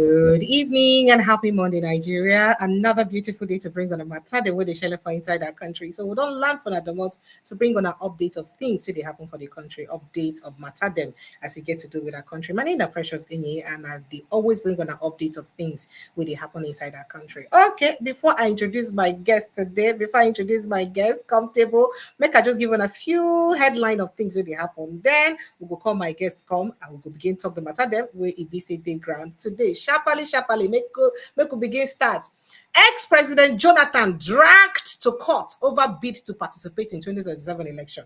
Good evening and happy Monday, Nigeria. Another beautiful day to bring on a matter the way they share for inside our country. So we don't learn for that the month to bring on an update of things where they happen for the country, updates of matter them as it get to do with our country. My name is Precious Inye and they always bring on an update of things where they happen inside our country. Okay, before I introduce my guest today, come table, make I just give on a few headline of things where they happen. Then we will call my guest come and we will begin talk the matter them where it be say day ground today. Sharply, make we begin start. Ex-President Jonathan dragged to court over bid to participate in 2027 election.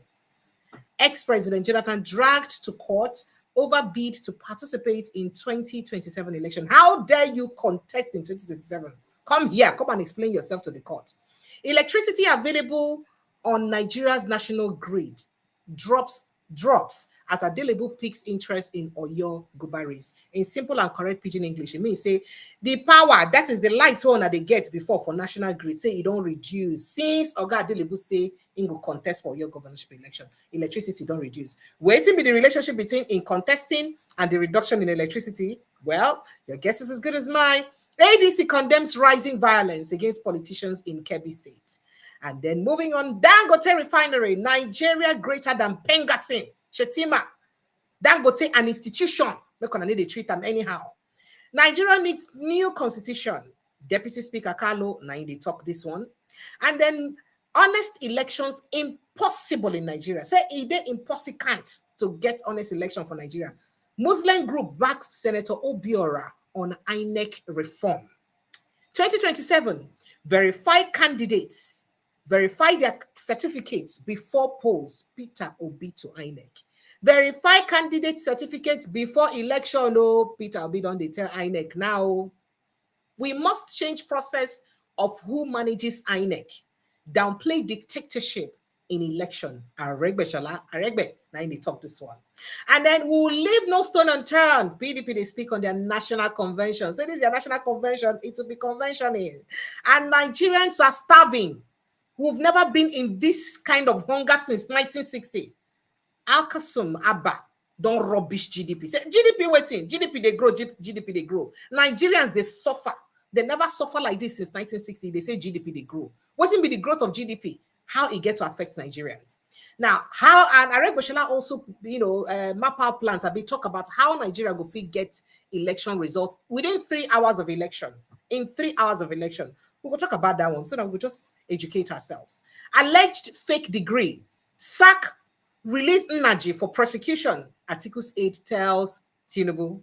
Ex-President Jonathan dragged to court over bid to participate in 2027 election. How dare you contest in 2027? Come here, come and explain yourself to the court. Electricity available on Nigeria's national grid drops as Adelebo piques interest in Oyo Gubaris. In simple and correct pidgin English, it means say the power, that is the light one that they get before for national grid, say it don't reduce. Since Oga Adelebo say in go contest for your governorship election, electricity don't reduce. Waiting be the relationship between in contesting and the reduction in electricity? Well, your guess is as good as mine. ADC condemns rising violence against politicians in Kebbi State. And then moving on, Dangote refinery, Nigeria greater than Pengasin, Shetima. Dangote, an institution. We're going to need to treat them anyhow. Nigeria needs new constitution. Deputy Speaker Carlo, now they talk this one. And then honest elections impossible in Nigeria. Say it is impossible to get honest election for Nigeria. Muslim group backs Senator Obiora on INEC reform. 2027, verify candidates. Verify their certificates before polls. Peter Obi to INEC. Verify candidate certificates before election. Oh, Peter Obi don't they tell INEC now. We must change process of who manages INEC. Downplay dictatorship in election. Aregbe, now they talk this one. And then we'll leave no stone unturned. PDP, they speak on their national convention. Say this is their national convention. It will be conventioning. And Nigerians are starving. We've never been in this kind of hunger since 1960. Alkasum Abba don't rubbish GDP. Say, GDP waiting. GDP they grow. GDP they grow. Nigerians they suffer. They never suffer like this since 1960. They say GDP they grow. What's be the growth of GDP? How it get to affect Nigerians? Now, how and Arek Boshola also, map out plans. We talk about how Nigeria will get election results within 3 hours of election. In 3 hours of election. We will talk about that one so that we'll just educate ourselves. Alleged fake degree. SAC release Naji for prosecution. Atiku's aide tells Tinubu.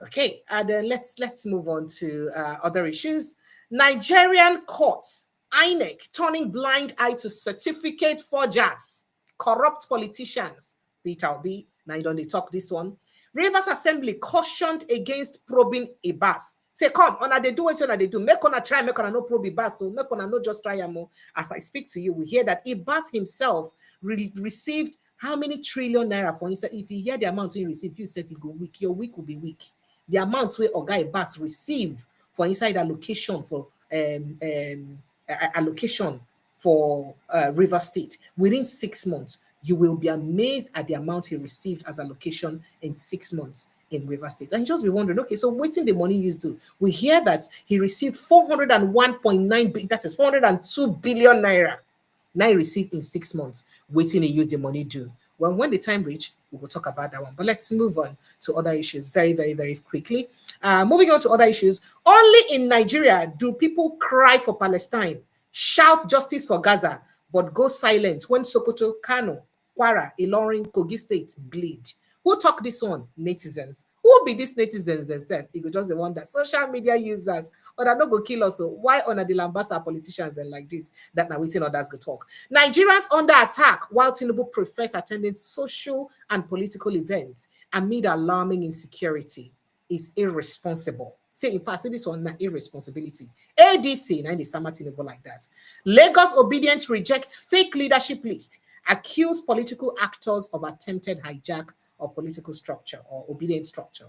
Okay, and then let's move on to other issues. Nigerian courts, INEC turning blind eye to certificate forgers, corrupt politicians. Peter Obi, now you don't talk this one. Rivers Assembly cautioned against probing Ibas. Say, come, they do what they do. Make on a try, make on a no probe Ibas, so make on a no just try more. As I speak to you, we hear that Ibas himself received how many trillion naira for instance. If you hear the amount you receive, you say you go weak, your week will be weak. The amount where Oga Ibas receive for inside allocation for River State within 6 months, you will be amazed at the amount he received as allocation in 6 months in River State. And just be wondering, okay, so waiting the money used to, we hear that he received 401.9 billion, that is 402 billion naira. Now he received in 6 months, waiting to use the money due. Well, when the time reach, we will talk about that one. But let's move on to other issues very, very, very quickly. Moving on to other issues. Only in Nigeria do people cry for Palestine, shout justice for Gaza, but go silent when Sokoto, Kano, Kwara, Ilorin, Kogi State bleed. Who talk this one? Netizens. Who will be these netizens themselves? It could just the one that social media users or that no go kill us. So why honor the lambasta politicians and like this that now waiting others go talk? Nigerians under attack while Tinubu prefers attending social and political events amid alarming insecurity is irresponsible. Say in fact, say this one not irresponsibility. ADC now the summer Tinubu like that. Lagos obedient rejects fake leadership list. Accuse political actors of attempted hijack of political structure or obedient structure.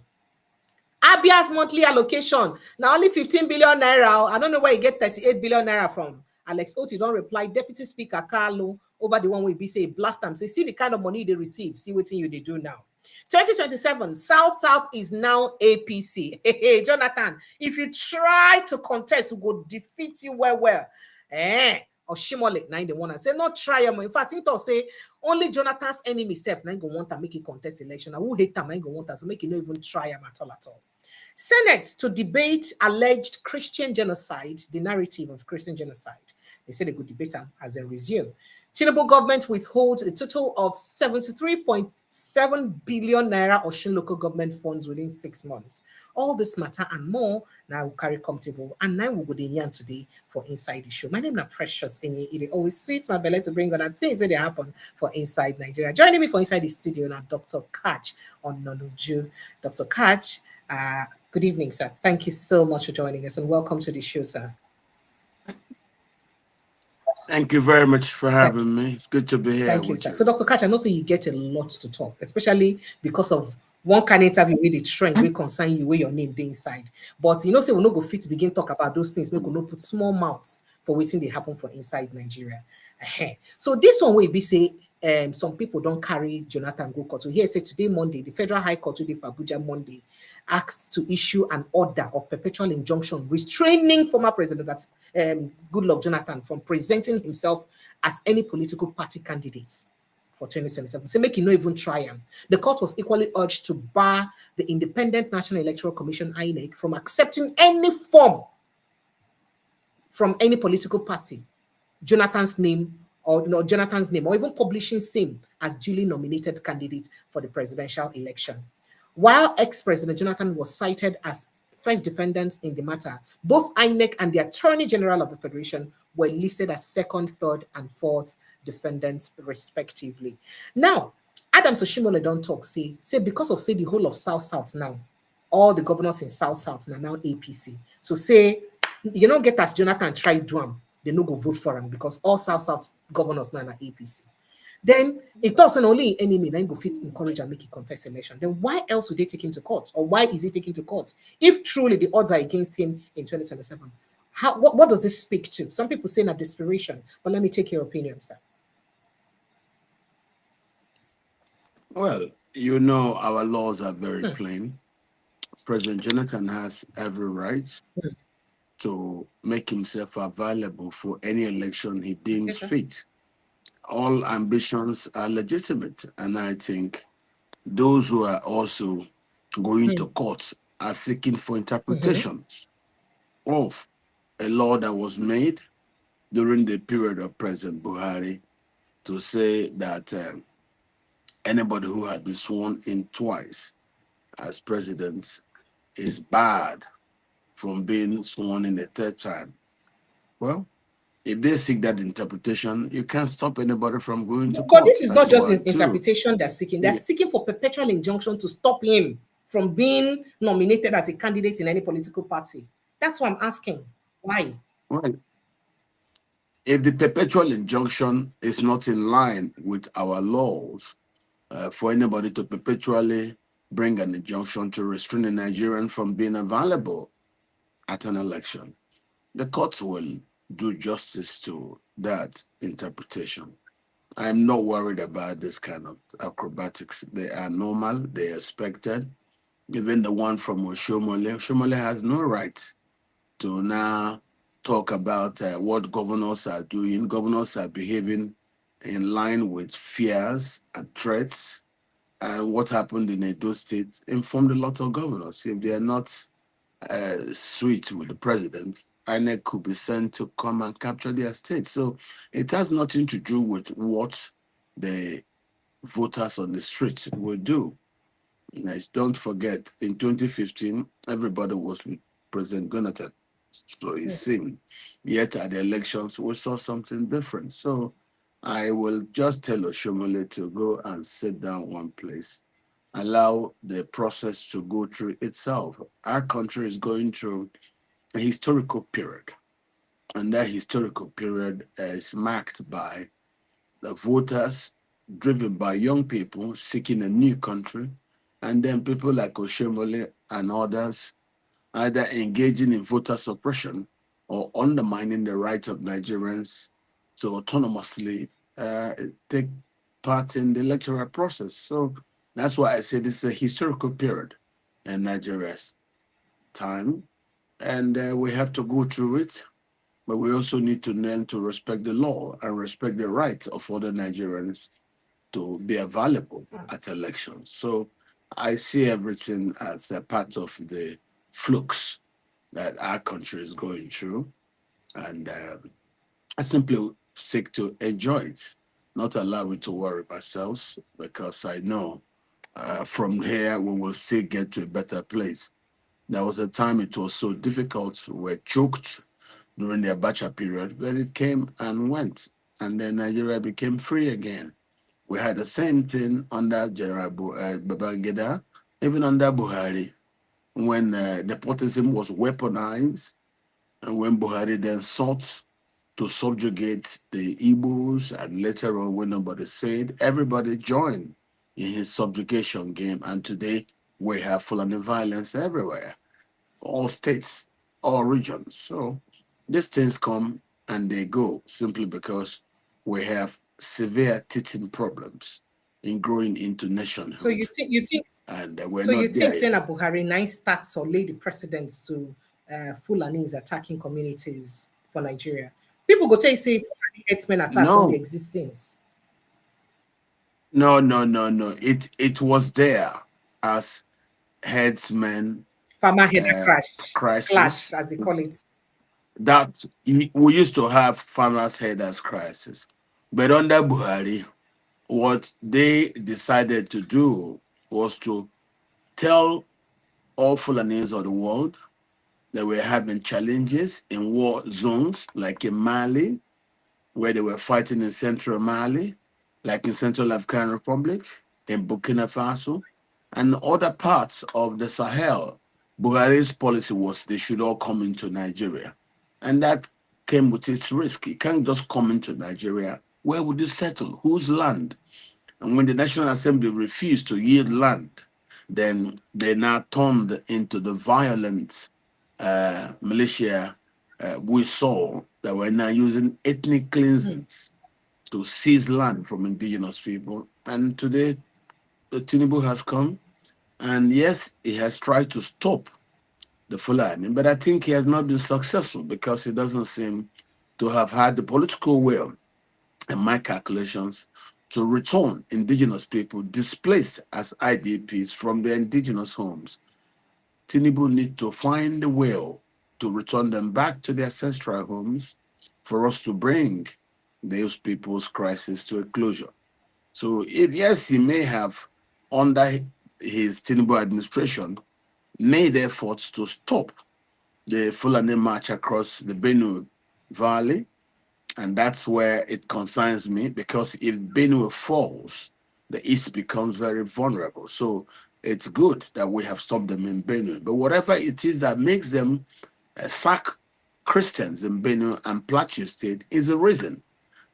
Abia's monthly allocation, now only 15 billion naira. I don't know where you get 38 billion naira from. Alex Oti don't reply. Deputy Speaker Carlo over the one way be say blast them. Say, see the kind of money they receive. See what you they do now. 2027, South is now APC. Hey, Jonathan, if you try to contest, we will defeat you well. Oshiomhole, now the one and say, not try him. In fact, Into say only Jonathan's enemy self now go want to make a contest election. I will hate him, I go want to so make you not even try him at all. Senate to debate alleged Christian genocide, the narrative of Christian genocide. They say they could debate them as they resume. Tinubu government withholds a total of 73.7 billion naira Osun local government funds within 6 months. All this matter and more now will carry comfortable. And now we'll go to Yan today for Inside the Show. My name is Precious Enye. It always sweet my belly to bring on and things that they happen for Inside Nigeria. Joining me for Inside the studio now, Dr. Katch on Nollywood. Dr. Katch, good evening, sir. Thank you so much for joining us and welcome to the show, sir. Thank you very much for having me. It's good to be here. Thank you, sir. So, Dr. Katch, I know you get a lot to talk, especially because of one kind of interview with the trend will concern you where your name be inside. But say we'll not go fit to begin talk about those things. We could not put small mouths for waiting they happen for inside Nigeria. So this one will be say some people don't carry Jonathan go court. So here say today Monday, the Federal High Court today for Abuja Monday asked to issue an order of perpetual injunction restraining former President Goodluck Jonathan from presenting himself as any political party candidates for 2027. So make you not even try him. The court was equally urged to bar the Independent National Electoral Commission (INEC) from accepting any form from any political party, Jonathan's name or even publishing same as duly nominated candidate for the presidential election. While ex-President Jonathan was cited as first defendants in the matter, both INEC and the Attorney General of the Federation were listed as second, third, and fourth defendants, respectively. Now, Adams Oshiomhole don't talk, say because of the whole of South now, all the governors in South are now APC. So say, you don't get as Jonathan tried to do they no go vote for him because all South governors now are APC. Then if that's an only enemy, then go fit encourage and make a contest election. Then why else would they take him to court? Or why is he taken to court? If truly the odds are against him in 2027, what does this speak to? Some people say not desperation, but let me take your opinion, sir. Well, our laws are very plain. President Jonathan has every right to make himself available for any election he deems fit. All ambitions are legitimate, and I think those who are also going to court are seeking for interpretations of a law that was made during the period of President Buhari to say that anybody who had been sworn in twice as president is barred from being sworn in a third time. Well, if they seek that interpretation, you can't stop anybody from going to court. But this is not just an interpretation they're seeking. They're seeking for perpetual injunction to stop him from being nominated as a candidate in any political party. That's what I'm asking. Why? Well, if the perpetual injunction is not in line with our laws, for anybody to perpetually bring an injunction to restrain a Nigerian from being available at an election, the courts will do justice to that interpretation. I'm not worried about this kind of acrobatics. They are normal, they are expected. Even the one from Oshiomhole has no right to now talk about what governors are doing. Governors are behaving in line with fears and threats. And what happened in Edo State informed a lot of governors. If they are not sweet with the president, INEC could be sent to come and capture their state. So it has nothing to do with what the voters on the streets will do. Nice. Don't forget, in 2015, everybody was with President Jonathan. So it's seen. Yet at the elections, we saw something different. So I will just tell Oshiomhole to go and sit down one place, allow the process to go through itself. Our country is going through a historical period, and that historical period is marked by the voters driven by young people seeking a new country, and then people like Oshiomhole and others either engaging in voter suppression or undermining the right of Nigerians to autonomously take part in the electoral process. So That's why I say this is a historical period in Nigeria's time, and we have to go through it. But we also need to learn to respect the law and respect the rights of other Nigerians to be available at elections. So I see everything as a part of the flux that our country is going through, and I simply seek to enjoy it, not allow it to worry ourselves, because I know from here we will still get to a better place. There was a time it was so difficult, we were choked during the Abacha period, but it came and went, and then Nigeria became free again. We had the same thing under General Babangida, even under Buhari, when nepotism was weaponized, and when Buhari then sought to subjugate the Igbos, and later on, when nobody said, everybody joined in his subjugation game, and today we have Fulani violence everywhere, all states, all regions. So these things come and they go simply because we have severe teething problems in growing into So nationhood, you think and we're so you not think there saying yet. that Buhari nine starts or lay the precedent to Fulanis attacking communities for Nigeria? People go tell you say Fulani herdsmen attack on the No, existence. no. It was there as headsman Farmer header uh, clash, crisis. as they call it. That we used to have farmers headers crisis, but under Buhari, what they decided to do was to tell all Fulanis of the world that we're having challenges in war zones, like in Mali, where they were fighting in central Mali, like in Central African Republic, in Burkina Faso, and other parts of the Sahel. Buhari's policy was they should all come into Nigeria. And that came with its risk. You can't just come into Nigeria. Where would you settle? Whose land? And when the National Assembly refused to yield land, then they now turned into the violent militia we saw that were now using ethnic cleansings to seize land from indigenous people. And today, the Tinubu has come, and yes, he has tried to stop the Fulani, but I think he has not been successful because he doesn't seem to have had the political will, in my calculations, to return indigenous people displaced as IDPs from their indigenous homes. Tinubu need to find a will to return them back to their ancestral homes for us to bring those people's crisis to a closure. So, yes, he may have, under his Tinubu administration, made efforts to stop the Fulani march across the Benue Valley, and that's where it concerns me because if Benue falls, the East becomes very vulnerable. So it's good that we have stopped them in Benue. But whatever it is that makes them sack Christians in Benue and Plateau State is a reason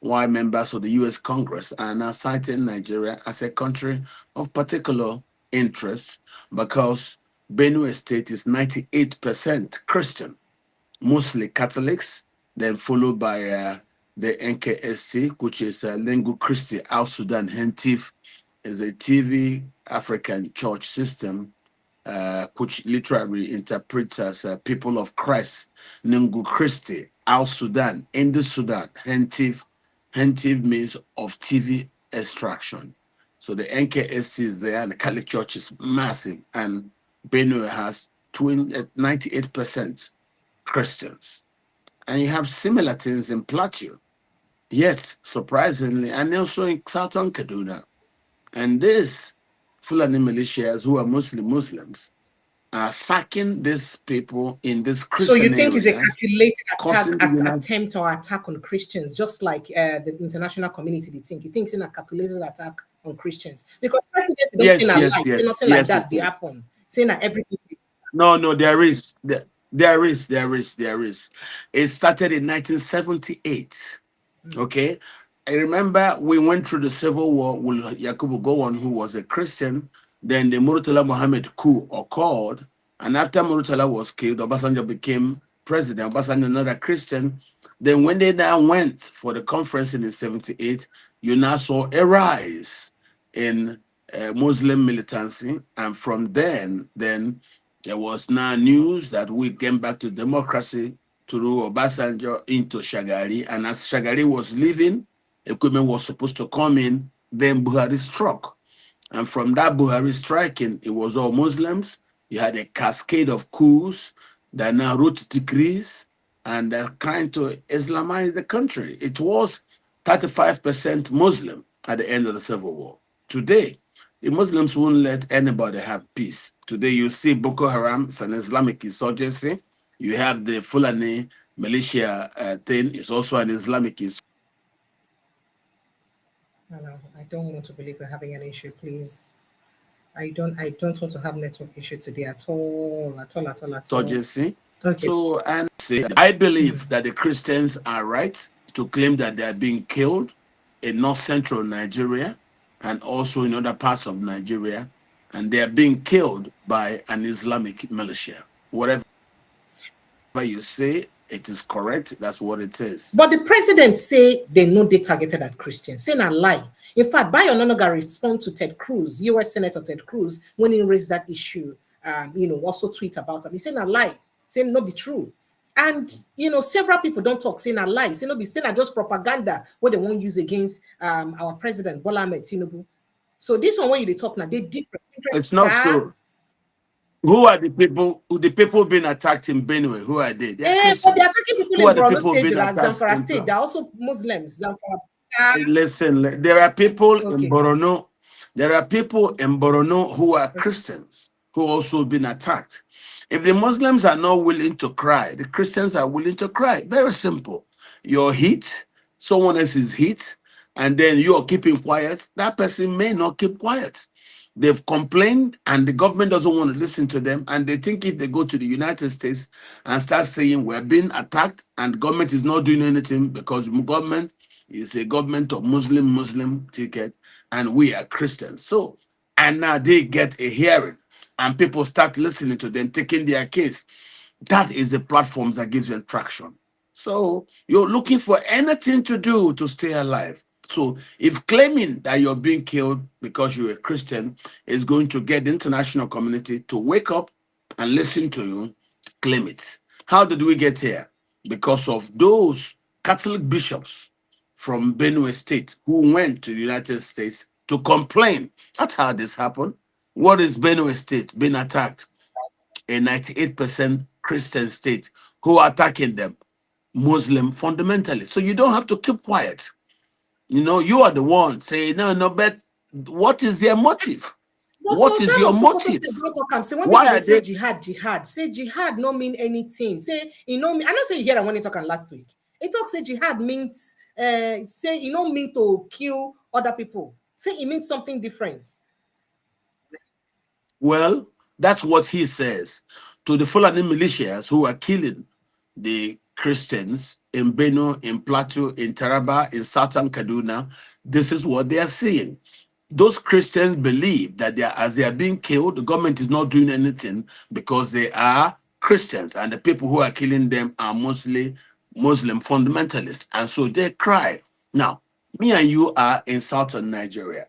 why members of the US Congress are now citing Nigeria as a country of particular interest because Benue State is 98% Christian, mostly Catholics, then followed by the NKSC, which is Lingu Christi Al Sudan Hentif, is a TV African church system, which literally interprets as people of Christ, Lingu Christi Al Sudan, in the Sudan, Hentif. Hentif means of TV extraction. So the NKSC is there, and the Catholic Church is massive, and Benue has 98% Christians. And you have similar things in Plateau, yet surprisingly, and also in Southern Kaduna. And these Fulani militias, who are mostly Muslims, are sacking these people in these So you Christian think it's a areas, calculated attack, causing the United. attempt or attack on Christians, just like the international community? They think you think it's a calculated attack on Christians because presidents don't say Yes, not yes, lie, say yes, nothing like yes, that. yes, They yes. happen, saying that everything. No, there is. There is. It started in 1978. Okay. I remember we went through the civil war with Yakubu Gowon, who was a Christian. Then the Murtala Mohammed coup occurred. And after Murtala was killed, Obasanjo became president. Obasanjo, another Christian. Then when they now went for the conference in the 78, you now saw a rise in Muslim militancy, and from then there was now news that we came back to democracy through Obasanjo into Shagari, and as Shagari was leaving, equipment was supposed to come in, then Buhari struck. And from that Buhari striking, it was all Muslims. You had a cascade of coups that now wrote decrees and trying to Islamize the country. It was 35% Muslim at the end of the Civil War. Today, the Muslims won't let anybody have peace. Today, you see Boko Haram, it's an Islamic insurgency. You have the Fulani militia thing, it's also an Islamic insurgency. I don't want to believe we're having an issue, please. I don't want to have network issue today at all, at all, at all, at all. Okay. So, and say, I believe that the Christians are right to claim that they are being killed in north central Nigeria and also in other parts of Nigeria, and they are being killed by an Islamic militia. Whatever you say, it is correct. That's what it is. But the president say they know they targeted at Christians. Saying a lie. In fact, Bayo Ononuga respond to Ted Cruz, U.S. Senator Ted Cruz, when he raised that issue, also tweet about him. He saying a lie, saying no be true. And several people don't talk saying a lie, saying no be saying just propaganda what they won't use against our president Bola Ahmed Tinubu. So this one when you talk now, they different. It's not so. Who are the people? The people being attacked in Benue? Who are they? But they're attacking people who in Borno State, Zamfara State. They're also Muslims. Listen, there are people in Borno. There are people in Borno who are Christians who also been attacked. If the Muslims are not willing to cry, the Christians are willing to cry. Very simple. You're hit, someone else is hit, and then you're keeping quiet. That person may not keep quiet. They've complained and the government doesn't want to listen to them. And they think if they go to the United States and start saying we're being attacked and government is not doing anything because government is a government of Muslim ticket and we are Christians. So, and now they get a hearing and people start listening to them, taking their case. That is the platforms that gives them traction. So you're looking for anything to do to stay alive. So if claiming that you're being killed because you're a Christian is going to get the international community to wake up and listen to you, claim it. How did we get here? Because of those Catholic bishops from Benue State who went to the United States to complain. That's how this happened. What is Benue State being attacked? A 98% Christian state. Who are attacking them? Muslim fundamentalists. So you don't have to keep quiet. You are the one saying, no, but what is their motive? What is your motive? Why are they jihad? Say jihad no mean anything. Say, I don't say you hear when they talking last week. It talks say jihad means say mean to kill other people. Say it means something different. Well, that's what he says to the Fulani militias who are killing the Christians in Benue, in Plateau, in Taraba, in Southern Kaduna. This is what they are saying. Those Christians believe that as they are being killed, the government is not doing anything because they are Christians, and the people who are killing them are mostly Muslim fundamentalists, and so they cry. Now, me and you are in Southern Nigeria.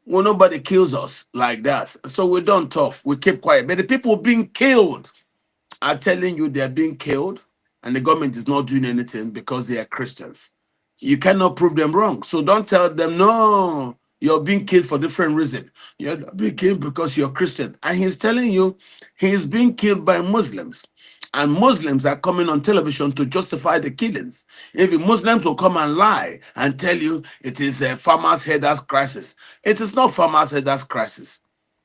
Well, nobody kills us like that, so we don't talk. We keep quiet. But the people being killed are telling you they're being killed, and the government is not doing anything because they are Christians. You cannot prove them wrong. So don't tell them, no, you're being killed for different reason. You're being killed because you're Christian. And he's telling you he's being killed by Muslims. And Muslims are coming on television to justify the killings. If the Muslims will come and lie and tell you it is a farmers' headers crisis, it is not farmers' headers crisis.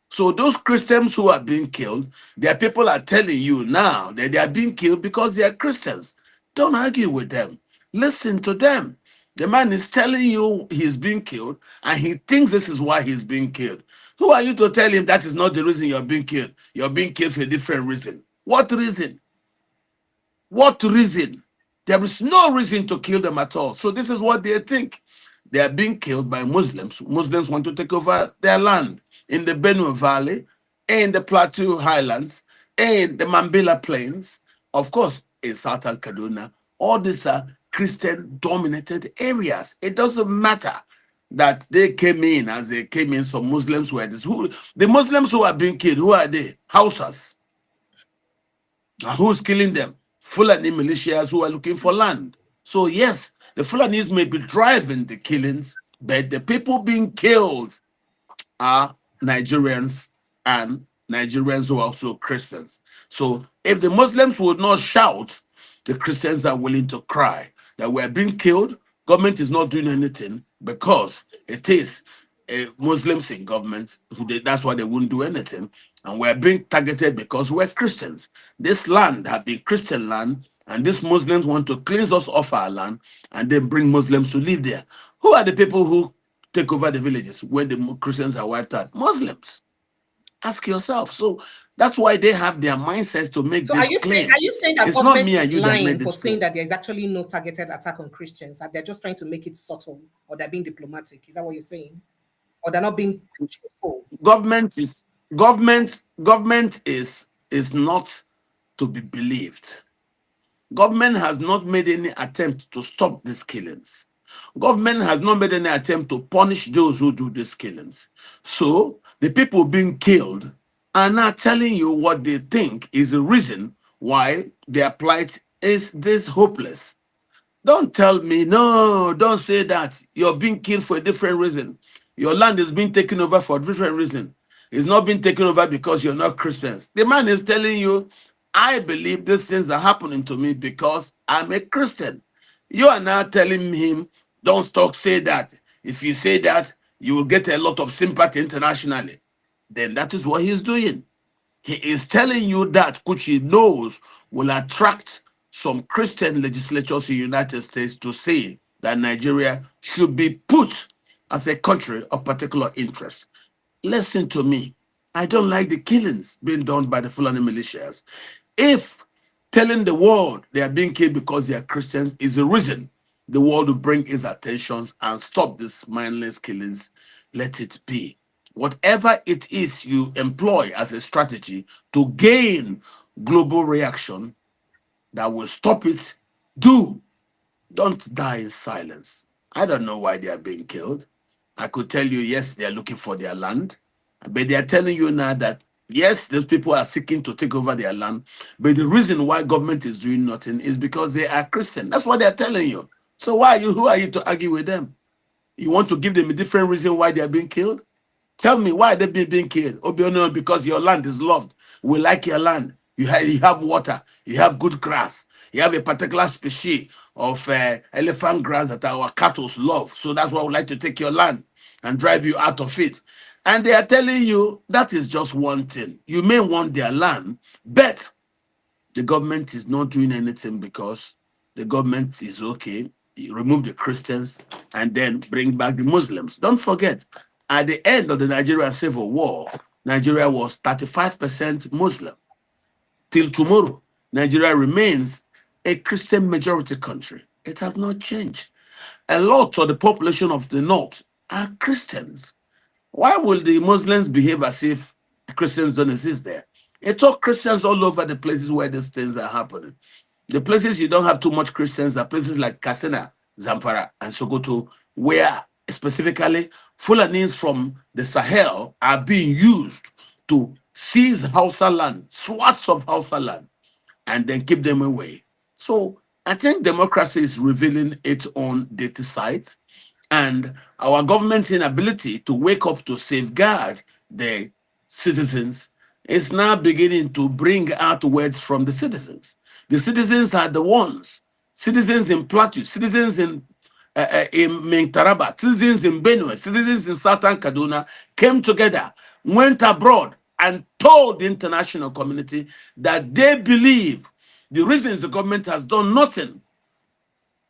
So those Christians who are being killed, their people are telling you now that they are being killed because they are Christians. Don't argue with them. Listen to them. The man is telling you he's being killed and he thinks this is why he's being killed. Who are you to tell him that is not the reason you're being killed? You're being killed for a different reason. What reason? What reason? There is no reason to kill them at all. So this is what they think. They are being killed by Muslims. Muslims want to take over their land in the Benue Valley, in the Plateau Highlands, in the Mambila Plains, of course, in Southern Kaduna. All these are Christian-dominated areas. It doesn't matter. that they came in as they came in. Some Muslims were this. The Muslims who are being killed, who are they? Hausas. And who's killing them? Fulani militias who are looking for land. So yes, the Fulanis may be driving the killings, but the people being killed are Nigerians, and Nigerians who are also Christians. So if the Muslims would not shout, the Christians are willing to cry that we are being killed. Government is not doing anything because it is Muslims in government. That's why they wouldn't do anything. And we're being targeted because we're Christians. This land has been Christian land, and these Muslims want to cleanse us off our land and then bring Muslims to live there. Who are the people who take over the villages when the Christians are wiped out? Muslims. Ask yourself. So that's why they have their mindsets to make So this claim. are you saying that It's not government me and is you that lying made for this saying claim. that there's actually no targeted attack on Christians, that they're just trying to make it subtle, or they're being diplomatic? Is that what you're saying? Or they're not being truthful? Government is not to be believed. Government has not made any attempt to stop these killings. Government has not made any attempt to punish those who do these killings. So the people being killed are not telling you what they think is the reason why their plight is this hopeless. Don't tell me, no, don't say that. You're being killed for a different reason. Your land is being taken over for a different reason. It's not being taken over because you're not Christians. The man is telling you, I believe these things are happening to me because I'm a Christian. You are now telling him, don't talk, say that. If you say that, you will get a lot of sympathy internationally. Then that is what he's doing. He is telling you that which he knows will attract some Christian legislatures in the United States to say that Nigeria should be put as a country of particular interest. Listen to me. I don't like the killings being done by the Fulani militias. If telling the world they are being killed because they are Christians is the reason the world will bring its attentions and stop these mindless killings, let it be. Whatever it is you employ as a strategy to gain global reaction that will stop it, do. Don't die in silence. I don't know why they are being killed. I could tell you, yes, they are looking for their land, but they are telling you now that yes, those people are seeking to take over their land, but the reason why government is doing nothing is because they are Christian. That's what they are telling you. So why are you? Who are you to argue with them? You want to give them a different reason why they are being killed? Tell me why they being killed. Obiono, because your land is loved. We like your land. You have water. You have good grass. You have a particular species of elephant grass that our cattle love. So that's why we like to take your land and drive you out of it. And they are telling you that is just one thing. You may want their land, but the government is not doing anything because the government is okay. You remove the Christians and then bring back the Muslims. Don't forget, at the end of the Nigerian Civil War, Nigeria was 35% Muslim. Till tomorrow, Nigeria remains a Christian majority country. It has not changed. A lot of the population of the North are Christians. Why will the Muslims behave as if Christians don't exist there? It's all Christians all over the places where these things are happening. The places you don't have too much Christians are places like Katsina, Zamfara, and Sokoto, where specifically Fulanis from the Sahel are being used to seize Hausa land, swaths of Hausa land, and then keep them away. So I think democracy is revealing its own dirty sides, and our government's inability to wake up to safeguard the citizens is now beginning to bring out words from the citizens. The citizens are the ones, citizens in Plateau, citizens in Mentaraba, citizens in Benue, citizens in Southern Kaduna came together, went abroad, and told the international community that they believe the reasons the government has done nothing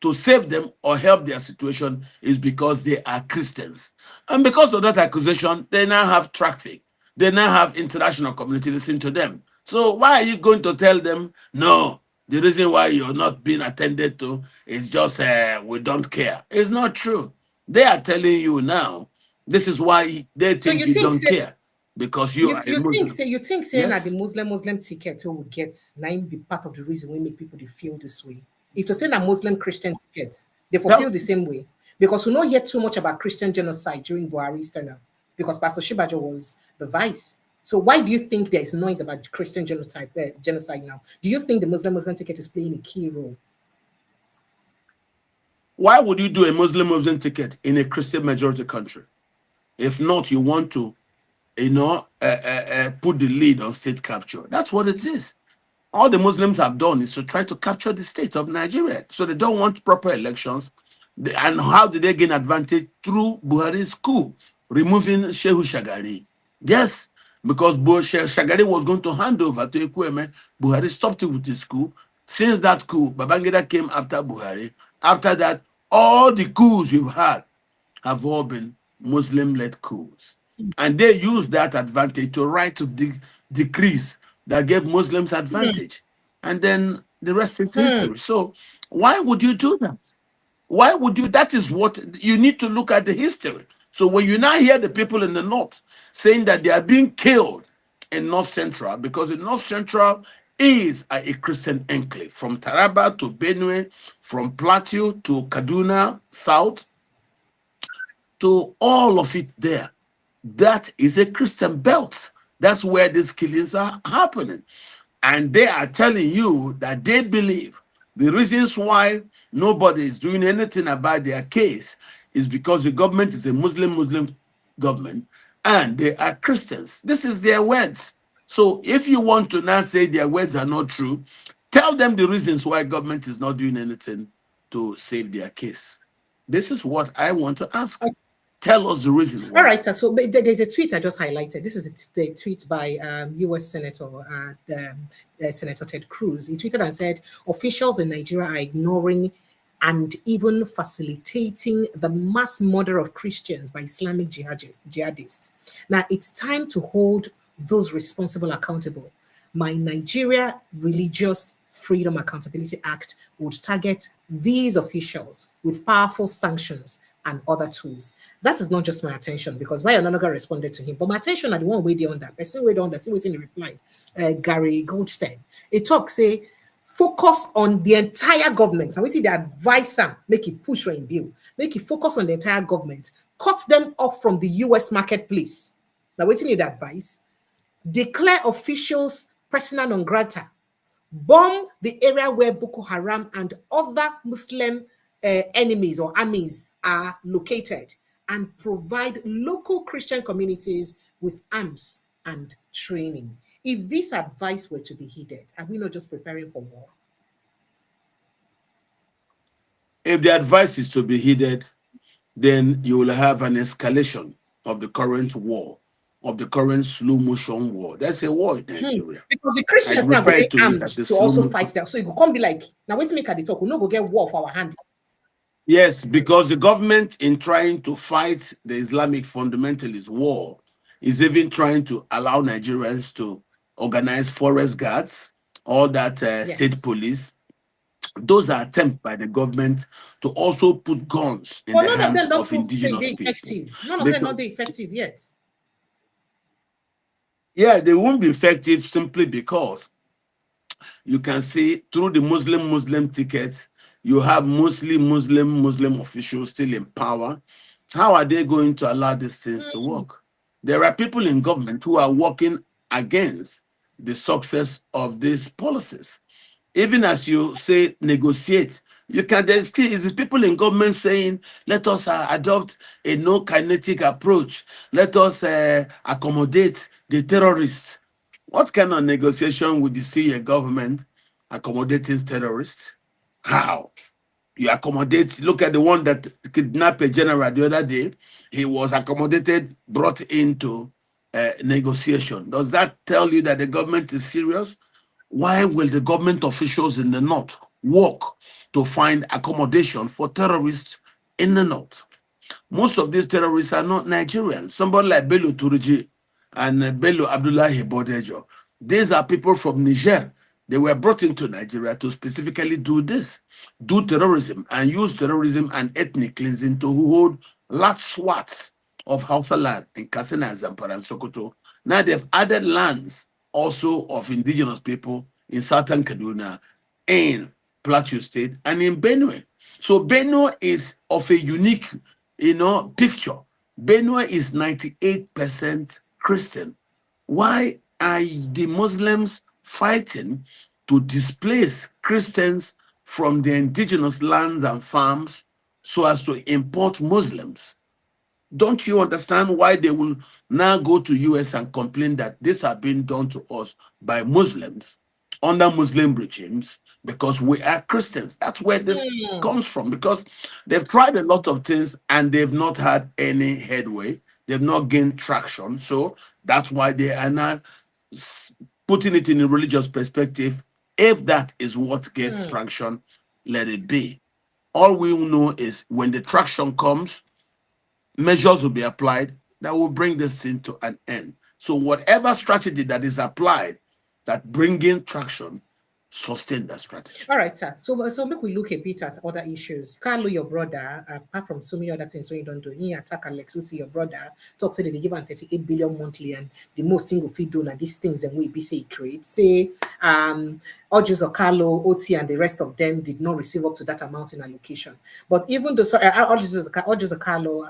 to save them or help their situation is because they are Christians. And because of that accusation, they now have traffic. They now have international community listening to them. So why are you going to tell them, no, the reason why you're not being attended to is just we don't care? It's not true. They are telling you now, this is why they So think you don't care, because you are a Muslim. you think saying that the Yes. Muslim ticket will get now be part of the reason we make people they feel this way. If to say that Muslim Christian tickets, they Tell, fulfill the same way. Because we don't hear too much about Christian genocide during Buhari's tenure, because Pastor Shibajo was the vice. So why do you think there is noise about Christian genocide now? Do you think the Muslim ticket is playing a key role? Why would you do a Muslim ticket in a Christian majority country? If not, you want to, put the lead on state capture. That's what it is. All the Muslims have done is to try to capture the state of Nigeria. So they don't want proper elections. And how did they gain advantage? Through Buhari's coup, removing Shehu Shagari. Yes, because Shagari was going to hand over to Ekweme. Buhari stopped it with his coup. Since that coup, Babangida came after Buhari. After that, all the coups we've had have all been Muslim-led coups. And they used that advantage to write to decrees that gave Muslims advantage. And then the rest is history. So why would you do that? Why would you? That is what you need to look at the history. So when you now hear the people in the north saying that they are being killed in North Central, because in North Central is a Christian enclave, from Taraba to Benue, from Plateau to Kaduna South, to all of it there. That is a Christian belt. That's where these killings are happening. And they are telling you that they believe the reasons why nobody is doing anything about their case is because the government is a Muslim government and they are Christians. This is their words. So if you want to now say their words are not true, tell them the reasons why government is not doing anything to save their case. This is what I want to ask. Tell us the reason why. All right, sir. So there's a tweet I just highlighted. This is the tweet by U.S. Senator Senator Ted Cruz. He tweeted and said, officials in Nigeria are ignoring and even facilitating the mass murder of Christians by Islamic jihadists. Now, it's time to hold those responsible accountable. My Nigeria Religious Freedom Accountability Act would target these officials with powerful sanctions and other tools. That is not just my attention, because Bayonanaga responded to him, but my attention at the one way on that person way on that, see what's in the reply. Gary Goldstein. It talks say focus on the entire government. And we see the advisor make it push for a bill, make it focus on the entire government, cut them off from the US marketplace. Now, waiting you the advice, declare officials persona non grata, bomb the area where Boko Haram and other Muslim enemies or armies are located, and provide local Christian communities with arms and training. If this advice were to be heeded, are we not just preparing for war? If the advice is to be heeded, then you will have an escalation of the current war, of the current slow motion war. That's a war in Nigeria. Because the Christians now refer get to it armed as the to also slow fight them. So it could come be like, now let's make a talk. We no go get war for our hand. Yes, because the government, in trying to fight the Islamic fundamentalist war, is even trying to allow Nigerians to organize forest guards, all that state police. Those are attempts by the government to also put guns in the hands of indigenous people. Effective. None of them not be effective yet. Yeah, they won't be effective simply because you can see through the Muslim ticket, you have mostly Muslim officials still in power. How are they going to allow these things to work? There are people in government who are working against the success of these policies. Even as you say negotiate, you can then see is the people in government saying, let us adopt a no kinetic approach. Let us accommodate the terrorists. What kind of negotiation would you see a government accommodating terrorists? How? You accommodate, look at the one that kidnapped a general the other day. He was accommodated, brought into negotiation. Does that tell you that the government is serious? Why will the government officials in the north work to find accommodation for terrorists in the north? Most of these terrorists are not Nigerians. Somebody like Bello Turiji and Bello Abdullahi Bodejo. These are people from Niger. They were brought into Nigeria to specifically do this, do terrorism and use terrorism and ethnic cleansing to hold large swaths of Hausa land in Katsina, Zamfara, and Sokoto. Now they've added lands also of indigenous people in southern Kaduna, in Plateau State, and in Benue. So Benue is of a unique, picture. Benue is 98% Christian. Why are the Muslims fighting to displace Christians from their indigenous lands and farms so as to import Muslims? Don't you understand why they will now go to US and complain that this has been done to us by Muslims under Muslim regimes because we are Christians? That's where this Hmm. comes from, because they've tried a lot of things and they've not had any headway. They've not gained traction. So that's why they are now putting it in a religious perspective. If that is what gets Hmm. traction, let it be. All we know is when the traction comes, measures will be applied that will bring this thing to an end. So whatever strategy that is applied that bringing traction, sustain that strategy. All right, sir. So make we look a bit at other issues. Carlo, your brother, apart from so many other things when you don't do, he attack Alex Uti, your brother, talk say that they give him 38 billion monthly, and the most thing of feed doing are these things and we be say create. Say Ojus or Carlo, Oti, and the rest of them did not receive up to that amount in allocation. But even though sorry, Ojus or Carlo,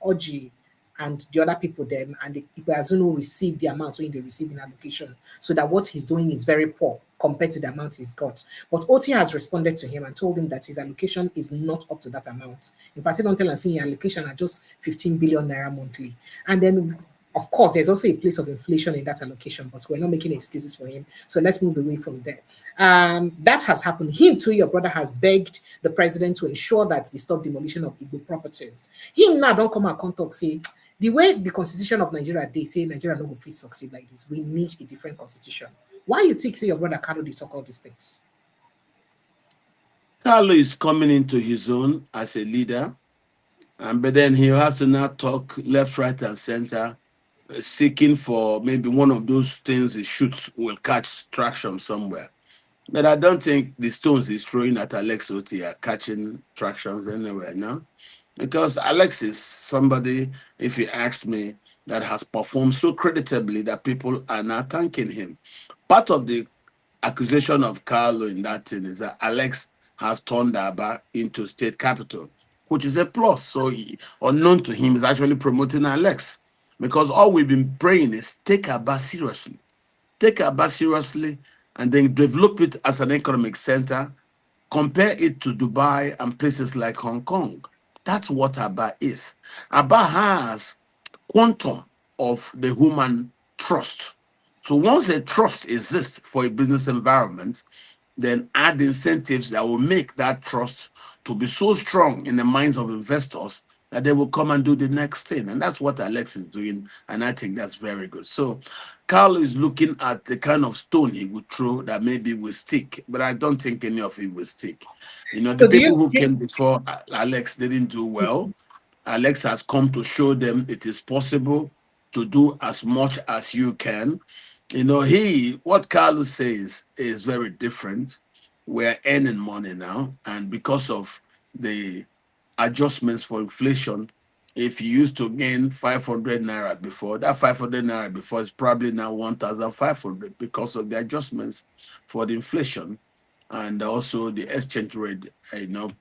Oji and the other people them and the people who receive the amount when they receive in allocation, so that what he's doing is very poor compared to the amount he's got. But OT has responded to him and told him that his allocation is not up to that amount. In fact, he don't tell and see your allocation are just 15 billion naira monthly. And then of course, there's also a place of inflation in that allocation, but we're not making excuses for him. So let's move away from there. That has happened. Him too, your brother has begged the president to ensure that they stop demolition of Igbo properties. Him now don't come and come talk say, the way the constitution of Nigeria they say Nigeria no go fit succeed like this. We need a different constitution. Why you think say your brother Carlo they talk all these things? Carlo is coming into his own as a leader, and but then he has to now talk left, right, and center, seeking for maybe one of those things he shoots will catch traction somewhere. But I don't think the stones he's throwing at Alex Oti are catching tractions anywhere, no? Because Alex is somebody, if you ask me, that has performed so creditably that people are now thanking him. Part of the accusation of Carlo in that thing is that Alex has turned Aba into state capital, which is a plus. So he, unknown to him, is actually promoting Alex. Because all we've been praying is take Aba seriously. Take Aba seriously and then develop it as an economic center. Compare it to Dubai and places like Hong Kong. That's what Aba is. Aba has quantum of the human trust. So once a trust exists for a business environment, then add incentives that will make that trust to be so strong in the minds of investors that they will come and do the next thing. And that's what Alex is doing. And I think that's very good. So Carl is looking at the kind of stone he would throw that maybe will stick, but I don't think any of it will stick. The So do people you who came before Alex didn't do well. Alex has come to show them it is possible to do as much as you can. What Carlos says is very different. We're earning money now, and because of the adjustments for inflation, if you used to gain 500 naira before, that 500 naira before is probably now 1,500 because of the adjustments for the inflation and also the exchange rate,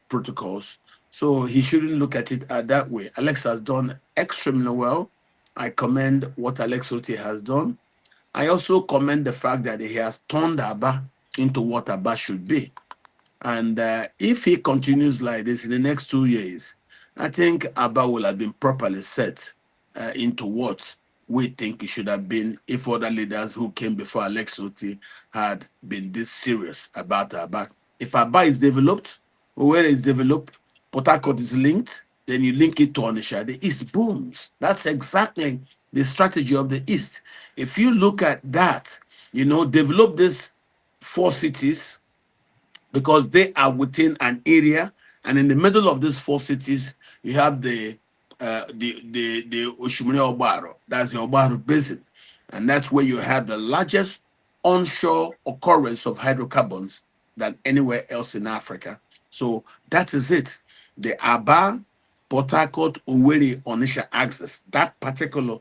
protocols. So he shouldn't look at it that way. Alex has done extremely well. I commend what Alex Otti has done. I also commend the fact that he has turned Aba into what Aba should be. And if he continues like this in the next 2 years, I think Aba will have been properly set into what we think it should have been if other leaders who came before Alex Otti had been this serious about Aba. If Aba is developed, where is developed, Port Harcourt is linked, then you link it to Onisha, the East booms. That's exactly the strategy of the East. If you look at that, develop these four cities because they are within an area, and in the middle of these four cities, you have the Oshiomhole Obaro. That's the Obaro Basin, and that's where you have the largest onshore occurrence of hydrocarbons than anywhere else in Africa. So that is it. The Aba, Port Harcourt, Owerri, Onitsha axis. That particular,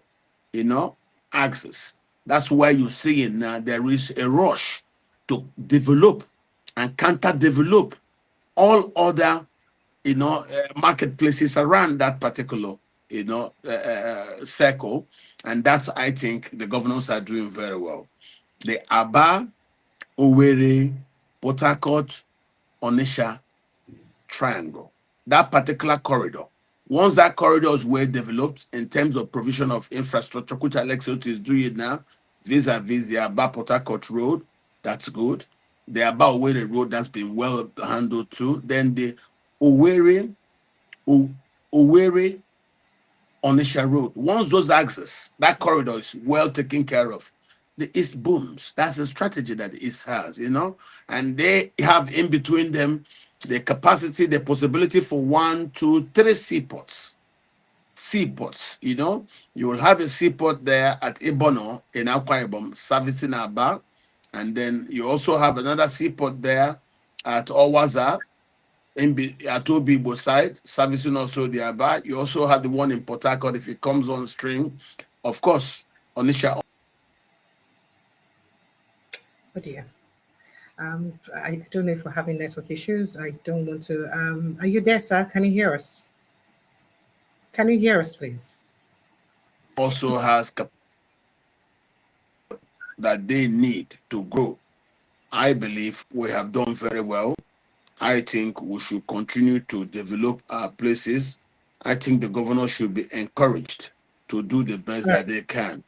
axis. That's why you see now there is a rush to develop and counter develop all other marketplaces around that particular, circle. And that's, I think, the governors are doing very well. The Aba, Owerri, Port Harcourt, Onisha triangle, that particular corridor. Once that corridor is well developed in terms of provision of infrastructure, which Alexot is doing now, vis-a-vis the Aba Port Harcourt Road, that's good. The Aba Owerri Road, that's been well handled too. Then the Owerri, Owerri Onisha Road. Once those axes, that corridor is well taken care of, the East booms. That's the strategy that the East has, and they have in between them the capacity, the possibility for 1, 2, 3 seaports. Seaports, you will have a seaport there at Ibono in Akwa Ibom servicing Aba, and then you also have another seaport there at Owaza at Obi side, servicing also the Aba. You also have the one in Port Harcourt if it comes on stream. Of course, Onisha. Oh dear. I don't know if we're having network issues. I don't want to. Are you there, sir? Can you hear us? Can you hear us, please? Also has that they need to grow. I believe we have done very well. I think we should continue to develop our places. I think the governor should be encouraged to do the best All that right. they can.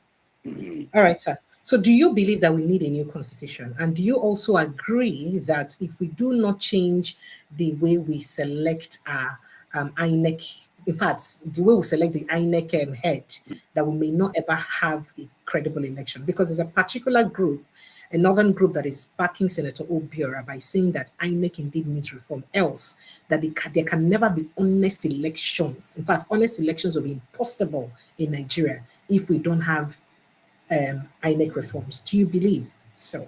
Mhm. All right, sir. So, do you believe that we need a new constitution? And do you also agree that if we do not change the way we select our INEC, in fact, the way we select the INEC head, that we may not ever have a credible election? Because there's a particular group, a northern group, that is backing Senator Obiora by saying that INEC indeed needs reform, else that there can never be honest elections. In fact, honest elections will be impossible in Nigeria if we don't have INEC reforms. Do you believe so?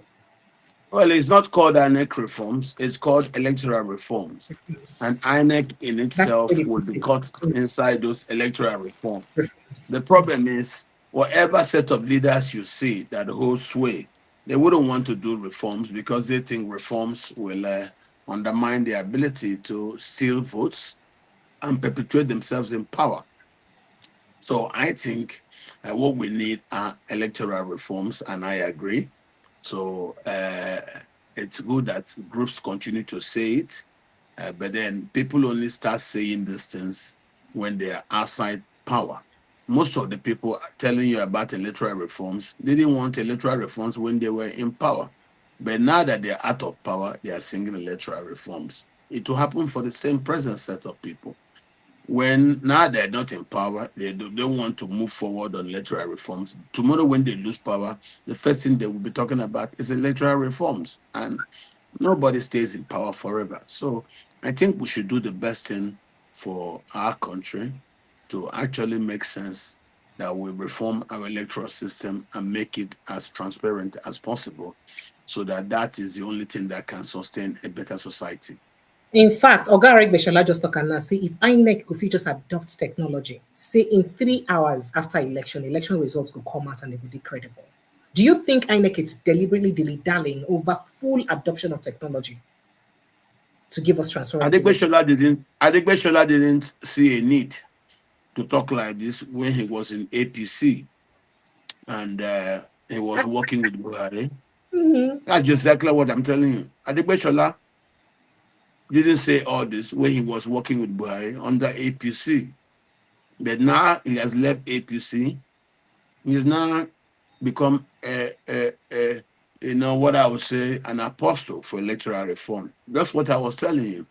Well, it's not called INEC reforms, it's called electoral reforms. Reforms. And INEC in That's the way itself they will put be it. caught inside those electoral reforms. Reforms. The problem is, whatever set of leaders you see that hold sway, they wouldn't want to do reforms because they think reforms will undermine their ability to steal votes and perpetuate themselves in power. So I think what we need are electoral reforms, and I agree. So it's good that groups continue to say it, but then people only start saying these things when they are outside power. Most of the people telling you about electoral reforms, they didn't want electoral reforms when they were in power. But now that they're out of power, they are singing electoral reforms. It will happen for the same present set of people. When now they're not in power, they want to move forward on electoral reforms. Tomorrow, when they lose power, the first thing they will be talking about is electoral reforms. And nobody stays in power forever. So I think we should do the best thing for our country to actually make sense that we reform our electoral system and make it as transparent as possible so that that is the only thing that can sustain a better society. In fact, Oga Beshola just talk and now say if INEC could fit just adopt technology, say in 3 hours after election results will come out and they will be credible. Do you think INEC is deliberately dilly-dallying over full adoption of technology to give us transparent elections? Adegbeshola didn't see a need to talk like this when he was in APC and he was working with Buhari. Mhm. That's just exactly what I'm telling you. Adegbeshola didn't say all this when he was working with Buhari under APC. But now he has left APC. He's now become what I would say, an apostle for electoral reform. That's what I was telling you.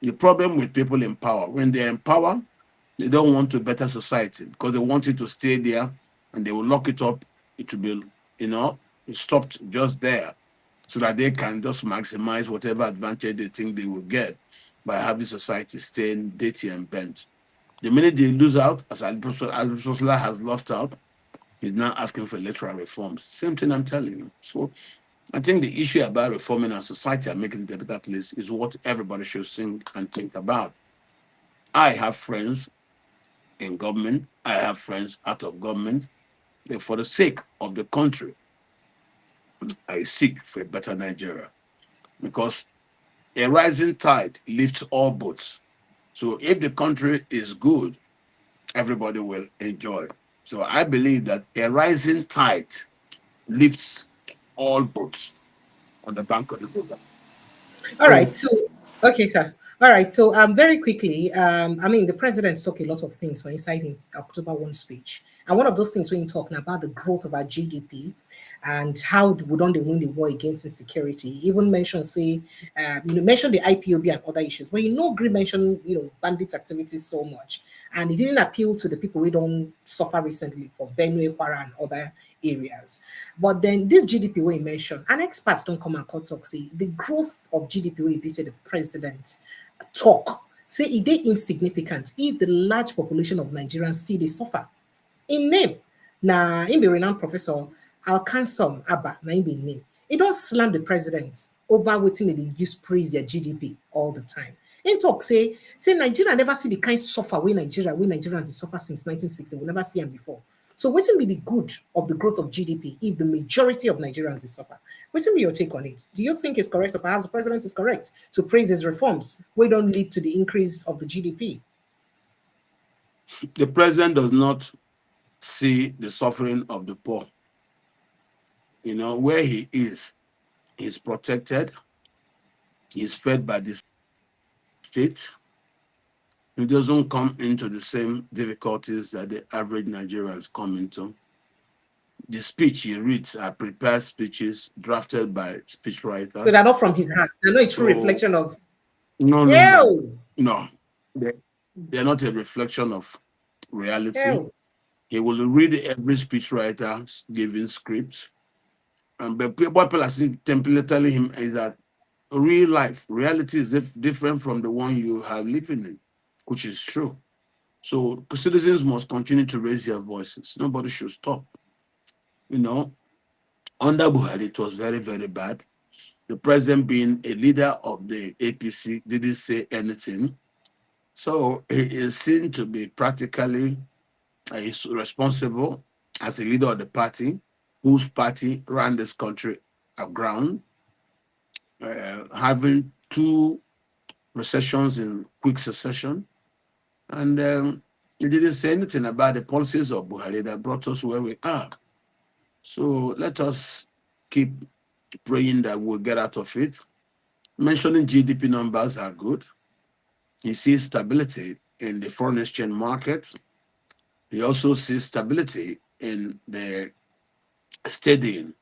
The problem with people in power, when they're in power, they don't want to better society because they want it to stay there and they will lock it up. It will be, stopped just there so that they can just maximize whatever advantage they think they will get by having society staying dirty and bent. The minute they lose out, as Al has lost out, he's now asking for electoral reforms. Same thing I'm telling you. So I think the issue about reforming our society and making it a better place is what everybody should think and think about. I have friends in government, I have friends out of government. And for the sake of the country, I seek for a better Nigeria because a rising tide lifts all boats. So if the country is good, everybody will enjoy. So I believe that a rising tide lifts all boats on the bank of the river. All right. So So, okay, sir. All right. So, very quickly, I mean, the president talked a lot of things for inside in October 1 speech. And one of those things when you're talking about the growth of our GDP and how we don't win the war against insecurity, even mention, say, mention the IPOB and other issues. But Gree mentioned, bandits activities so much. And it didn't appeal to the people we don't suffer recently for Benue, Kwara, and other areas. But then this GDP we mentioned, and experts don't come and talk say the growth of GDP will be say the president talk say it is insignificant if the large population of Nigerians still they suffer. In name, na in be renowned professor Alkansom Abba, na in be name. It don't slam the president over waiting they use praise their GDP all the time. In talk say Nigeria never see the kind suffer we Nigerians they suffer since 1960. We never see them before. So what will be the good of the growth of GDP if the majority of Nigerians they suffer? What will be your take on it? Do you think it's correct or perhaps the president is correct to praise his reforms we don't lead to the increase of the GDP? the president does not see the suffering of the poor. Where he is, he's protected, he's fed by the state. He doesn't come into the same difficulties that the average Nigerians come into. The speech he reads are prepared speeches drafted by So they're speechwriters. not from his heart. They're not a true So reflection of no, no, no, ew, no. They, they're not a reflection of reality. ew. He will read every speechwriter giving scripts. And but what people are saying, telling him is that real life, reality is different from the one you have living in, which is true. So citizens must continue to raise their voices. Nobody should stop. You know, under Buhari, it was very, very bad. The president, being a leader of the APC, didn't say anything. So he is seen to be practically is responsible as a leader of the party, whose party ran this country aground, having two recessions in quick succession. And he didn't say anything about the policies of Buhari that brought us where we are. So let us keep praying that we'll get out of it. Mentioning GDP numbers are good. He sees stability in the foreign exchange market. He also sees stability in the steadying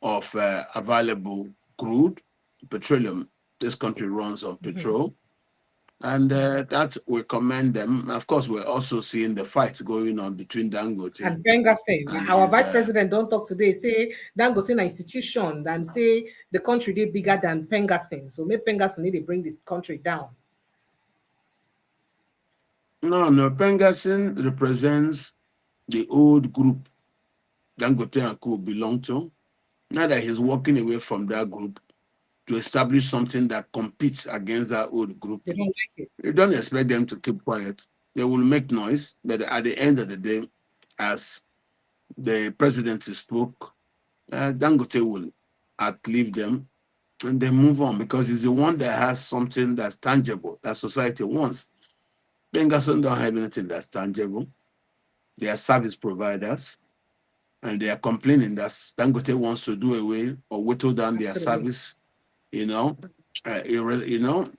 of available crude, petroleum. This country runs on petrol. And that we commend them. Of course, we're also seeing the fight going on between Dangote And Pengasen, and our his vice president don't talk today, say Dangote an institution and say the country did bigger than Pengasen. So maybe Pengasen need to bring the country down. no, Pengasin represents the old group Dangote and Co belong to. Now that he's walking away from that group to establish something that competes against that old group, They don't like it. you don't expect them to keep quiet. They will make noise, but at the end of the day, as the president spoke, Dangote will outlive them and then move on because he's the one that has something that's tangible that society wants. Bengason don't have anything that's tangible. They are service providers and they are complaining that Dangote wants to do away or whittle down their Absolutely. service, you know, you know,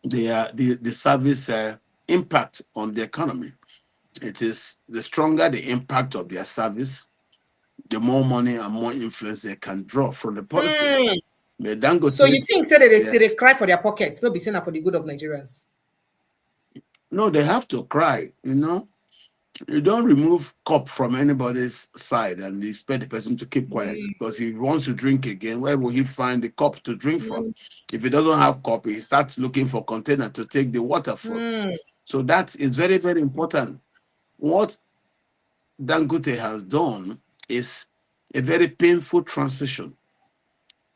the service impact on the economy. It is the stronger the impact of their service, the more money and more influence they can draw from the polity. Hmm. But So you Dangote, think say they yes, cry for their pockets, not be saying that for the good of Nigerians. no, they have to cry. You don't remove cup from anybody's side and expect the person to keep quiet because if he wants to drink again, where will he find the cup to drink from? If he doesn't have cup, he starts looking for container to take the water from. So that is very, very important. What Dangote has done is a very painful transition.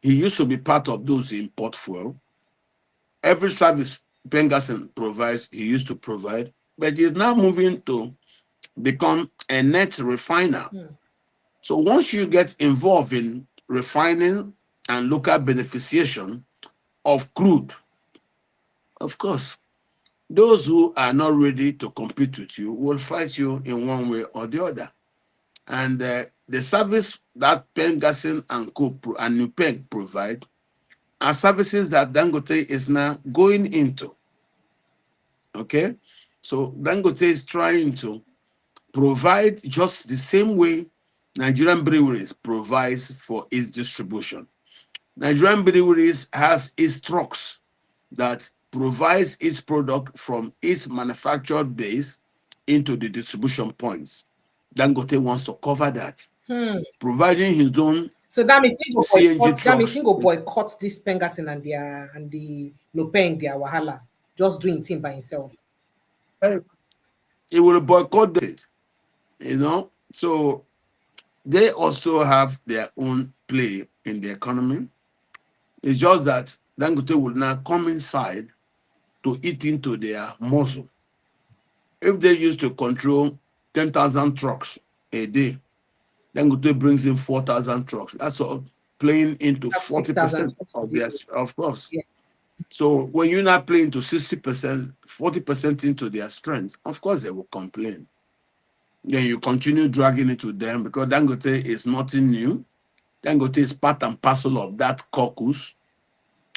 He used to be part of those who import fuel. Every service Bengason provides, he used to provide, but he's now moving to become a net refiner. So once you get involved in refining and local beneficiation of crude, of course, Those who are not ready to compete with you will fight you in one way or the other. And the service that Pengassin and Co and Nupeng provide are services that Dangote is now going into. Okay, so Dangote is trying to provide just the same way Nigerian breweries provides for its distribution. Nigerian breweries has its trucks that provides its product from its manufactured base into the distribution points. Dangote wants to cover that, providing his own So that means he go CNG boycott. That means trucks. he go boycott this Pengasin and their and the Nopeng their wahala. Just doing thing by himself. It will boycott it, you know. So they also have their own play in the economy. It's just that Dangote will now come inside to eat into their muscle. If they used to control 10,000 trucks a day, Dangote brings in 4,000 trucks. That's all playing into Have 6,000 40% of their, of course. Yes. So when you're not playing to 60%, 40% into their strength, of course they will complain. Then you continue dragging it to them because Dangote is nothing new. Dangote is part and parcel of that caucus.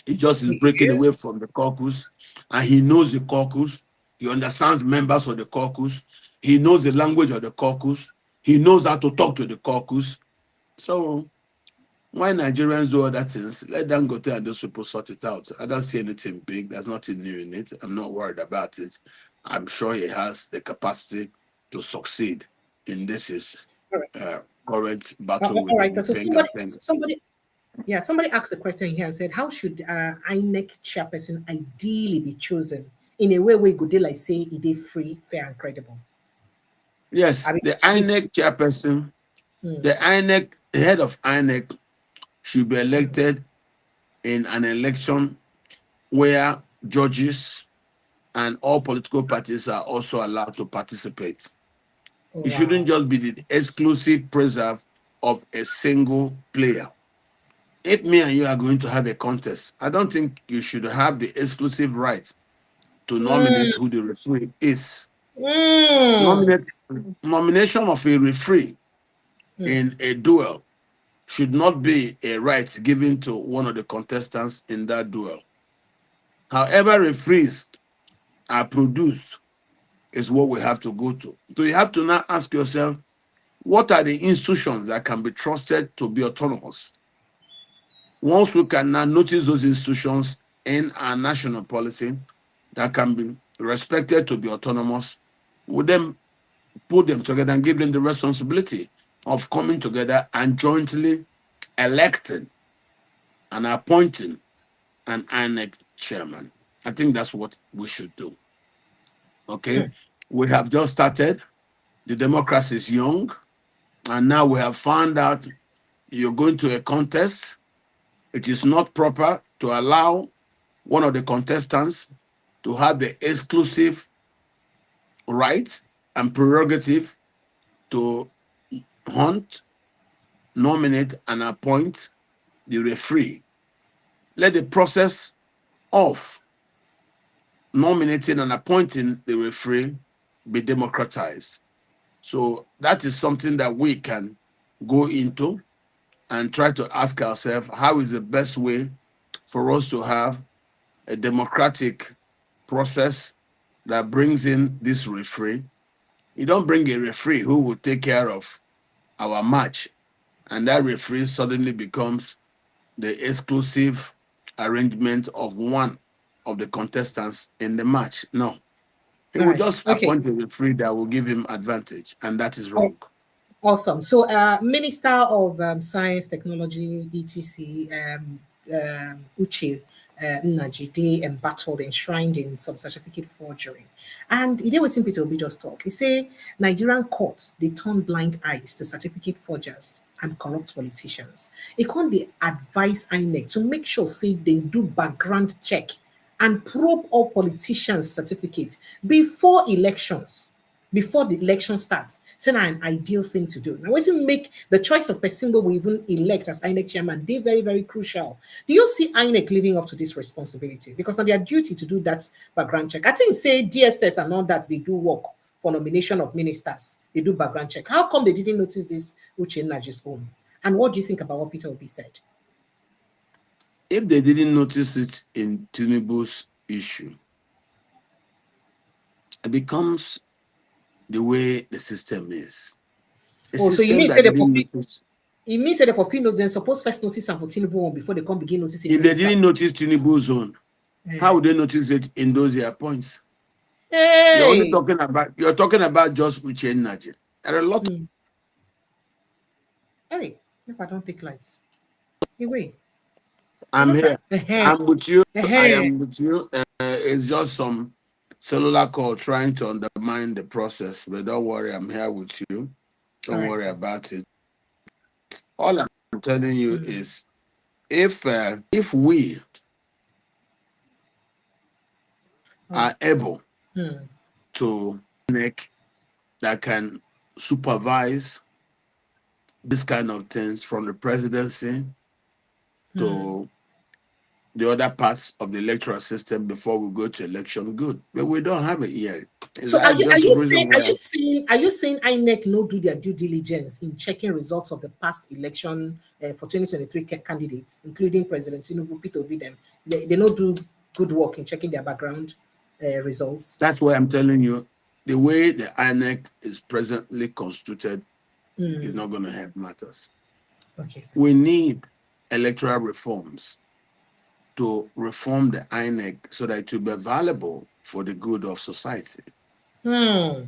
He just is breaking away from the caucus, and he knows the caucus. He understands members of the caucus. He knows the language of the caucus. He knows how to talk to the caucus. So why Nigerians do other things? Let them go there and those people sort it out. I don't see anything big. There's nothing new in it. I'm not worried about it. I'm sure he has the capacity to succeed in this his current battle with All right. the So Nigerian. somebody asked a question here and said, how should INEC chairperson ideally be chosen in a way where it could be like say it is free, fair, and credible? Yes, the INEC chairperson, the head of INEC should be elected in an election where judges and all political parties are also allowed to participate. It shouldn't just be the exclusive preserve of a single player. If me and you are going to have a contest, I don't think you should have the exclusive right to nominate who the referee is. Nomination of a referee in a duel should not be a right given to one of the contestants in that duel. However, referees are produced is what we have to go to. So you have to now ask yourself, what are the institutions that can be trusted to be autonomous? Once we can now notice those institutions in our national policy that can be respected to be autonomous, we then put them together and give them the responsibility of coming together and jointly electing and appointing an INEC chairman. I think that's what we should do. Okay, we have just started. The democracy is young, and now we have found out you're going to a contest. It is not proper to allow one of the contestants to have the exclusive right and prerogative to hunt, nominate, and appoint the referee. Let the process of nominating and appointing the referee be democratized. So that is something that we can go into and try to ask ourselves, how is the best way for us to have a democratic process that brings in this referee? You don't bring a referee who will take care of our match, and that referee suddenly becomes the exclusive arrangement of one of the contestants in the match. No. He will just appoint a referee that will give him advantage, and that is wrong. Awesome. So, Minister of Science, Technology, etc., Uche Nnaji, they battled enshrined in some certificate forgery. And he did what Peter Obi just talk. He say Nigerian courts, they turn blind eyes to certificate forgers and corrupt politicians. He can't they advise INEC to make sure, say, they do background check and probe all politicians' certificates before elections, before the election starts. It's an ideal thing to do. Now, once you make the choice of person where we even elect as INEC chairman, they're very, very crucial. Do you see INEC living up to this responsibility? Because now their duty to do that background check. I think say DSS and all that, they do work for nomination of ministers. They do background check. How come they didn't notice this Uche Naji's own? And what do you think about what Peter Obi said? If they didn't notice it in Tinubu's issue, it becomes the way the system is. So you mean you mean say that for Finos, then suppose first notice and for Tinubu one before they come begin noticing. If they didn't notice Tinubu's own, how would they notice it in those year points? Hey. You're talking about just Uche Naji. There are a lot. Hey, if I don't take lights. Hey, wait. I'm here. I'm with you. I am with you. It's just some cellular call trying to undermine the process, but don't worry, I'm here with you. Don't worry about it. All I'm telling you is, if we are able to make that can supervise this kind of things from the presidency to the other parts of the electoral system before we go to election, good. But we don't have it yet. So are you saying INEC no do their due diligence in checking results of the past election for 2023 candidates, including President Tinubu, Peter Obi, them? They don't do good work in checking their background results? That's why I'm telling you, the way the INEC is presently constituted is not going to help matters. Okay, sir. We need electoral reforms to reform the INEC so that it will be available for the good of society. And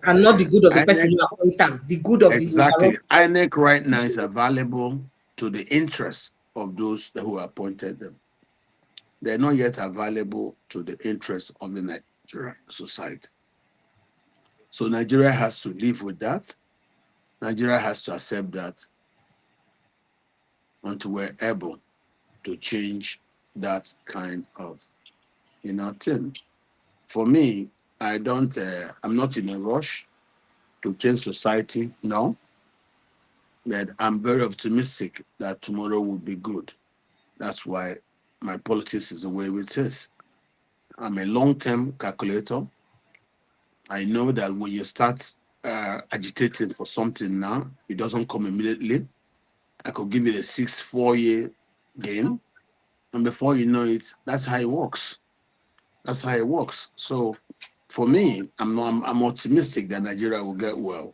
not the good of the person who appointed them, the good of exactly. The INEC right now is available to the interests of those who appointed them. They're not yet available to the interests of the Nigerian society. So Nigeria has to live with that. Nigeria has to accept that until we're able to change that kind of thing. For me, I'm not in a rush to change society, no. But I'm very optimistic that tomorrow will be good. That's why my politics is the way it is. I'm a long-term calculator. I know that when you start agitating for something now, it doesn't come immediately. I could give it a 4-year game. And before you know it, that's how it works. That's how it works. So for me, I'm optimistic that Nigeria will get well.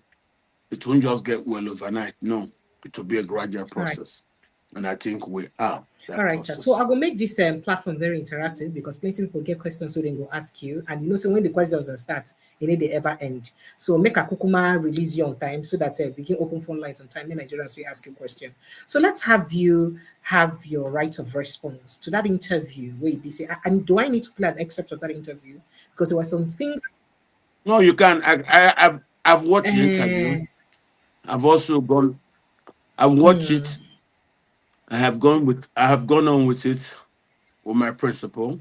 It won't just get well overnight. No, it will be a gradual process. Right. And I think we are. All right, sir. So I will make this platform very interactive because plenty of people get questions so they go ask you. And so when the questions start, they ever end. So make a kukuma release you on time so that we can open phone lines on time and Nigerians will ask you a question. So let's have you have your right of response to that interview where you say, and do I need to play an excerpt of that interview? Because there were some things. No, you can. I've watched the interview. I've also gone. I've watched it. I have gone on with it with my principal.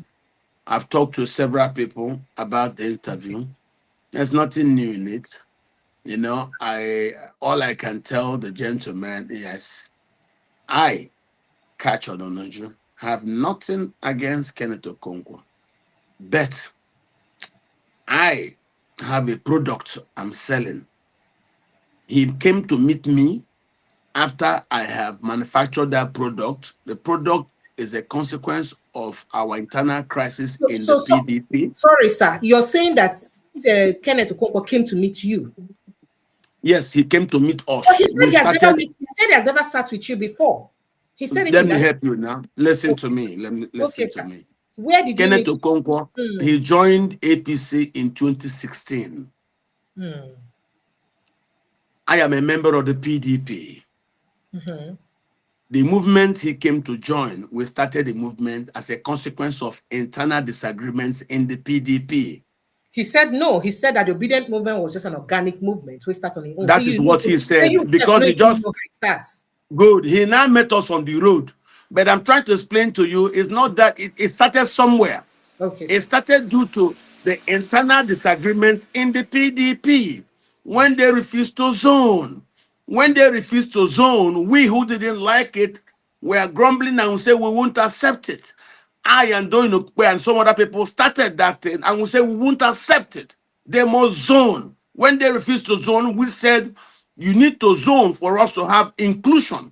I've talked to several people about the interview. There's nothing new in it. All I can tell the gentleman is I, Katch Odonoju, have nothing against Kenneth Okonkwo. But I have a product I'm selling. He came to meet me after I have manufactured that product. The product is a consequence of our internal crisis in the PDP. Sorry, sir. You're saying that Kenneth Okonkwo came to meet you? Yes, he came to meet us. But he said he has never sat with you before. He said Let me help you now. Listen to me. Listen to me. Where did Kenneth Okonkwo, he joined APC in 2016. I am a member of the PDP. The movement he came to join, we started the movement as a consequence of internal disagreements in the PDP. He said no. He said that the obedient movement was just an organic movement. We start on his own. That is what he said. Because he just good. He now met us on the road. But I'm trying to explain to you, it's not that it started somewhere. Okay. It started due to the internal disagreements in the PDP. when they refused to zone. When they refused to zone, we who didn't like it were grumbling and say we won't accept it. I and Doino and some other people started that thing and we say we won't accept it. They must zone. When they refused to zone, we said you need to zone for us to have inclusion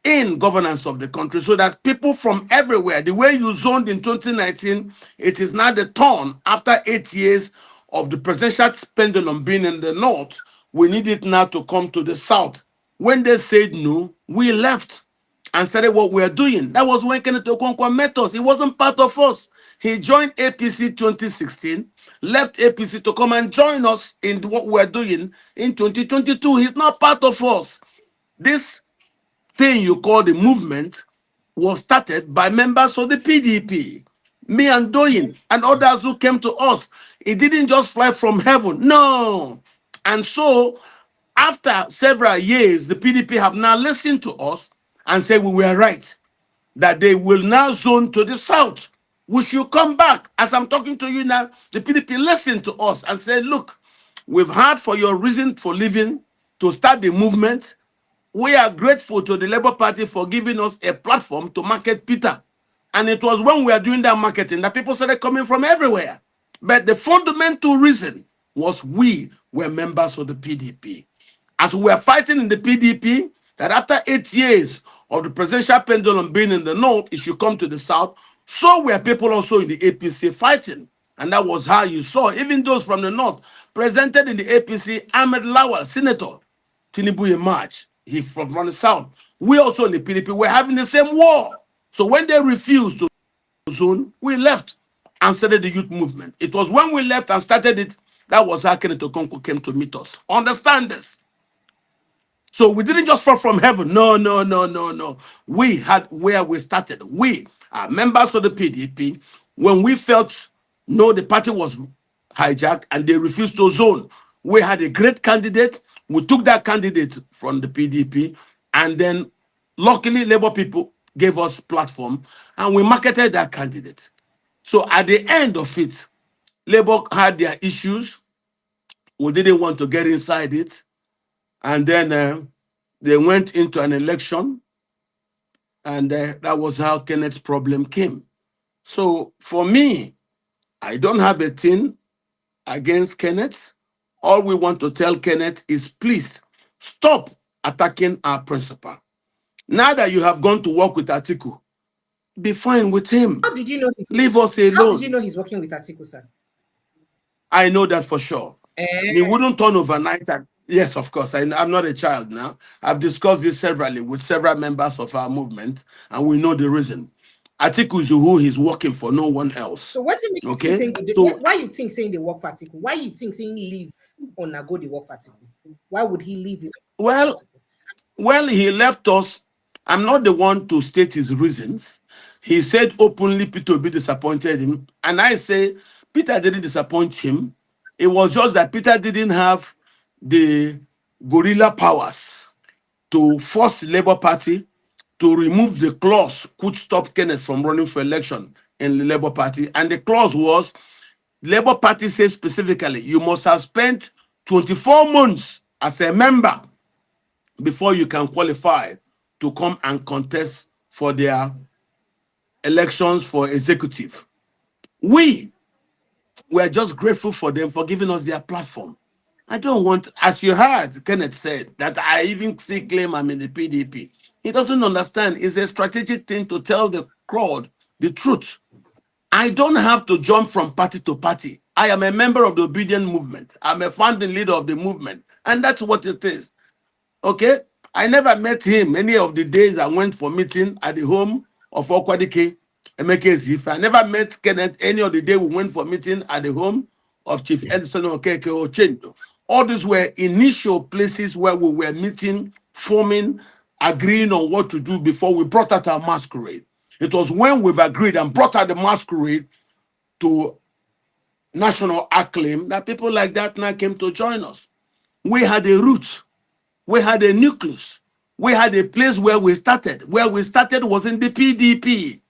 in governance of the country so that people from everywhere, the way you zoned in 2019, it is now the turn after 8 years of the presidential pendulum being in the north. We need it now to come to the south. When they said no, we left and started what we are doing. That was when Kenneth Okonkwo met us. He wasn't part of us. He joined APC 2016, left APC to come and join us in what we're doing in 2022. He's not part of us. This thing you call the movement was started by members of the PDP, me and Doyin and others who came to us. It didn't just fly from heaven, no. And so, after several years, the PDP have now listened to us and said we were right, that they will now zone to the south. We should come back. As I'm talking to you now, the PDP listened to us and said, look, we've heard for your reason for leaving to start the movement. We are grateful to the Labour Party for giving us a platform to market Peter. And it was when we were doing that marketing that people started coming from everywhere. But the fundamental reason was we were members of the PDP. As we were fighting in the PDP, that after 8 years of the presidential pendulum being in the north, it should come to the south, so were people also in the APC fighting. And that was how you saw, even those from the north, presented in the APC, Ahmed Lawal, Senator, Tinubu in March, he from the south. We also in the PDP were having the same war. So when they refused to zone, we left and started the youth movement. It was when we left and started it, that was how Kenneth Okonkwo came to meet us. Understand this. So we didn't just fall from heaven. No, no, no, no, no. We had where we started. We are members of the PDP. When we felt, no, the party was hijacked and they refused to zone, we had a great candidate. We took that candidate from the PDP, and then luckily Labour people gave us platform and we marketed that candidate. So at the end of it, Labour had their issues. We didn't want to get inside it. And then they went into an election, and that was how Kenneth's problem came. So for me, I don't have a thing against Kenneth. All we want to tell Kenneth is, please stop attacking our principal. Now that you have gone to work with Atiku, be fine with him. How did you know Leave us alone. How did you know he's working with Atiku, sir? I know that for sure. He wouldn't turn overnight. Yes, of course. I'm not a child now. I've discussed this severally with several members of our movement, and we know the reason. Atiku is who he's working for, no one else. So what do you okay? think? So, why you think saying they work for Atiku? Why you think saying leave on go they work for Atiku? Why would he leave it? Well, he left us. I'm not the one to state his reasons. He said openly Peter Obi disappointed him, and I say Peter didn't disappoint him. It was just that Peter didn't have the guerrilla powers to force the Labour Party to remove the clause which stopped Kenneth from running for election in the Labour Party. And the clause was, Labour Party says specifically, you must have spent 24 months as a member before you can qualify to come and contest for their elections for executive. We are just grateful for them for giving us their platform. I don't want, as you heard, Kenneth said, that I even still claim I'm in the PDP. He doesn't understand. It's a strategic thing to tell the crowd the truth. I don't have to jump from party to party. I am a member of the obedient movement. I'm a founding leader of the movement. And that's what it is. Okay? I never met him any of the days I went for meeting at the home of Okwadike Emeke Zif. I never met Kenneth any of the day we went for meeting at the home of Chief Edison Okeke Ochendo. All these were initial places where we were meeting, forming, agreeing on what to do before we brought out our masquerade. It was when we've agreed and brought out the masquerade to national acclaim that people like that now came to join us. We had a root. We had a nucleus. We had a place where we started. Where we started was in the PDP.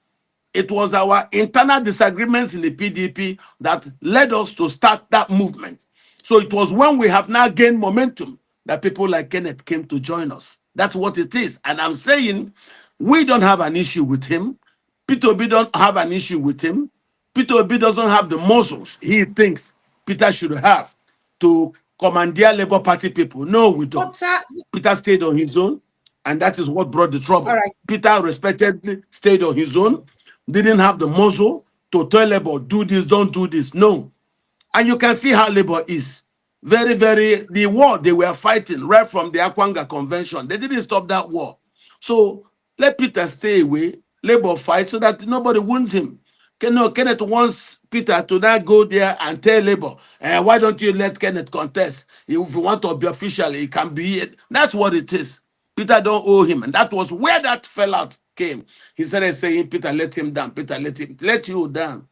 It was our internal disagreements in the PDP that led us to start that movement. So it was when we have now gained momentum that people like Kenneth came to join us. That's what it is. And I'm saying we don't have an issue with him. Peter Obi don't have an issue with him. Peter Obi doesn't have the muscles he thinks Peter should have to commandeer Labour Party people. No, we But don't. Peter stayed on his own, and that is what brought the trouble. all right. Peter respectedly stayed on his own, didn't have the muscle to tell Labour, do this, don't do this. No. And you can see how Labour is. Very, very, the war they were fighting right from the Akwanga Convention, they didn't stop that war. So let Peter stay away, Labour fight so that nobody wounds him. Kenneth wants Peter to now go there and tell Labour, why don't you let Kenneth contest? If you want to be official, he can be it. That's what it is. Peter don't owe him. And that was where that fallout came. He started saying, Peter, let him down. Peter, let you down.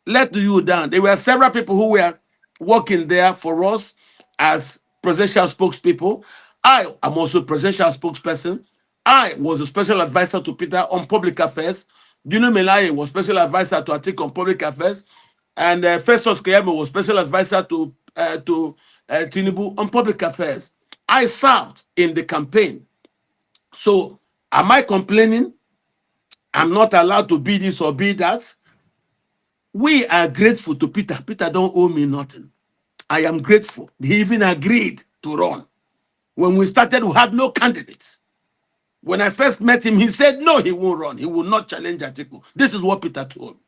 Let you down. There were several people who were working there for us as presidential spokespeople. I am also presidential spokesperson. I was a special advisor to Peter on public affairs. Dino Melaye was special advisor to Atiku on public affairs. And Festus Keyamo was special advisor to Tinubu on public affairs. I served in the campaign. So am I complaining? I'm not allowed to be this or be that. We are grateful to Peter. Peter don't owe me nothing. I am grateful. He even agreed to run. When we started, we had no candidates. When I first met him, he said, no, he won't run. He will not challenge Atiku. This is what Peter told me.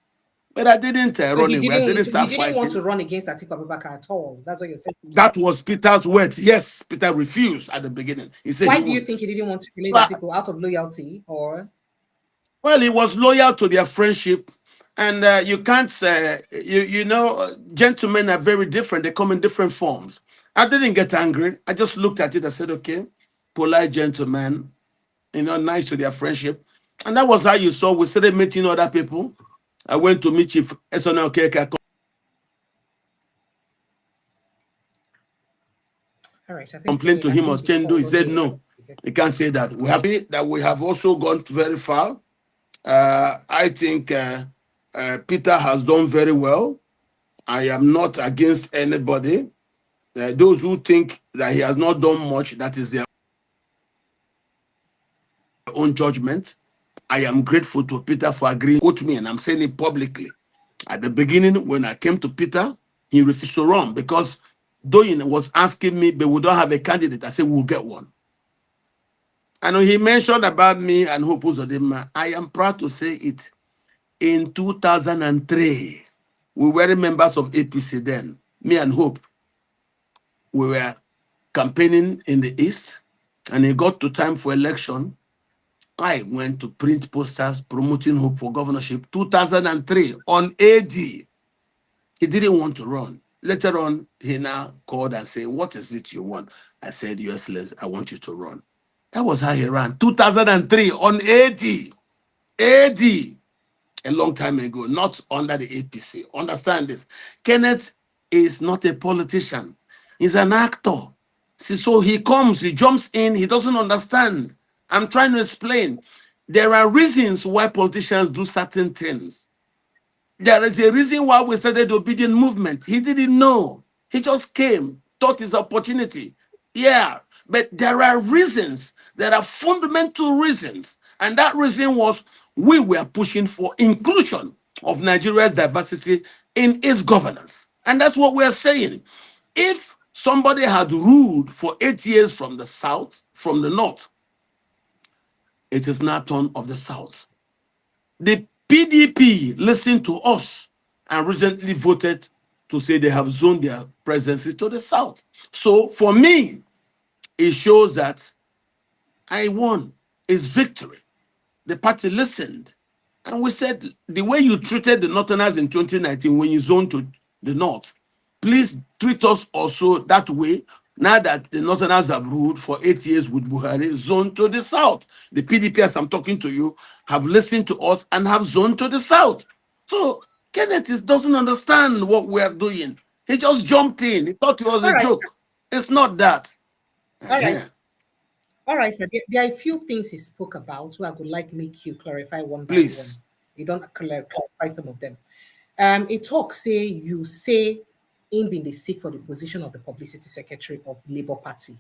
But I didn't run away. I didn't start fighting. He didn't want to run against Atiku Abubakar at all. That's what you're saying. That was Peter's words. Yes, Peter refused at the beginning. He said, why do you think he didn't want to challenge Atiku out of loyalty or? Well, he was loyal to their friendship. And you can't say, gentlemen are very different. They come in different forms. I didn't get angry. I just looked at it and said, okay, polite gentlemen, nice to their friendship. And that was how you saw we started meeting other people. I went to meet Chief Esona Okeke. All right. I think complained to him on Chendo. He said, no, he can't say that. We're happy that we have also gone very far. I think Peter has done very well. I am not against anybody. Those who think that he has not done much, that is their own judgment. I am grateful to Peter for agreeing with me, and I'm saying it publicly. At the beginning, when I came to Peter, he refused to run because Doyin was asking me, but we don't have a candidate. I said, we'll get one. And he mentioned about me and Hope Uzodinma. I am proud to say it. In 2003, we were members of APC then, me and Hope. We were campaigning in the East, and it got to time for election. I went to print posters promoting Hope for governorship 2003 on AD. He didn't want to run. Later on, he now called and said, what is it you want? I said, Your Excellency, I want you to run. That was how he ran. 2003 on AD. AD. A long time ago, not under the APC. Understand this. Kenneth is not a politician. He's an actor. See, so he comes, he jumps in, he doesn't understand. I'm trying to explain. There are reasons why politicians do certain things. There is a reason why we started the obedient movement. He didn't know. He just came, thought his opportunity. Yeah, but there are reasons. There are fundamental reasons. And that reason was we were pushing for inclusion of Nigeria's diversity in its governance. And that's what we're saying. If somebody had ruled for 8 years from the south, from the north, it is now turn of the south. The PDP listened to us and recently voted to say they have zoned their presidency to the south. So for me, it shows that I won. It's victory. The party listened. And we said, the way you treated the Northerners in 2019 when you zoned to the north, please treat us also that way. Now that the Northerners have ruled for 8 years with Buhari, zoned to the south. The PDP, as I'm talking to you, have listened to us and have zoned to the south. So Kenneth doesn't understand what we are doing. He just jumped in. He thought it was a joke. It's not that. All right. All right, sir. There are a few things he spoke about who I would like make you clarify one by one. You don't clarify some of them. It talks, you say in being the seek for the position of the publicity secretary of Labour Party.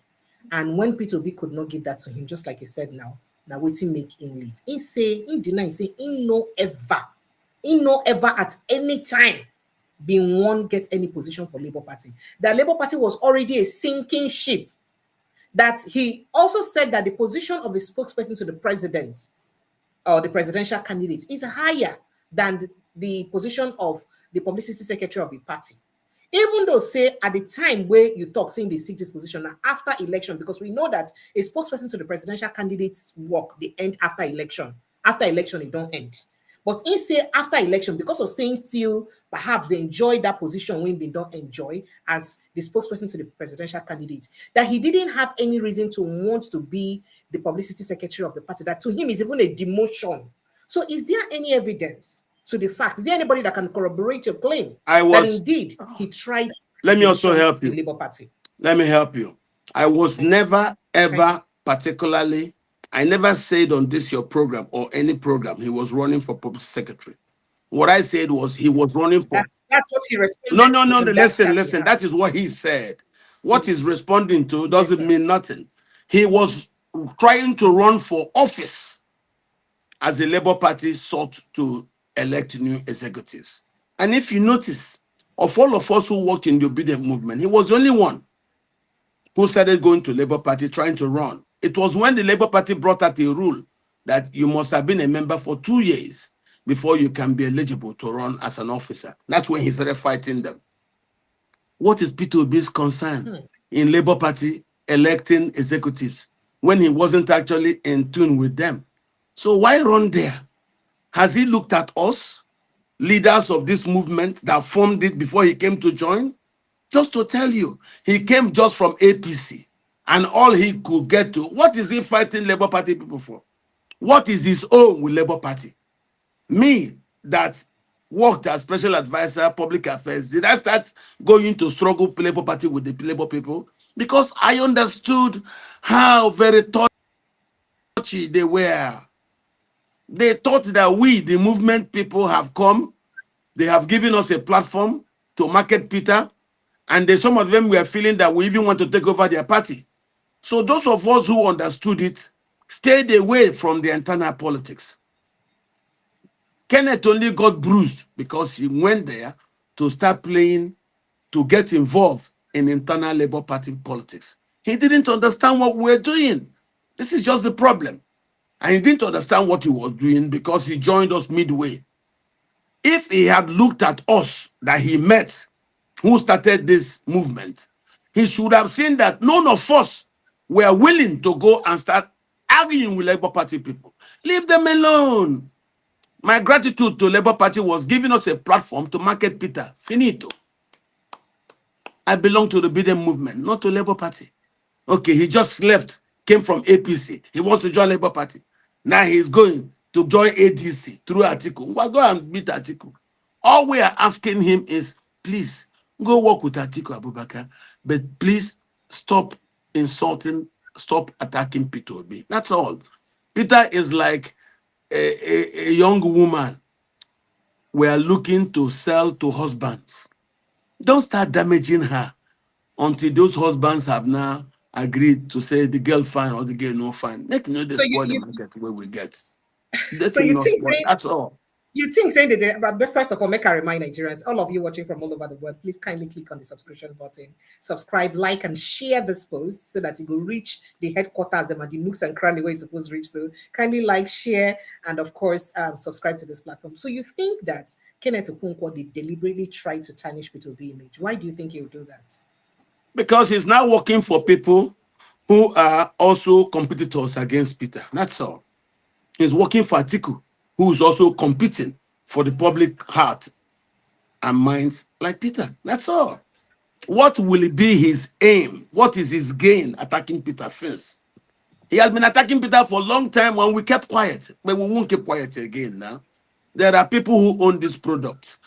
And when Peter Obi could not give that to him, just like you said now waiting make him leave. He say, he deny, say, he no ever at any time been one get any position for Labour Party. That Labour Party was already a sinking ship. That he also said that the position of a spokesperson to the president or the presidential candidate is higher than the position of the publicity secretary of the party. Even though, say, at the time where you talk, saying they seek this position now after election, because we know that a spokesperson to the presidential candidate's work, they end after election. After election, it don't end. But in say after election, because of saying still perhaps they enjoy that position when they don't enjoy as the spokesperson to the presidential candidate, that he didn't have any reason to want to be the publicity secretary of the party. That to him is even a demotion. So is there any evidence to the fact? Is there anybody that can corroborate your claim that indeed he tried? Let me also help you. The Labour Party. Let me help you. I was never, ever particularly, I never said on this your program or any program he was running for public secretary. What I said was he was running for. That's what he responded. No. Listen. That is what he said. What he's responding to doesn't mean nothing. He was trying to run for office as the Labour Party sought to elect new executives. And if you notice, of all of us who worked in the obedient movement, he was the only one who started going to Labour Party trying to run. It was when the Labour Party brought out a rule that you must have been a member for 2 years before you can be eligible to run as an officer. That's when he started fighting them. What is Peter Obi's concern in Labour Party electing executives when he wasn't actually in tune with them? So why run there? Has he looked at us, leaders of this movement that formed it before he came to join? Just to tell you, he came just from APC, and all he could get to, what is he fighting Labour Party people for? What is his own with Labour Party? Me, that worked as special advisor, public affairs, did I start going to struggle Labour Party with the Labour people? Because I understood how very touchy they were. They thought that we, the movement people, have come. They have given us a platform to market Peter. And some of them were feeling that we even want to take over their party. So those of us who understood it stayed away from the internal politics. Kenneth only got bruised because he went there to start playing, to get involved in internal Labour Party politics. He didn't understand what we were doing. This is just the problem. And he didn't understand what he was doing because he joined us midway. If he had looked at us that he met, who started this movement, he should have seen that none of us were willing to go and start arguing with Labour Party people. Leave them alone. My gratitude to Labour Party was giving us a platform to market Peter. Finito. I belong to the Biden movement, not to Labour Party. Okay, he just left, came from APC. He wants to join Labour Party. Now he's going to join ADC through Atiku. Well, go and meet Atiku. All we are asking him is, please, go work with Atiku Abubakar, but please stop insulting, stop attacking Peter Obi. That's all. Peter is like a young woman we are looking to sell to husbands. Don't start damaging her until those husbands have now agreed to say the girl fine or the girl no fine. Make no spoil the market where we get. So you think that's all. You think saying that, but first of all, make I remind Nigerians, all of you watching from all over the world, please kindly click on the subscription button, subscribe, like, and share this post so that it will reach the headquarters, them and the nooks and crannies where it's supposed to reach. So kindly like, share, and of course, subscribe to this platform. So you think that Kenneth Okonkwo did deliberately try to tarnish Peter Obi image? Why do you think he would do that? Because he's now working for people who are also competitors against Peter. That's all. He's working for Atiku, who is also competing for the public heart and minds like Peter. That's all. What will be his aim? What is his gain attacking Peter since? He has been attacking Peter for a long time when we kept quiet, but we won't keep quiet again now. There are people who own this product.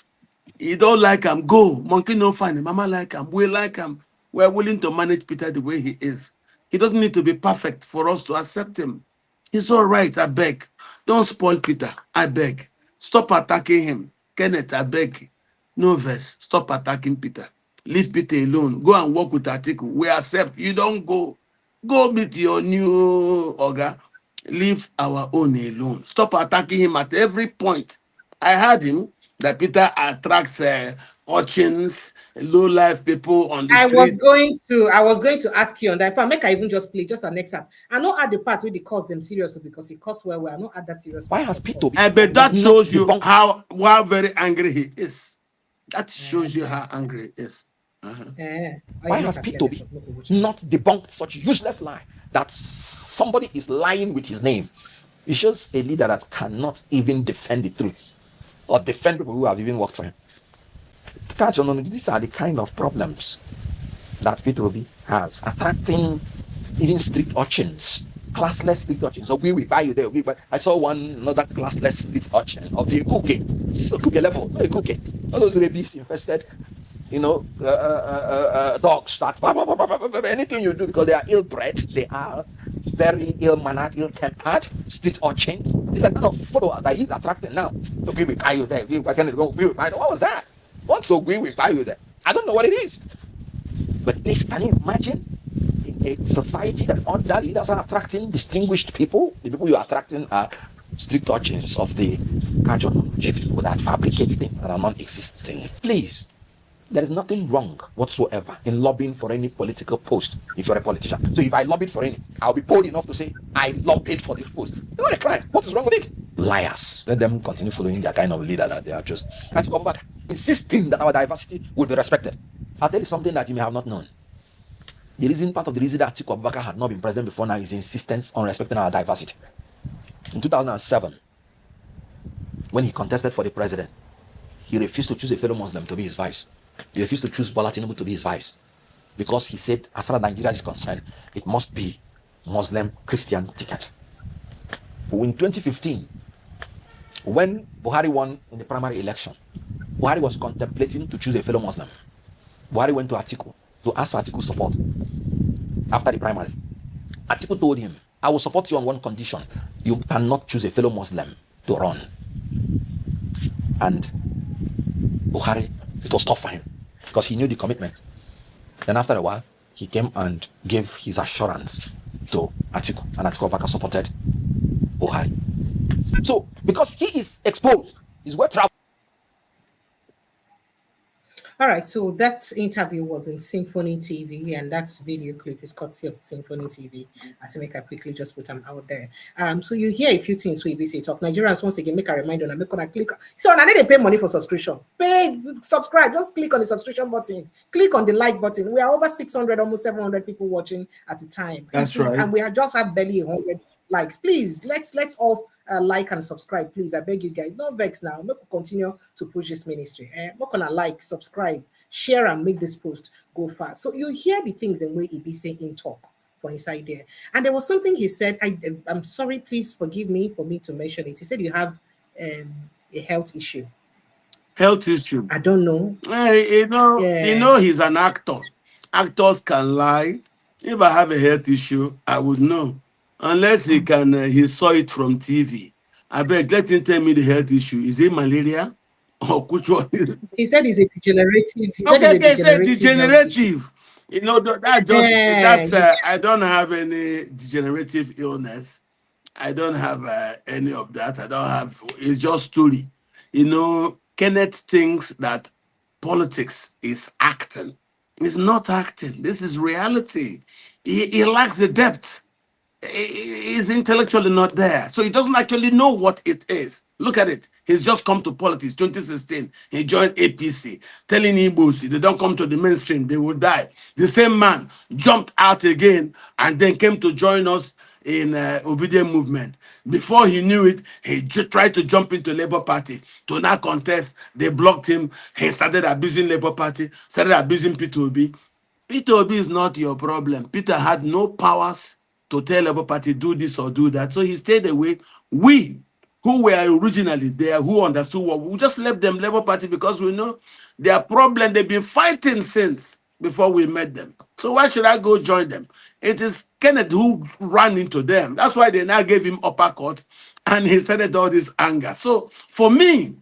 You don't like him, go. Monkey no fine. Mama like him. We like him. We're willing to manage Peter the way he is. He doesn't need to be perfect for us to accept him. He's all right, I beg. Don't spoil Peter, I beg. Stop attacking him. Kenneth, I beg. No verse. Stop attacking Peter. Leave Peter alone. Go and work with Atiku. We accept. You don't go. Go meet your new Oga. Leave our own alone. Stop attacking him at every point. I heard him that Peter attracts urchins, low life people on the street. I was going to ask you on that. If I make I even just play just an excerpt. I know add the part where they cause them serious because it costs well. I know add that serious. Why has Peter Obi But that not shows you debunked? how very angry he is. That shows you how angry he is. Why has Peter Obi not debunked such useless lie that somebody is lying with his name? It shows a leader that cannot even defend the truth or defend people who have even worked for him. Katch, these are the kind of problems that Peter Obi has, attracting even street urchins, classless street urchins. So we buy you there. I saw another classless street urchin of the cookie, so cookie level, no cookie. All those rabies infested, dogs that anything you do because they are ill-bred, they are very ill-mannered, ill-tempered street urchins. These are kind of followers that he's attracting now. So we buy you there. What was that? What's so we buy you there? I don't know what it is. But this, can you imagine in a society that other leaders are attracting distinguished people? The people you're attracting are street urchins of the people that fabricate things that are non-existing. Please, there is nothing wrong whatsoever in lobbying for any political post if you're a politician. So if I lobbied for any, I'll be bold enough to say I lobbied for this post. It's not a crime. What is wrong with it? Liars. Let them continue following their kind of leader that they are just. And to come back, insisting that our diversity will be respected. I'll tell you something that you may have not known. Part of the reason that Atiku Abubakar had not been president before now is his insistence on respecting our diversity. In 2007, when he contested for the president, he refused to choose a fellow Muslim to be his vice. He refused to choose Bola Tinubu to be his vice. Because he said, as far as Nigeria is concerned, it must be Muslim Christian ticket. In 2015, when Buhari won in the primary election, Buhari was contemplating to choose a fellow Muslim. Buhari went to Atiku to ask for Atiku's support after the primary. Atiku told him, I will support you on one condition. You cannot choose a fellow Muslim to run. And Buhari, it was tough for him because he knew the commitment. Then after a while, he came and gave his assurance to Atiku, and Atiku Abubakar supported Buhari. So, because he is exposed, he's well traveled. All right, so that interview was in Symphony TV, and that video clip is courtesy of Symphony TV. As I make I quickly just put them out there. So you hear a few things we say talk. Nigerians once again make a reminder and make on a click. So I need to pay money for subscription. Pay, subscribe. Just click on the subscription button. Click on the like button. We are over 600, almost 700 people watching at a time. That's right. And we are just have barely 100 likes. Please, let's all like and subscribe, please. I beg you guys. Don't vex now. We'll continue to push this ministry. We're gonna like, subscribe, share, and make this post go far. So you hear the things in way he be saying in talk for inside there. And there was something he said. I'm sorry, please forgive me for me to mention it. He said you have a health issue. Health issue. I don't know. You know he's an actor. Actors can lie. If I have a health issue, I would know. Unless he saw it from TV. I beg, let him tell me the health issue. Is it malaria? Or which one? He said it's a degenerative. He said degenerative. You know, I don't have any degenerative illness. I don't have any of that. It's just story. You know, Kenneth thinks that politics is acting. It's not acting. This is reality. He lacks the depth. Is intellectually not there. So he doesn't actually know what it is. Look at it. He's just come to politics, 2016. He joined APC, telling Igbos they don't come to the mainstream, they will die. The same man jumped out again and then came to join us in Obedient Movement. Before he knew it, he tried to jump into Labour Party to now contest. They blocked him. He started abusing Labour Party, started abusing Peter Obi. Peter Obi is not your problem. Peter had no powers to tell Labour Party do this or do that. So he stayed away. We, who were originally there, who understood what, we just left them Labour Party because we know their problem. They've been fighting since before we met them. So why should I go join them? It is Keneth who ran into them. That's why they now gave him uppercut and he started all this anger. So for me,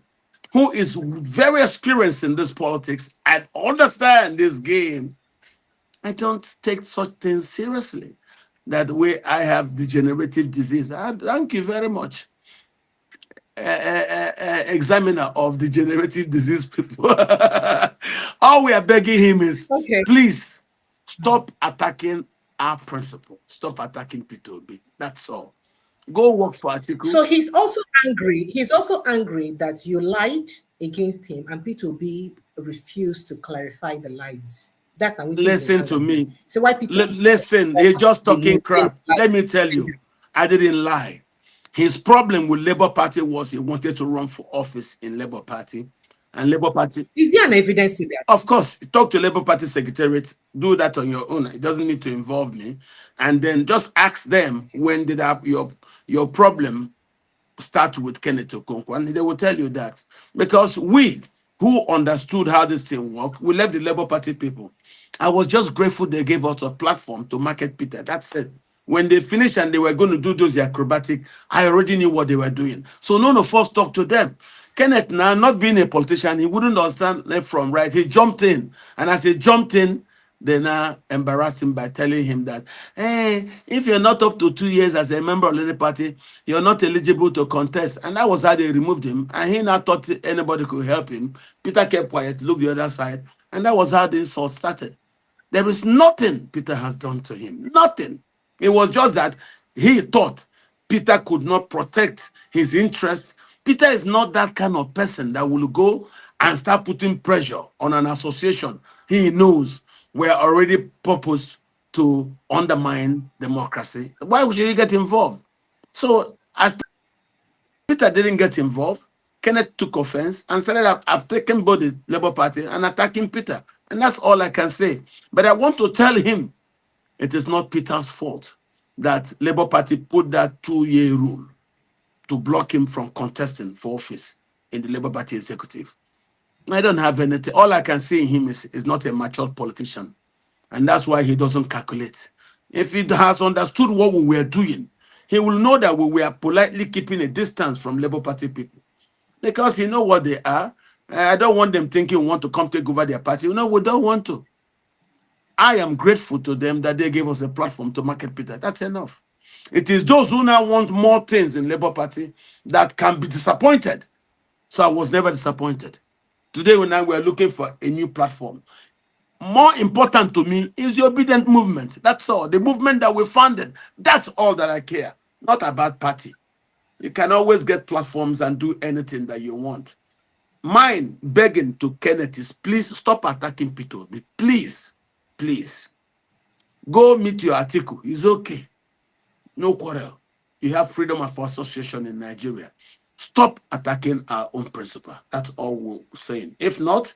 who is very experienced in this politics and understand this game, I don't take such things seriously. That way I have degenerative disease. Thank you very much. Examiner of degenerative disease people. All we are begging him is, Okay. please stop attacking our principle. Stop attacking Peter Obi. That's all. Go work for Atiku. So he's also angry. He's also angry that you lied against him and P2B refused to clarify the lies. That now Listen to me. So why Peter? Listen, he's just The talking Muslim crap. Let me tell you, I didn't lie. His problem with Labour Party was he wanted to run for office in Labour Party. And Labour Party, Is there an evidence to that? of course, talk to Labour Party Secretariat, do that on your own. It doesn't need to involve me. And then just ask them, when did your problem start with Kenneth Okonkwo? And they will tell you that. Because we, who understood how this thing worked, we left the Labour Party people. I was just grateful they gave us a platform to market Peter. That's it. When they finished and they were going to do those acrobatic, I already knew what they were doing. So none of us talked to them. Kenneth, now not being a politician, he wouldn't understand left from right. He jumped in. And as he jumped in, they now embarrassed him by telling him that, hey, if you're not up to 2 years as a member of the party, you're not eligible to contest. And that was how they removed him. And he now thought anybody could help him. Peter kept quiet, looked the other side. And that was how the insult started. There is nothing Peter has done to him. Nothing. It was just that he thought Peter could not protect his interests. Peter is not that kind of person that will go and start putting pressure on an association he knows were already purposed to undermine democracy. Why should he get involved? So as Peter didn't get involved, Kenneth took offense and started attacking both the Labour Party and attacking Peter. And that's all I can say. But I want to tell him it is not Peter's fault that Labour Party put that 2-year rule to block him from contesting for office in the Labour Party executive. I don't have anything. All I can see in him is not a mature politician. And that's why he doesn't calculate. If he has understood what we were doing, he will know that we were politely keeping a distance from Labour Party people. Because he know what they are. I don't want them thinking we want to come take over their party. No, we don't want to. I am grateful to them that they gave us a platform to market Peter. That's enough. It is those who now want more things in Labour Party that can be disappointed. So I was never disappointed. Today, when we are looking for a new platform, more important to me is the obedient movement. That's all. The movement that we founded. That's all that I care. Not about party. You can always get platforms and do anything that you want. Mine begging to Kenneth is, please stop attacking Peter Obi. Please, please. Go meet your Atiku. It's okay. No quarrel. You have freedom of association in Nigeria. Stop attacking our own principle. That's all we're saying. If not,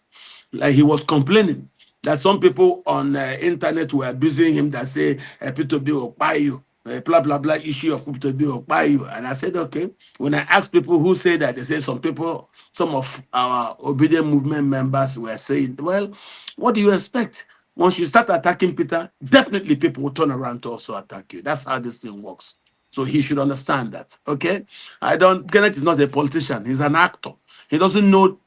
like he was complaining that some people on internet were abusing him that say Peter Obi will buy you, blah blah blah issue of Peter Obi will buy you. And I said, okay. When I asked people who say that, they say some people, some of our obedient movement members were saying, well, what do you expect? Once you start attacking Peter, definitely people will turn around to also attack you. That's how this thing works. So he should understand that. Okay? Kenneth is not a politician, he's an actor. He doesn't know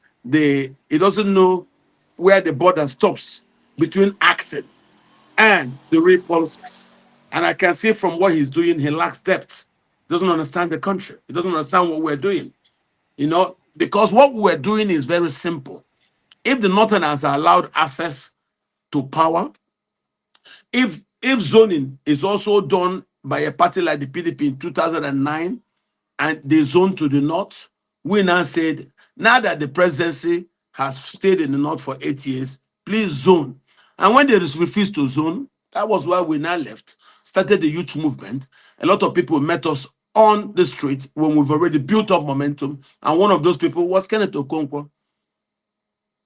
where the border stops between acting and the real politics. And I can see from what he's doing, he lacks depth. Doesn't understand the country. He doesn't understand what we're doing. Because what we're doing is very simple. If the Northerners are allowed access to power, if zoning is also done by a party like the PDP in 2009 and they zone to the north, we now said, now that the presidency has stayed in the north for 8 years, please zone. And when they refused to zone, that was why we now left, started the youth movement. A lot of people met us on the street when we've already built up momentum. And one of those people was Kenneth Okonkwo.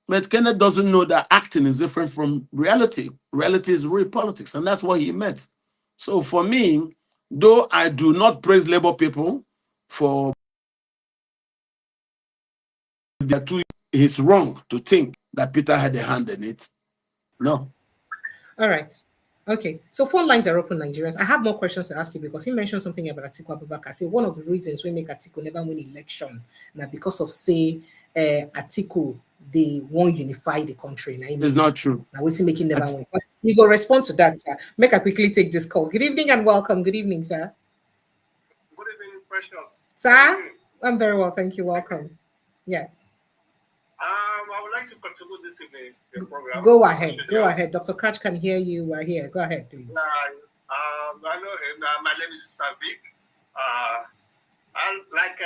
But Kenneth doesn't know that acting is different from reality. Reality is real politics, and that's what he meant. So for me, though I do not praise Labour people for their two, it's wrong to think that Peter had a hand in it. No. All right. Okay. So phone lines are open, Nigerians. I have more questions to ask you because he mentioned something about Atiku Abubakar. Say one of the reasons we make Atiku never win election now because of say Atiku, they won't unify the country. It's not true. Now we're making never win. You go respond to that, sir. Make I quickly take this call. Good evening and welcome. Good evening, sir. Good evening, Precious. Sir, I'm very well, thank you. Welcome. Yes. I would like to contribute this evening to the program. Go ahead. Go ahead. Dr. Katch can hear you. We're here. Go ahead, please. I know him. My name is Savik. And like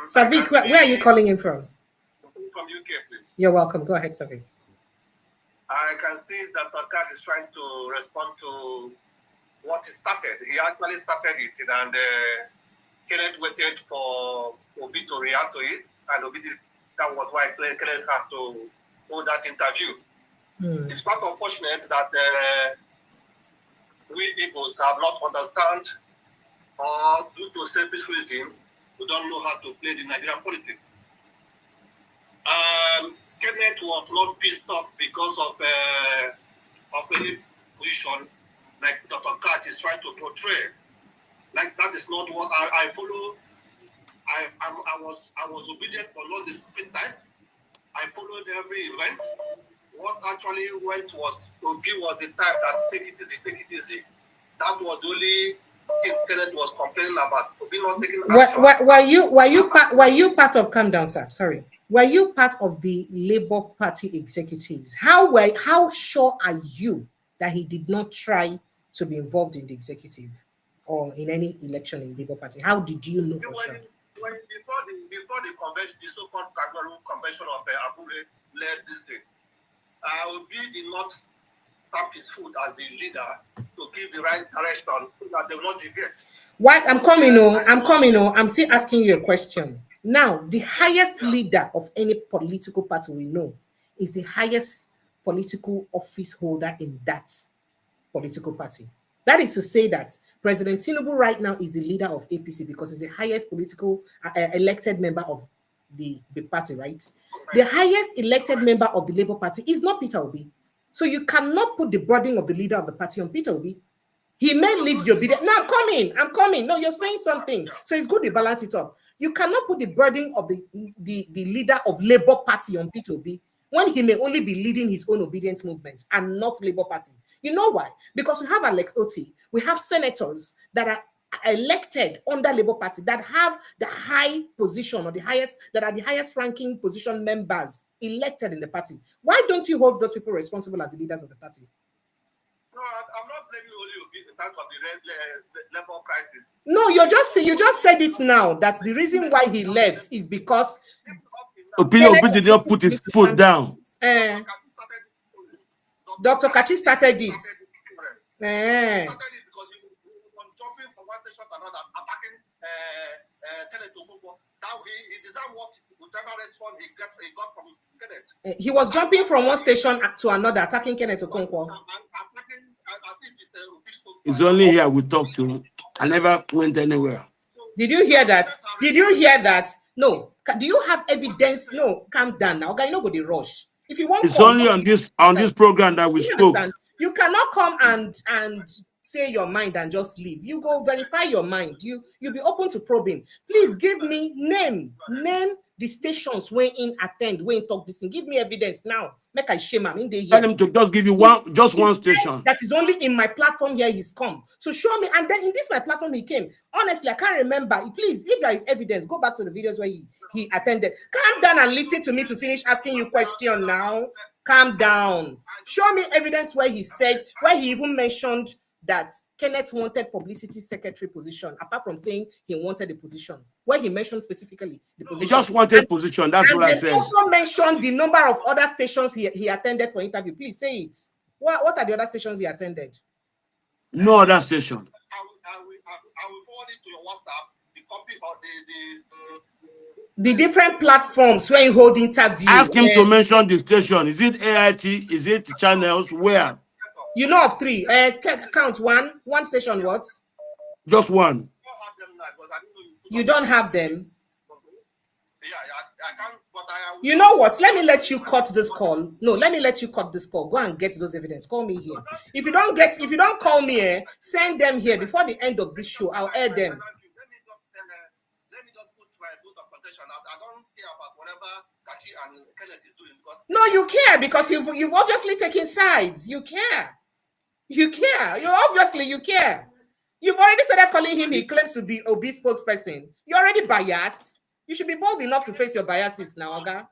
Savik, where are you calling in from? From UK, please. You're welcome. Go ahead, Savik. I can see that Dr. Katch is trying to respond to what he started. He actually started it, and Kenneth waited for Obi to react to it, and Obi did. That was why Kenneth had to hold that interview. It's quite unfortunate that we people have not understand, or due to selfish reason, we don't know how to play the Nigerian politics. Kenneth was not pissed off because of any position like Dr. Katch is trying to portray. Like that is not what I follow. I was obedient for long the stupid time. I followed every event. What actually went was to give us the time that take it easy. That was the only thing Kenneth was complaining about. To be not taking action. Were you part of calm down, sir? Sorry. Were you part of the Labour Party executives? How sure are you that he did not try to be involved in the executive or in any election in Labour Party? How did you know for sure? Before the convention, the so-called Kangaroo Convention of Abure led this thing, Obi did not stamp his foot as the leader to give the right direction so that they will not deviate. Why? I'm coming. I'm still asking you a question. Now, the highest leader of any political party we know is the highest political office holder in that political party. That is to say that President Tinubu right now is the leader of APC because he's the highest political elected member of the party, right? The highest elected member of the Labour Party is not Peter Obi. So you cannot put the burden of the leader of the party on Peter Obi. He may lead the obedient. No, I'm coming. No, you're saying something. So it's good to balance it up. You cannot put the burden of the leader of Labour Party on Peter Obi when he may only be leading his own obedience movement and not Labour Party. You know why? Because we have Alex Oti, we have senators that are elected under Labour Party that have the high position or the highest ranking position members elected in the party. Why don't you hold those people responsible as the leaders of the party? No, I'm not blaming only Obi in terms of the Labour crisis. No, you just said it now that the reason why he left is because Obi did not put his foot down. Dr. Katch started it. Because he was jumping from one station to another, attacking Kenneth Okonkwo. Now he deserved whichever response he got from Kenneth. He was jumping from one station to another, attacking Kenneth Okonkwo. It's only here we talk to him. I never went anywhere. Did you hear that? Did you hear that? No. Do you have evidence? No, calm down now. Okay, no go the rush. If you want, it's only on this program that we spoke. Understand? You cannot come and say your mind and just leave. You go verify your mind. You'll be open to probing. Please give me name the stations where in attend, where in talk this thing. Give me evidence now. Make I shame him in the year. Tell him to just give you just one station. That is only in my platform here he's come. So show me. And then in this my platform he came. Honestly, I can't remember. Please, if there is evidence, go back to the videos where he attended. Calm down and listen to me to finish asking you question now. Calm down. Show me evidence where he even mentioned that Kenneth wanted publicity secretary position, apart from saying he wanted the position, where he mentioned specifically the position. He just wanted position. That's what I said. He also mentioned the number of other stations he attended for interview. Please say it. What are the other stations he attended? No other station. I will forward it to your WhatsApp, the copy of the different platforms where you hold interviews. Ask him to mention the station. Is it AIT? Is it channels? Where? You know of three. Count one station. What? Just one. You don't have them. Yeah, I can't. But you know what? Let me let you cut this call. No, let me let you cut this call. Go and get those evidence. Call me here. If you don't call me here, send them here before the end of this show. I'll air them. Let me just put my book of protection. I don't care about whatever Kachi and Kenneth is doing. No, you care because you've obviously taken sides. You care. You care. You care. You've already started calling him. He claims to be Obi spokesperson. You're already biased. You should be bold enough to face your biases now, Oga.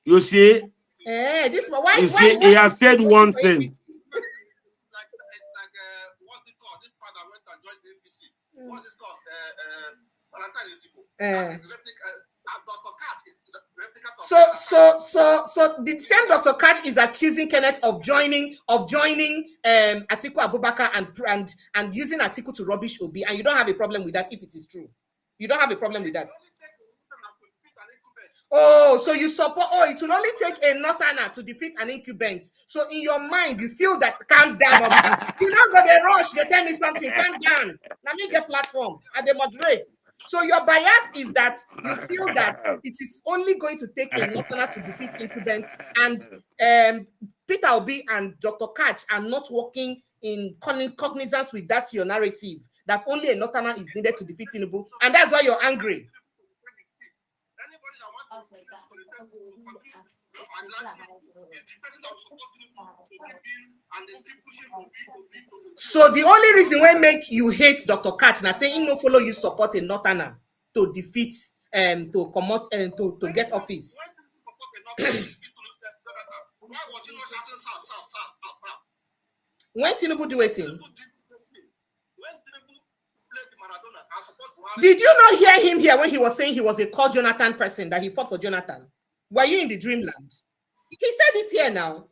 You see? This why You see, he has said one thing. What's it called? This father went and joined the APC. What's it called? So the same Dr. Katch is accusing Kenneth of joining Atiku Abubakar and using Atiku to rubbish Obi, and you don't have a problem with that if it is true. You don't have a problem with that. Oh, so you support, it will only take a northerner to defeat an incumbent. So in your mind, you feel that, calm down. You're not going to rush, they tell me something, calm down. Let me get platform and they moderate. So your bias is that you feel that it is only going to take a northerner to defeat incumbents, and Peter Obi and Dr. Katch are not working in cognizance with that your narrative, that only a northerner is needed to defeat Tinubu, and that's why you're angry. So the only reason why make you hate Dr. Katch now saying no follow you support a northerner to defeat to come out and to get office. When Tinubu do it in? Did you not hear him here when he was saying he was a call Jonathan person, that he fought for Jonathan? Were you in the dreamland? He said it here now.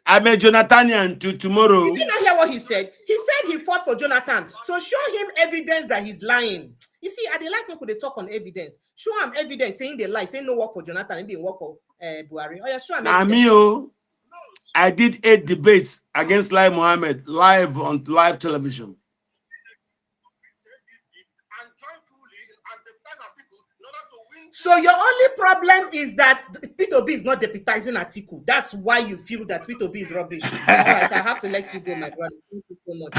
I'm a Jonathanian to tomorrow. Did you not hear what he said? He said he fought for Jonathan. So show him evidence that he's lying. You see, I like people they talk on evidence. Show him evidence saying they lie, saying no work for Jonathan and didn't work for Buhari. Oh yeah, show him evidence. I did 8 debates against Lai Mohammed live on live television. So your only problem is that Peter Obi is not deputizing Atiku. That's why you feel that Peter Obi is rubbish. All right, I have to let you go, my brother. Thank you so much.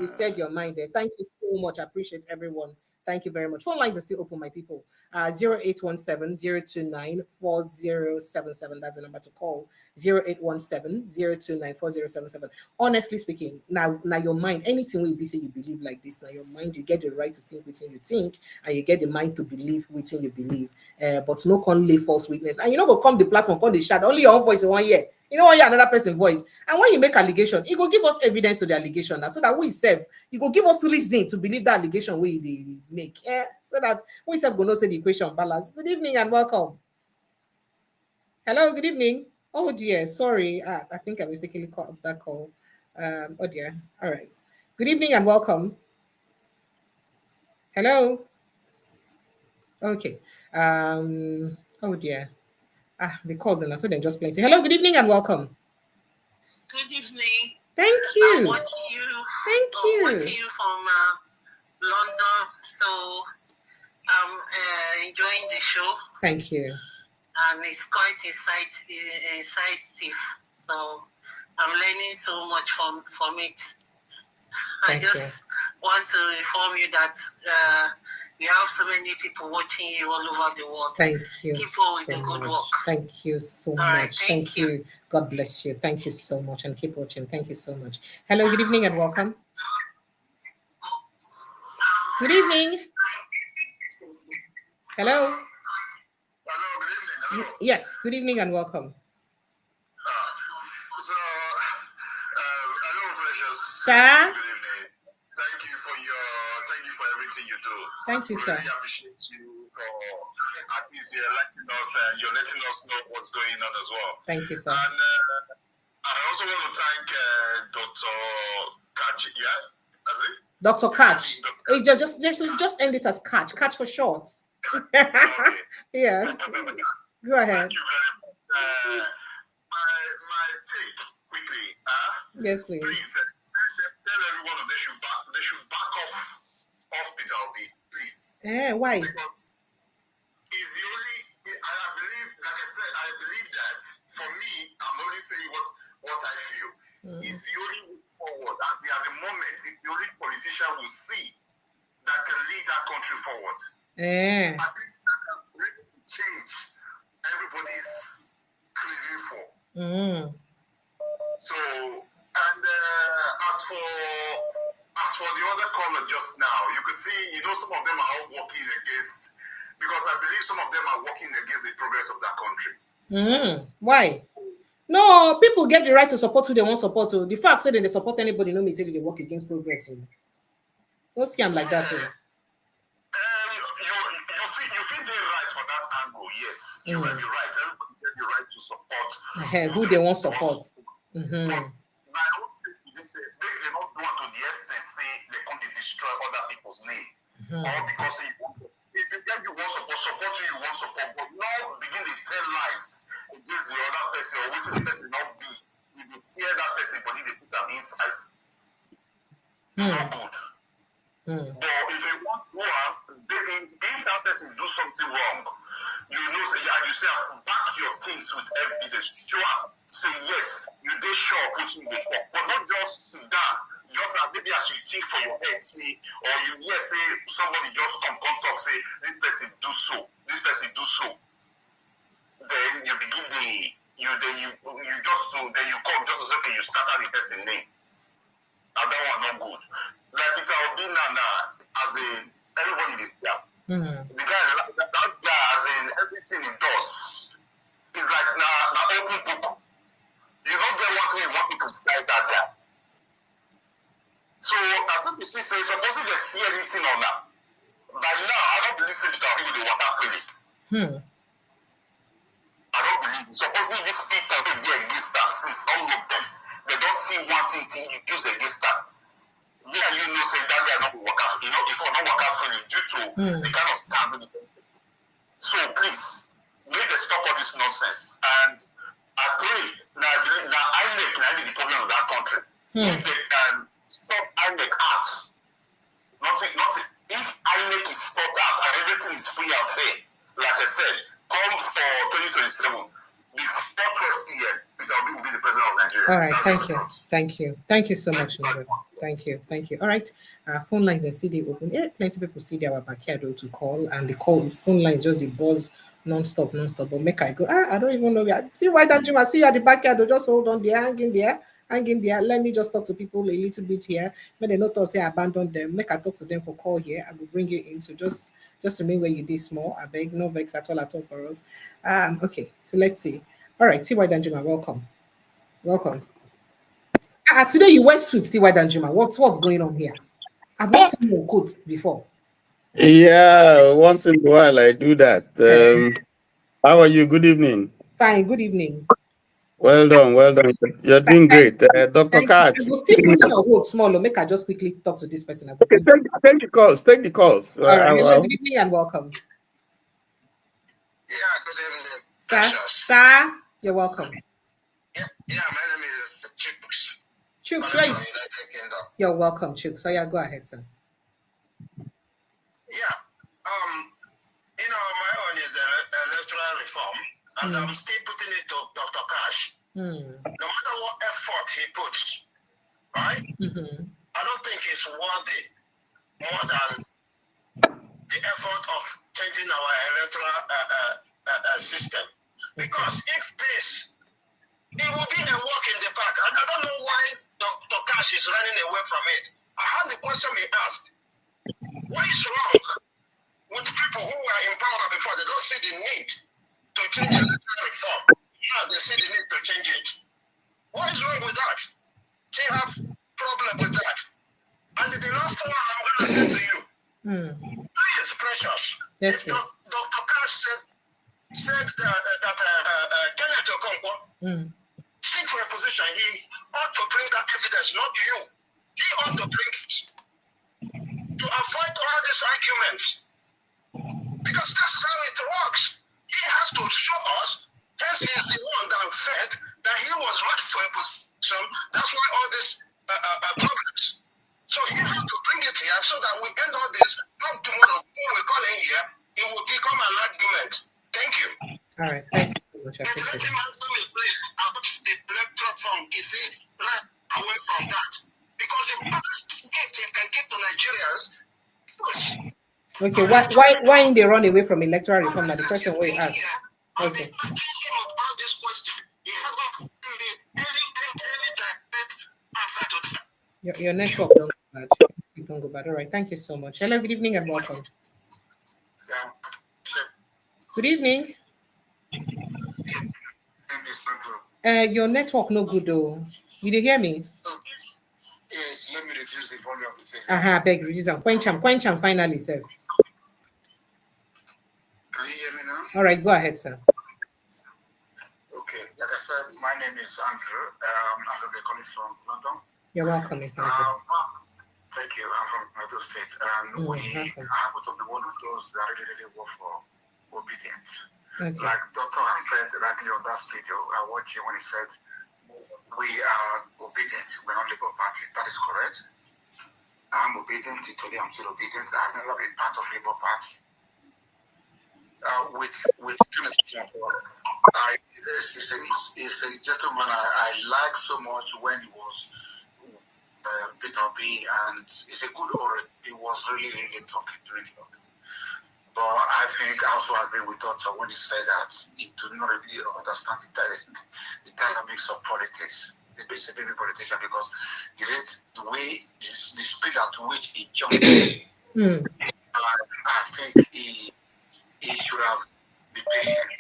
You said your mind there. Thank you so much. I appreciate everyone. Thank you very much. Phone lines are still open, my people. 0817-029-4077. That's the number to call. 0817-029-4077. Honestly speaking, now your mind, anything will be say you believe like this, now your mind, you get the right to think within you think, and you get the mind to believe within you believe. But no can lay false witness. And you know, go come the platform, come the chat, only your own voice in 1 year. You know, yeah, another person's voice. And when you make allegation, it will give us evidence to the allegation now, so that we serve, you will give us reason to believe that allegation we make. So that we serve going to say the equation balance. Good evening and welcome. Hello, good evening. Oh dear, sorry. I think I mistakenly caught off that call. Oh dear. All right. Good evening and welcome. Hello. Okay. Oh dear. The calls then, so then just playing. Hello, good evening and welcome. Good evening. Thank you. I'm watching you. Thank you. Watching you from London, so I'm enjoying the show. Thank you. And it's quite incisive. So I'm learning so much from it. I just want to inform you that we have so many people watching you all over the world. Thank you. Keep on with the good work. Thank you so much. Right, thank you. God bless you. Thank you so much, and keep watching. Thank you so much. Hello, good evening and welcome. Good evening. Hello. Hello, good evening. Hello. Yes, good evening and welcome. Hello, precious. Sir. Good evening. Thank you for everything you do. Thank you, sir. I really appreciate you for at least letting us, you're letting us know what's going on as well. Thank you, sir. And I also want to thank Dr. Katch. Yeah, that's it. Dr. Katch. Just end it as Katch. Katch for short. Okay. Yes. Go ahead. Thank you very much. My take quickly. Yes, please. Please tell everyone they should back off Peter Obi, please. Why? Because he's the only. I believe, like I said, I believe that for me, I'm only saying what I feel. Is the only way forward. At the moment, it's the only politician we see that can lead that country forward. At least that can bring change everybody's craving for. So, and as for the other caller just now, you could see, some of them are all working against, because I believe some of them are working against the progress of that country. Why? No, people get the right to support who they want to support. The fact that they support anybody, no mean say they work against progress. Don't see them like that. You feel they're right for that angle, yes. You may be right. Everybody get the right to support who they want support. But my own thing is they not do it to the extent say they come to destroy other people's name. Or because if you want support who you want support, but now begin to tell lies against the other person or which the person not be. You will tear that person body, they put them inside. Not good. But if you want to if that person do something wrong, you say back your things with evidence. Say yes, you did sure of what you did, but not just sit down. Just maybe as you think for your head, say, or say somebody just come talk, say this person do so, this person do so. Then you begin you come just as okay, you scatter the person name. And that one not good. Like Peter Obi as in everybody is there. The guy that guy as in everything he does is like na open book. You don't get one thing you want to criticize that guy. So I think you see say supposing they see anything on that. By now I don't believe say Peter Obi will walk out freely. I don't believe it. Supposing these people will be against that since all of them. They don't see one thing you use against that. Me and you know say that guy not work out, if not work out freely due to the kind of stand. So please, make them stop all this nonsense. And I pray now INEC is the problem of that country. If they can stop INEC out, nothing. If INEC is sorted out and everything is free and fair, like I said, come for 2027 before 12 p.m. Peter Obi will be the president of Nigeria. All right, thank you so much. Thank you. All right, phone lines and CD open. Plenty people see our backyard to call, and the phone lines just the buzz non-stop. But make I go. I don't even know. See why that Juma see you at the backyard? Just hold on there, hang in there. Let me just talk to people a little bit here. May they not say I abandon them. Make I talk to them for call here. I will bring you in. So just remain where you did small. I beg, no vex at all for us. Okay, so let's see. All right, T.Y. Danjuma, welcome. Today you wear suits, T.Y. Danjuma. What's going on here? I've not seen your coats before. Yeah, once in a while I do that. How are you? Good evening. Fine, good evening. Well done. You're doing great. Dr. Katch. I will still put your hold small. Make I just quickly talk to this person. Okay, take the calls. All right, hello, good evening and welcome. Yeah, good evening. Sir, you're welcome. Yeah, my name is Chuks. Chuks, right? You're welcome, Chuks. So yeah, go ahead, sir. Yeah, my own is electoral reform, and I'm still putting it to Dr. Katch. No matter what effort he puts, right? I don't think it's worthy more than the effort of changing our electoral system. Because if it will be a walk in the park. And I don't know why Dr. Katch is running away from it. I had the question he asked. What is wrong with people who were in power before? They don't see the need to change the electoral reform. Now they see the need to change it. What is wrong with that? They have problem with that. And the last one I'm going to say to you, please, precious. Yes, please. Dr. Katch said that Kenneth Okonkwo seek for a position. He ought to bring that evidence, not you. He ought to bring it to avoid all these arguments. Because that's how it works. He has to show us, hence he is the one that said that he was right for a position. That's why all these problems. So he has to bring it here so that we end all this. Not tomorrow, who we call in here, it will become an argument. Thank you. All right, thank you so much. I appreciate it. The electoral form is right away from that. Because the best gift you can give to Nigerians, push. Okay, why in they run away from electoral reform? Now the question we ask. Okay. Your network don't go bad. You don't go bad. All right. Thank you so much. Hello. Good evening and welcome. Good evening. Your network no good though. You did hear me? Yes, let me reduce the volume of the thing. Beg reduce and quencham finally, sir. Can you hear me now? All right, go ahead, sir. Okay, like I said, my name is Andrew. I'm calling from London. You're welcome, Mr. Andrew. Thank you. I'm from United States, and we happen to be one of those that really work for obedience. Okay. Like Dr. has said rightly on that video, I watched you when he said we are obedient. We're not Labour Party. That is correct. I'm obedient. Today I'm still obedient. I've never been part of Labour Party. With Kenneth Okonkwo, he's a gentleman I like so much when he was Peter Obi, and he's a good orator. He was really talking during the talk. But I think I also agree with Doctor when he said that he do not really understand the dynamics of politics. He's a baby politician because the way the speed at which he jumped, I think he should have been patient.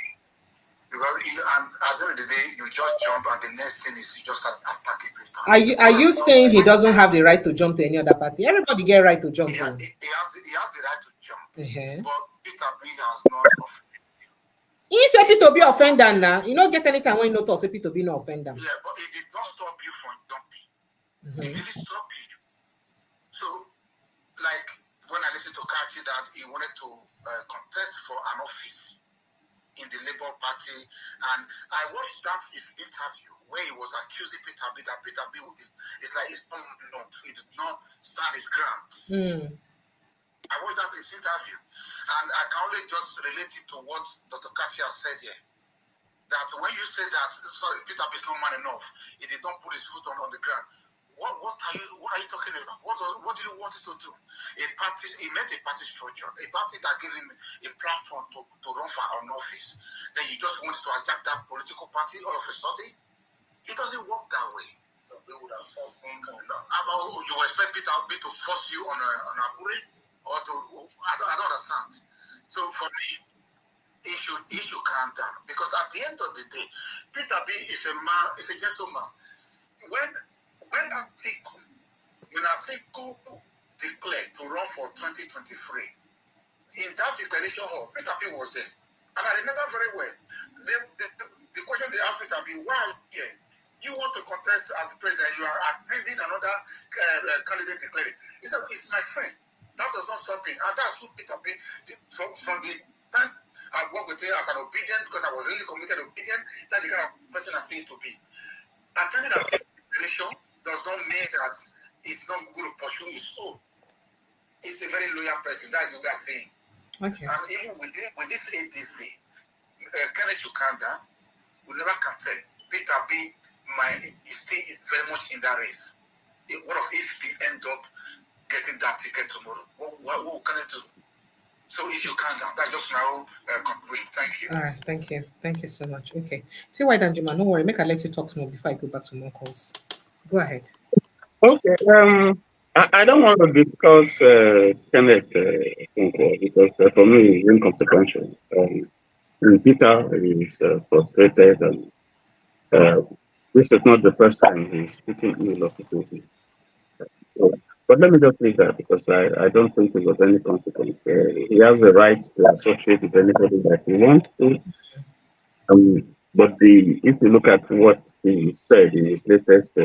Because at the end of the day, you just jump, and the next thing is you just start attacking people. Are you saying he doesn't have the right to jump to any other party? Everybody get right to jump. He has the right to jump. But Peter B has not offended you. He said Peter B offender now. You don't get any time when you not say Peter B no offender. Yeah, but it did not stop you from jumping. It didn't stop you. So, like when I listened to Katch that he wanted to contest for an office in the Labour Party, and I watched his interview where he was accusing Peter B that Peter B is like he did not stand his ground. I watched his interview, and I can only just relate it to what Dr. Katch has said here. That when you say that Peter B is not man enough, he did not put his foot on the ground. What are you talking about? What did you want us to do? He made a party structure, a party that gave him a platform to run for an office. Then you just want to attack that political party all of a sudden? It doesn't work that way. So we would have forced him. You expect Peter B to force you on a bullet? Or I don't understand. So for me, he should calm down, because at the end of the day, Peter B is a man, is a gentleman. When Atiku declared to run for 2023, in that declaration hall, Peter B was there. And I remember very well, the question they asked Peter B, why are you here? You want to contest as president, you are attending another candidate declaring. He said, it's my friend. That does not stop me. And that's who Peter B, from the time I worked with him as an obedient, because I was really committed obedient, that's the kind of person I see to be. Attending a declaration does not mean that he's not going to pursue his soul. He's a very loyal person. That's what we're saying. Okay. And even with this ADC, Kenneth Okonkwo, we never can tell. Peter B is still very much in that race. What if he end up getting that ticket tomorrow? What can it do? So if you can't, that's just my own conclusion. Thank you. All right, thank you. Thank you so much. Okay. See why Danjuma, no worry. Make I let you talk more before I go back to more calls. Go ahead. Okay. I don't want to discuss Kenneth Okonkwo, because for me it's inconsequential. Peter is frustrated, and this is not the first time he's speaking ill of people. But let me just leave that, because I don't think it was any consequence. He has the right to associate with anybody that he wants to. But if you look at what he said in his latest,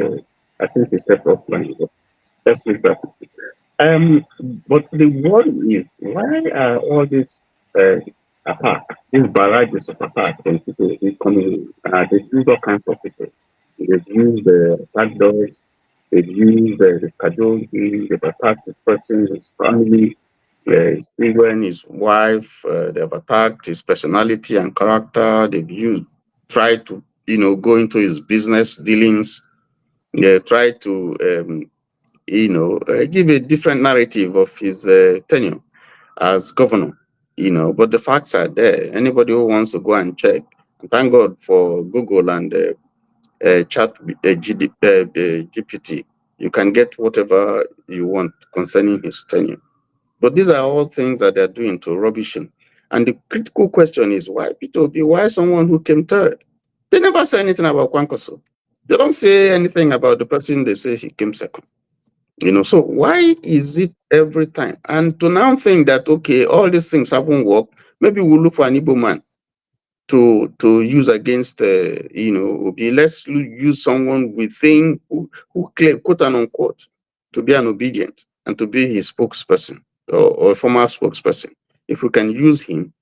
I think he stepped offline. Let's leave that. But the worry is, why are all these attacks, these barrages of attacks from people coming in? They use all kinds of people. They've used the attack dogs, they've used the Kajogi, they've attacked this person, his family, his children, his wife, they've attacked his personality and character, they've tried to, go into his business dealings, they tried to, give a different narrative of his tenure. as governor, but the facts are there. Anybody who wants to go and check, and thank God for Google and GPT, you can get whatever you want concerning his tenure. But these are all things that they're doing to rubbish him. And the critical question is why Peter Obi, why someone who came third? They never say anything about Kwankwaso. They don't say anything about the person they say he came second. So why is it every time? And to now think that, okay, all these things haven't worked, maybe we'll look for an Igbo man to use against, Obi. Let's use someone within who claim, quote and unquote, to be an obedient and to be his spokesperson or a former spokesperson. If we can use him,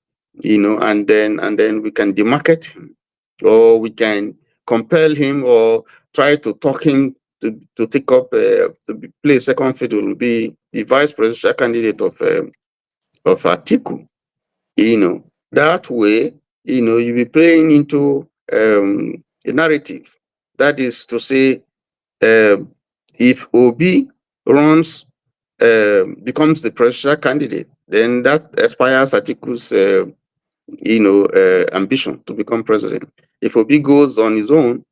and then we can demarket him, or we can compel him or try to talk him to take up play second fiddle, be the vice presidential candidate of Atiku. That way, you'll be playing into a narrative. That is to say, if Obi runs, becomes the presidential candidate, then that expires Atiku's, ambition to become president. If Obi goes on his own,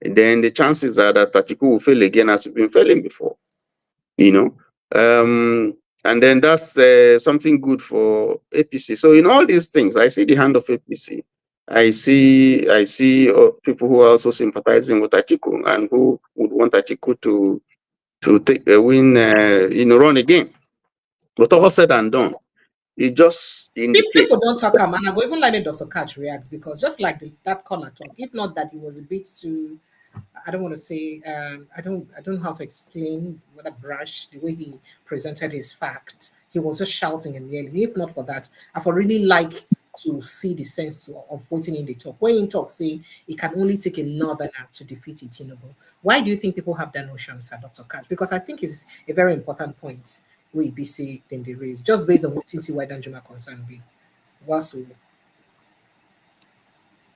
then the chances are that Atiku will fail again as he's been failing before. you know. And then that's something good for APC. So in all these things, I see the hand of APC. I see people who are also sympathizing with Atiku and who would want Atiku to take a win, run again. But all said and done, it just People indicates. don't talk and I go even like Dr. Katch react because just like that corner talk, if not that it was a bit too, I don't want to say I don't know how to explain whether brash the way he presented his facts. He was just shouting and yelling. If not for that, I would really like to see the sense of voting in the talk. When in talk say it can only take a northerner to defeat it, why do you think people have that notion, Sir Dr. Katch? Because I think it's a very important point we be say then the raise, just based on what Tinti White and Juma concern be. Wasu.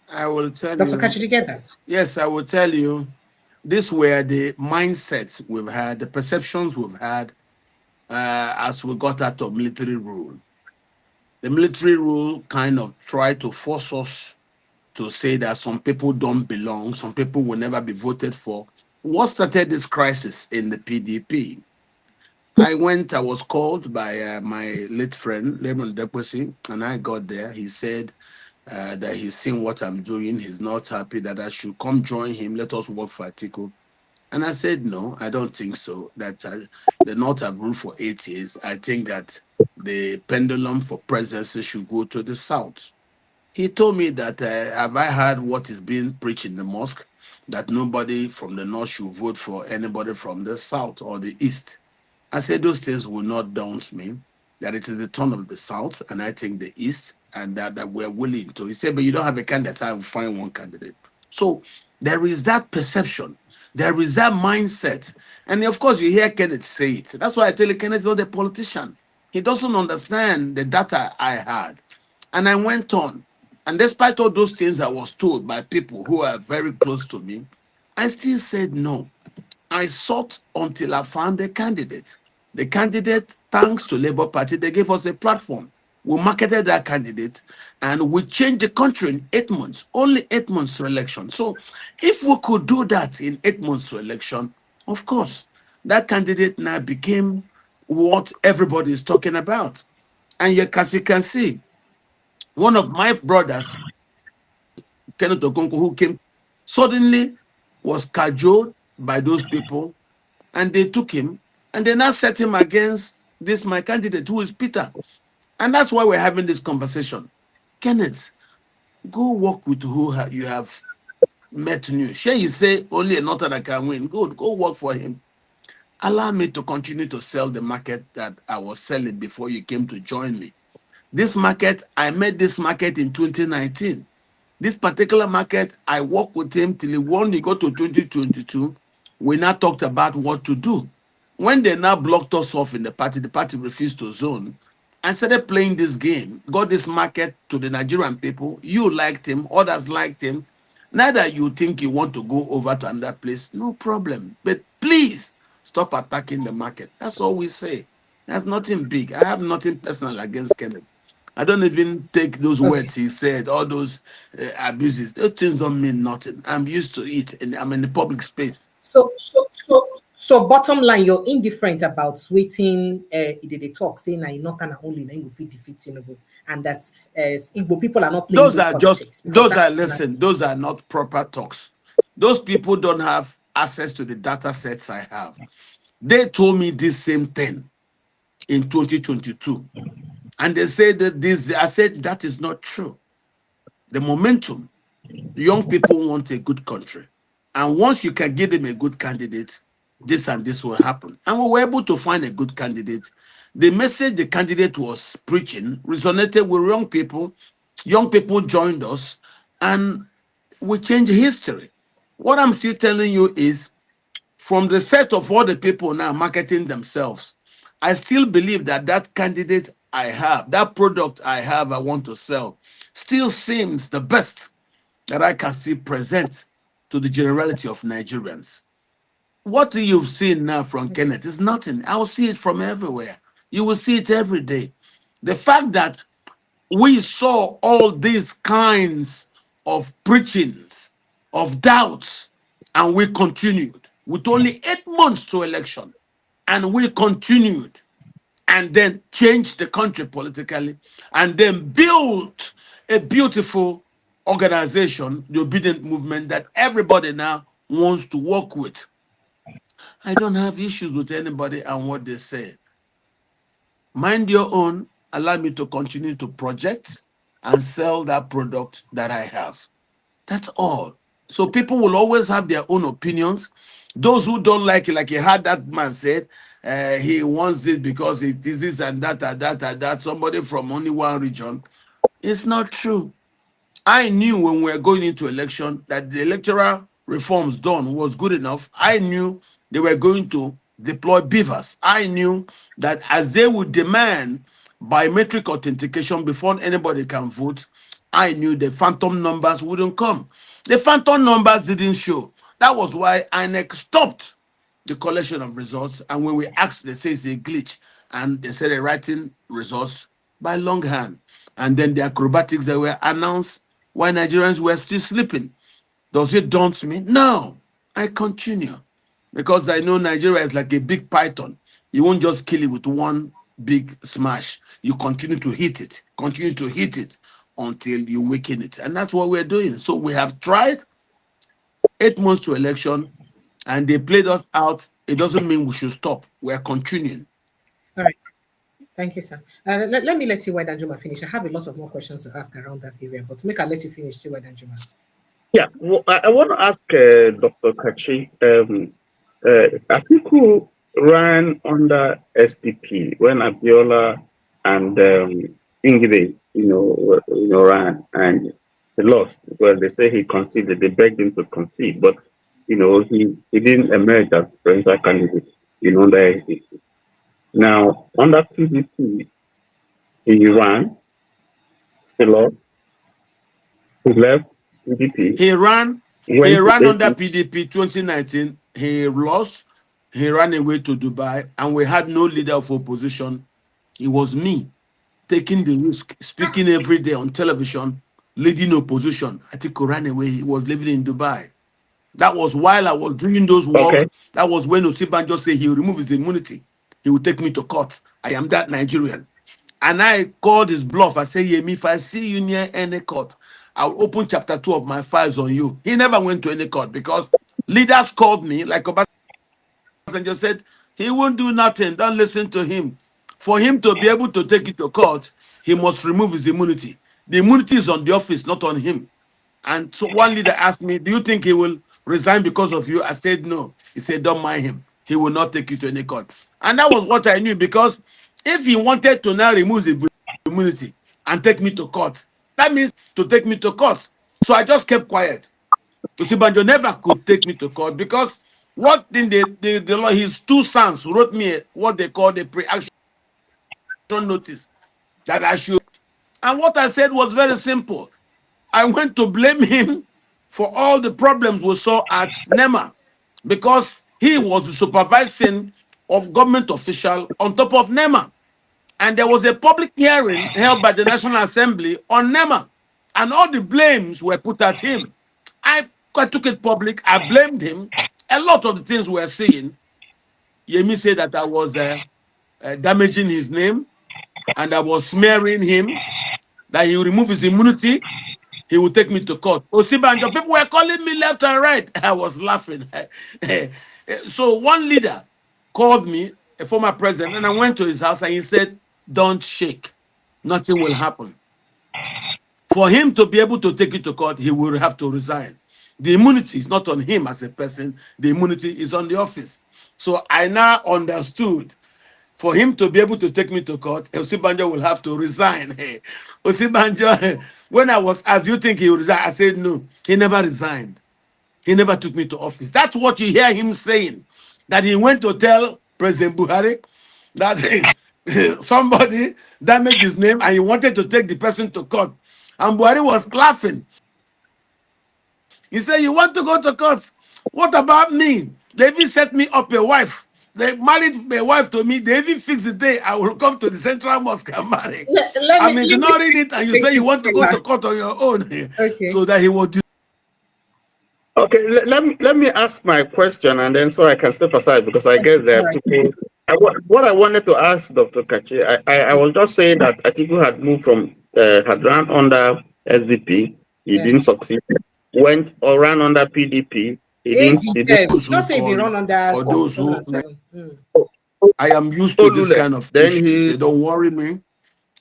I will tell Dr. you. Katch, did you get that? Yes, I will tell you. These were the mindsets we've had, the perceptions we've had as we got out of military rule. The military rule kind of tried to force us to say that some people don't belong, some people will never be voted for. What started this crisis in the PDP? I was called by my late friend, Lemon Deposi, and I got there. He said that he's seen what I'm doing. He's not happy that I should come join him. Let us work for Atiku. And I said, no, I don't think so. That the North have ruled for 8 years. I think that the pendulum for presidency should go to the South. He told me that have I heard what is being preached in the mosque, that nobody from the North should vote for anybody from the South or the East. I said those things will not daunt me, that it is the turn of the South, and I think the East, and that we're willing to. He said, but you don't have a candidate, I will find one candidate. So there is that perception, there is that mindset. And of course, you hear Kenneth say it. That's why I tell you, Kenneth is not a politician. He doesn't understand the data I had. And I went on. And despite all those things I was told by people who are very close to me, I still said no. I sought until I found a candidate. The candidate, thanks to Labour Party, they gave us a platform. We marketed that candidate and we changed the country in 8 months, only 8 months to election. So if we could do that in 8 months to election, of course, that candidate now became what everybody is talking about. And yet, as you can see, one of my brothers, Kenneth Okonkwo, who came, suddenly was cajoled by those people, and they took him, and they now set him against this my candidate, who is Peter. And that's why we're having this conversation. Kenneth, go work with who you have met new. Sure, you say only a northerner can win. Good, go work for him. Allow me to continue to sell the market that I was selling before you came to join me. This market, I made this market in 2019. This particular market, I worked with him till he got to 2022. We now talked about what to do. When they now blocked us off in the party refused to zone. I started playing this game, got this market to the Nigerian people. You liked him, others liked him. Now that you think you want to go over to another place, no problem. But please stop attacking the market. That's all we say. That's nothing big. I have nothing personal against Kenneth. I don't even take those Okay. words he said, all those abuses. Those things don't mean nothing. I'm used to it, and I'm in the public space. So bottom line, you're indifferent about waiting. They talk saying na not and only na go fit defeat Tinubu, and that's Igbo people are not playing Those good are just politics because those are not proper talks. Those people don't have access to the data sets I have. They told me this same thing in 2022. And they said that this, I said that is not true. The momentum, young people want a good country. And once you can give them a good candidate, this and this will happen. And we were able to find a good candidate. The message the candidate was preaching resonated with young people. Young people joined us, and we changed history. What I'm still telling you is, from the set of all the people now marketing themselves, I still believe that that candidate I have, that product I have, I want to sell, still seems the best that I can still present to the generality of Nigerians. What you've seen now from Kenneth is nothing. I'll see it from everywhere. You will see it every day. The fact that we saw all these kinds of preachings, of doubts, and we continued with only 8 months to election, and we continued and then changed the country politically, and then built a beautiful organization, the obedient movement that everybody now wants to work with. I don't have issues with anybody and what they say. Mind your own. Allow me to continue to project and sell that product that I have. That's all. So people will always have their own opinions. Those who don't like it, like you had that man said, he wants it because it is this and that and that and that. Somebody from only one region. It's not true. I knew when we were going into election that the electoral reforms done was good enough. I knew they were going to deploy beavers. I knew that as they would demand biometric authentication before anybody can vote, I knew the phantom numbers wouldn't come. The phantom numbers didn't show. That was why INEC stopped the collection of results. And when we asked, they say it's a glitch. And they started writing results by longhand. And then the acrobatics that were announced while Nigerians were still sleeping. Does it daunt me? No. I continue. Because I know Nigeria is like a big python. You won't just kill it with one big smash. You continue to hit it until you weaken it. And that's what we're doing. So we have tried 8 months to election, and they played us out. It doesn't mean we should stop. We're continuing. All right. Thank you, sir. Let me let you why Danjuma finish. I have a lot of more questions to ask around that area, but make I let you finish, see why Danjuma. Yeah, well, I want to ask Dr. Katch. Atiku ran under SPP when Abiola and Ingrid, ran, and he lost. Well, they say he conceded. They begged him to concede, but he didn't emerge as presidential candidate. Under SPP. Now under PDP, he ran, he lost, he left PDP. He ran under PDP 2019. He lost. He ran away to Dubai, and we had no leader of opposition. It was me taking the risk, speaking every day on television, leading opposition. Atiku ran away. He was living in Dubai. That was while I was doing those work. Okay. That was when Osibanjo said he will remove his immunity. He will take me to court. I am that Nigerian. And I called his bluff. I said, Yemi, if I see you near any court, I'll open chapter 2 of my files on you. He never went to any court because leaders called me, like Obasanjo said, he won't do nothing. Don't listen to him. For him to be able to take it to court, he must remove his immunity. The immunity is on the office, not on him. And so one leader asked me, do you think he will resign because of you? I said, no. He said, don't mind him. He will not take you to any court. And that was what I knew, because if he wanted to now remove the immunity and take me to court, that means to take me to court. So I just kept quiet. Osibanjo never could take me to court because what in the law, his two sons wrote me what they call the pre-action notice that I should. And what I said was very simple. I went to blame him for all the problems we saw at NEMA because he was supervising of government official on top of NEMA. And there was a public hearing held by the National Assembly on NEMA. And all the blames were put at him. I took it public. I blamed him. A lot of the things we're seeing, Yemi said that I was damaging his name and I was smearing him, that he will remove his immunity, he will take me to court. Osibanjo, people were calling me left and right. I was laughing. So one leader called me, a former president, and I went to his house and he said, don't shake. Nothing will happen. For him to be able to take it to court, he will have to resign. The immunity is not on him as a person. The immunity is on the office. So I now understood, for him to be able to take me to court, Osibanjo will have to resign. Osibanjo, when I was asked, you think he will resign? I said, no, he never resigned. He never took me to office. That's what you hear him saying, that he went to tell President Buhari that somebody damaged his name and he wanted to take the person to court. And Buhari was laughing. He said, you want to go to court? What about me? They even set me up a wife. They married my wife to me. They even fixed the day I will come to the Central Mosque and marry. I'm ignoring it, and you say you want to go to court on your own. Okay. So that he will do. Okay, let me ask my question, and then so I can step aside because I get there. What I wanted to ask Dr. Katch, I was just saying that Atiku had moved from, had run under SDP, he didn't succeed, went or ran under PDP, he didn't. Not say he run under. For those who, I am used to this kind of issues. Don't worry me.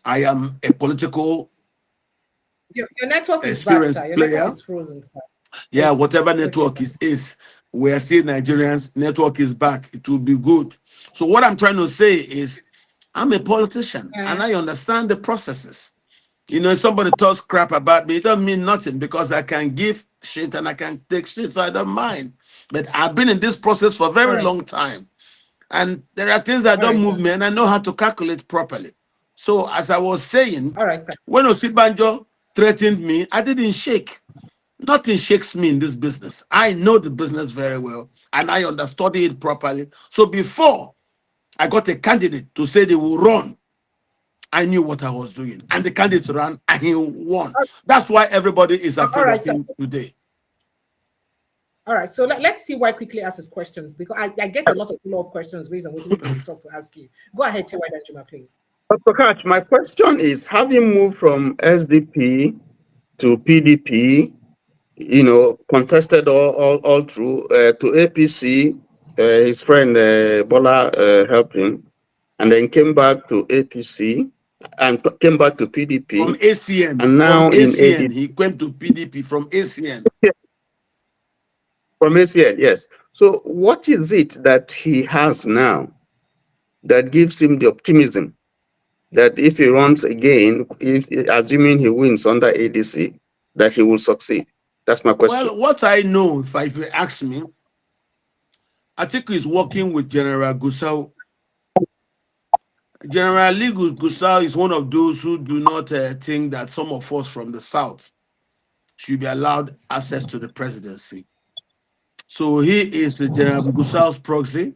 I am a political. Your network is bad, sir. Your network is frozen, sir. Yeah, whatever network is, we are still Nigerians. Network is back. It will be good. So what I'm trying to say is, I'm a politician and I understand the processes. You know, if somebody talks crap about me, it doesn't mean nothing because I can give shit and I can take shit, so I don't mind. But I've been in this process for a very long time. And there are things that don't move me and I know how to calculate properly. So as I was saying, when Osibanjo threatened me, I didn't shake. Nothing shakes me in this business. I know the business very well and I understood it properly. So before I got a candidate to say they will run, I knew what I was doing. And the candidate ran and he won. That's why everybody is afraid of him today. All right, so let's see why quickly ask his questions, because I get a lot of follow-up questions based on what we talk to ask you. Go ahead, Tiwa Danjuma, please. Dr. Katch, my question is, having moved from SDP to PDP, you know, contested all through to APC, his friend Bola helped him, and then came back to APC and came back to PDP. From ACN. And now from ACN, in he came to PDP from ACN. From ACN, yes. So what is it that he has now that gives him the optimism that if he runs again, if assuming he wins under ADC, that he will succeed? That's my question. Well, what I know, if you ask me, Atiku is working with General Gusau. General Lee Gusau is one of those who do not think that some of us from the South should be allowed access to the presidency. So he is General Gusau's proxy.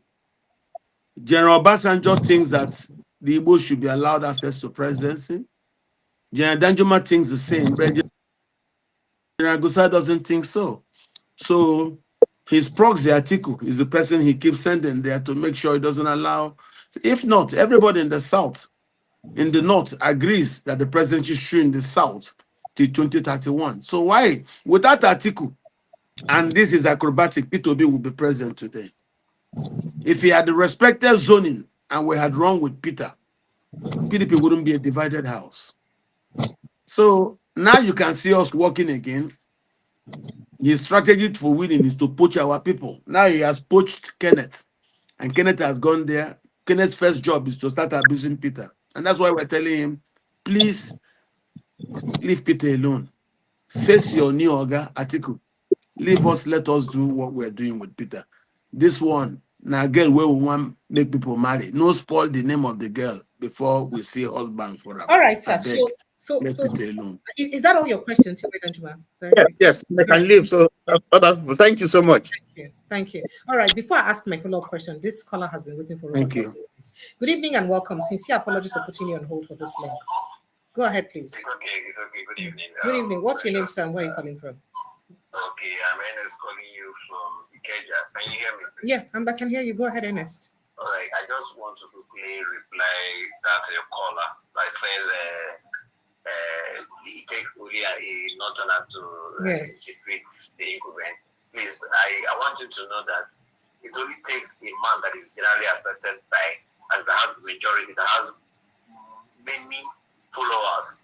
General Basanjo thinks that the Igbo should be allowed access to presidency. General Danjuma thinks the same, but General Gusau doesn't think so. So his proxy, Atiku, is the person he keeps sending there to make sure he doesn't allow. If not, everybody in the South, in the North, agrees that the presidency should in the South till 2031. So why, without Atiku, and this is acrobatic, Peter Obi will be president today. If he had respected zoning and we had run with Peter, PDP wouldn't be a divided house. So now you can see us working again. His strategy for winning is to poach our people. Now he has poached Kenneth, and Kenneth has gone there. Kenneth's first job is to start abusing Peter. And that's why we're telling him, please leave Peter alone. Face your new Oga, Atiku. Leave us, let us do what we're doing with Peter. This one Now, girl, where we want make people marry. No spoil the name of the girl before we see husband for her. All right, sir. I beg, So, let it alone. is that all your questions, Benjamin? Yes, I can leave. So, thank you so much. Thank you. All right, before I ask my follow-up question, this caller has been waiting for over Thank 40 you. minutes. Good evening and welcome. Sincere apologies for putting you on hold for this long. Go ahead, please. It's okay. Good evening. Good evening. What's your name, sir, and where are you calling from? Okay, I'm Ernest calling you from Ikeja. Can you hear me? Yeah, I can hear you. Go ahead, Ernest. All right, I just want to quickly reply that caller that says it takes only a northerner to defeat the incumbent. Please, I want you to know that it only takes a man that is generally accepted by, as that has the majority, that has many followers,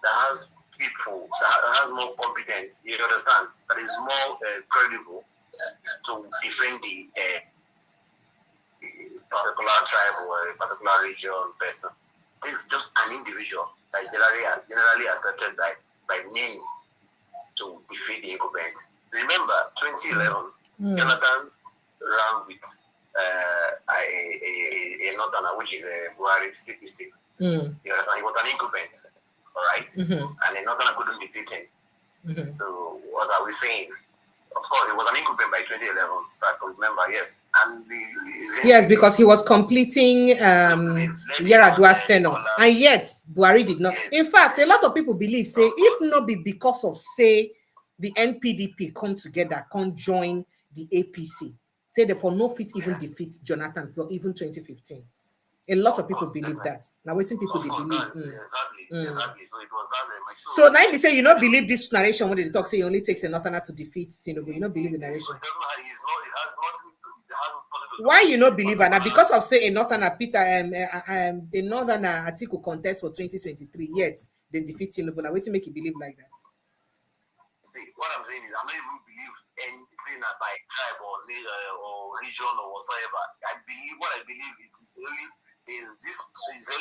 that has people, that has more competence, you understand, that is more credible to defend the particular tribe or a particular region person. It takes just an individual that is generally accepted by many to defeat the incumbent. Remember, 2011, Jonathan ran with a northerner, which is a Buhari CPC. You understand? He was an incumbent, all right? And a northerner couldn't defeat him. So what are we saying? Of course, it was an incumbent by 2011, I can remember, yes. And yes, because he was completing Yar'Adua's tenure, and yet Buhari did not. In fact, a lot of people believe, say, if not be because of, say, the NPDP come together, come join the APC, say therefore no fit even defeat Jonathan for even 2015. A lot of people believe that. Now, waiting people they believe. Exactly. So it was that. So now you say you don't believe this narration when they talk, say it only takes a northerner to defeat Tinubu. You don't believe the narration. Why you not believe her? Now because of say a northerner Peter the northerner Atiku contest for 2023, yet they defeat Tinubu. Now waiting make you believe like that. See, what I'm saying is I don't even believe anything by tribe or region or whatsoever. What I believe is only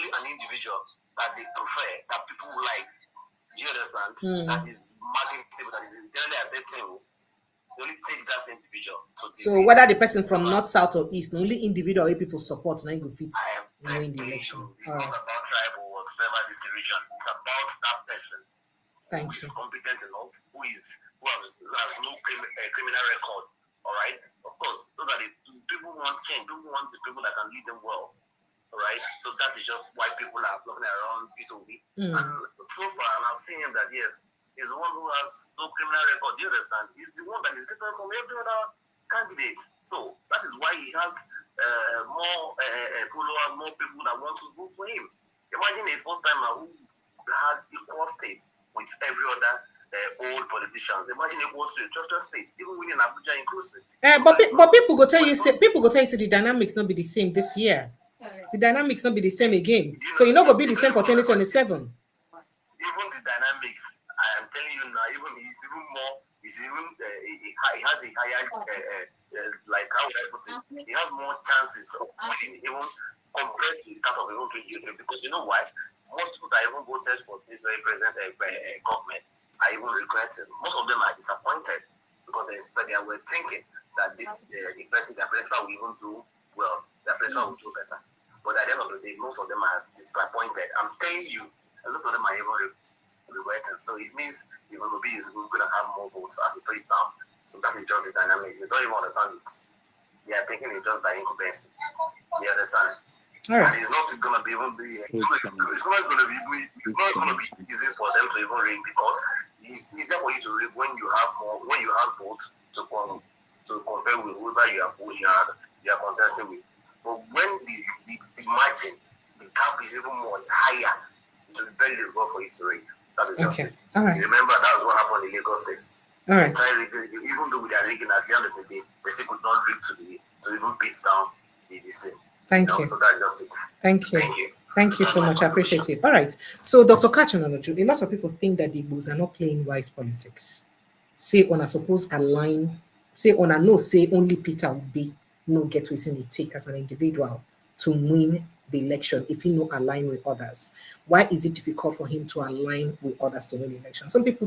an individual that they prefer, that people like. Do you understand? That is marketable, that is generally acceptable. They only take that individual. So whether the person from north, south, or east, the only individual people support now you go fit win the election. It's not about tribe or whatever this region. It's about that person. Thank who you. is competent enough, who has no criminal record. All right. Of course, those are the people who want change. People want the people that can lead them well. All right. So that is just why people are flocking around Peter Obi. And so far, and I've seen him that yes, he's the one who has no criminal record. Do you understand? He's the one that is different from every other candidate. So that is why he has more followers, more people that want to vote for him. Imagine a first timer who had equal state with every other old politicians. Imagine it was to a trusted state, even winning Abuja inclusive. But people go tell you say the dynamics not be the same this year. The dynamics not be the same again. So you're not gonna be the same for 2027. Even the dynamics, I am telling you now, even he has a higher like how would I put it? He has more chances of winning even compared to that of even 2023, because you know why? Most people that even voted for this very present government are even regretting. Most of them are disappointed because they were thinking that this their principal will even do well, their principal will do better. But at the end of the day, most of them are disappointed. I'm telling you, a lot of them are even regretting. So it means even Obi is going to have more votes as it is now. So that is just the dynamics. They don't even understand it. They are thinking it's just by incumbency. You understand? All right. And it's not going to be easy for them to even read, because it's easier for you to read when you have votes to compare with whoever you are contesting with. But when the margin, the gap is even more, it's higher, it will be very difficult for you to read. That is just it. All right. Remember, that was what happened in Lagos State. All right. Even though they are rigging, at the end of the day, they still could not rig to even beat down this thing. Thank you. So that's just it. Thank you. Thank you. Thank you so much. I appreciate it. All right. So, Dr. Katch, a lot of people think that the Igbos are not playing wise politics. Say on a suppose align, say on a no, say only Peter Obi no get within the take as an individual to win the election if he no align with others. Why is it difficult for him to align with others to win the election? Some people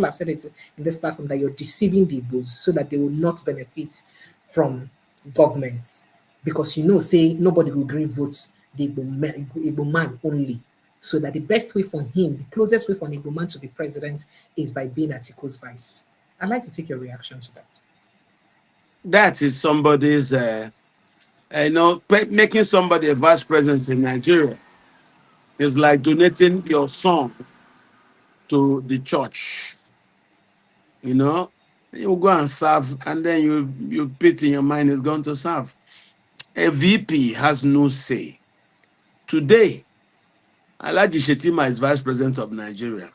have said it in this platform, that you're deceiving the Igbos so that they will not benefit from governments. because say nobody will agree votes the Igbo man only. So that the best way for him, the closest way for an Igbo man to be president is by being Atiku's vice. I'd like to take your reaction to that. That is somebody's, making somebody a vice president in Nigeria is like donating your son to the church. You go and serve, and then you put in your mind is going to serve. A VP has no say. Today, Alhaji Shetima is vice president of Nigeria,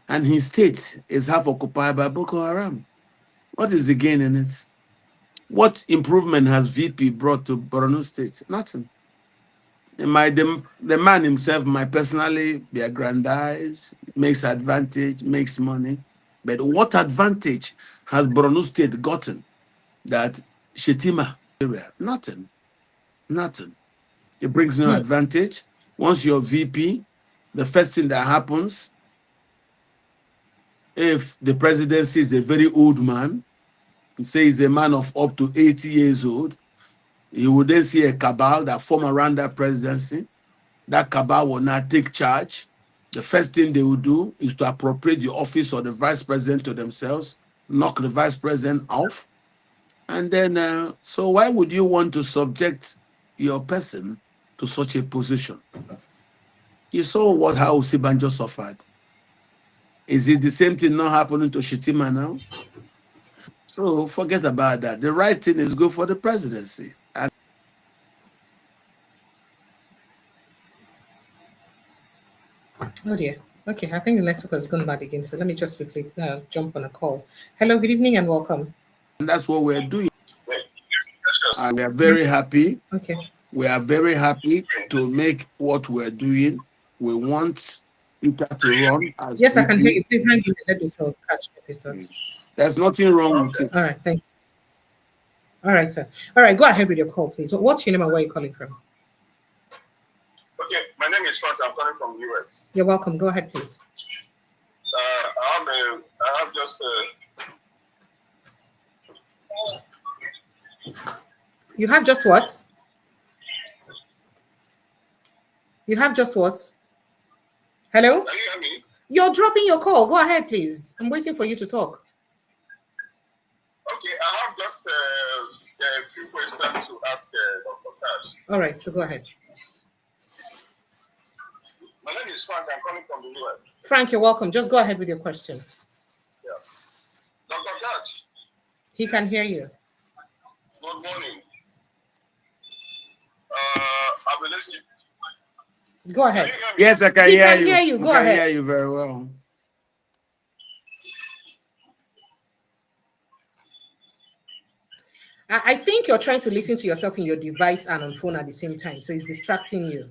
and his state is half occupied by Boko Haram. What is the gain in it? What improvement has VP brought to Borno State? Nothing. The man himself might personally be aggrandized, makes advantage, makes money. But what advantage has Borno State gotten that Shetima area? Nothing. Nothing. It brings no advantage. Once you're VP, the first thing that happens, if the presidency is a very old man, say he's a man of up to 80 years old, you would then see a cabal that form around that presidency. That cabal will not take charge. The first thing they will do is to appropriate the office of the vice president to themselves, knock the vice president off. And then, so why would you want to subject your person to such a position? You saw how Sibanjo suffered. Is it the same thing not happening to Shetima now? So forget about that. The right thing is go for the presidency. And oh dear. Okay, I think the network has gone bad again. So let me just quickly jump on a call. Hello, good evening and welcome. And that's what we're doing. And we are very happy. Okay. We are very happy to make what we're doing. We want Peter to run as yes, I can hear VP. you. Please hang in the editor. Catch. There's nothing wrong with it. All right, thank you. All right, sir. All right, go ahead with your call, please. What's your name and where are you calling from? Okay, my name is Frank. I'm calling from US. You're welcome. Go ahead, please. I have just You have just what? You have just what? Hello? Can you hear me? You're dropping your call. Go ahead, please. I'm waiting for you to talk. Okay, I have just a few questions to ask Dr. Katch. All right, so go ahead. My name is Frank. I'm calling from the US. Frank, you're welcome. Just go ahead with your question. Yeah. Dr. Katch, He can hear you. good morning. I've been listening. Go ahead. Can you hear me? Yes, I can He hear can you. hear you. Go I can ahead. hear you very well. I think you're trying to listen to yourself in your device and on phone at the same time. So it's distracting you.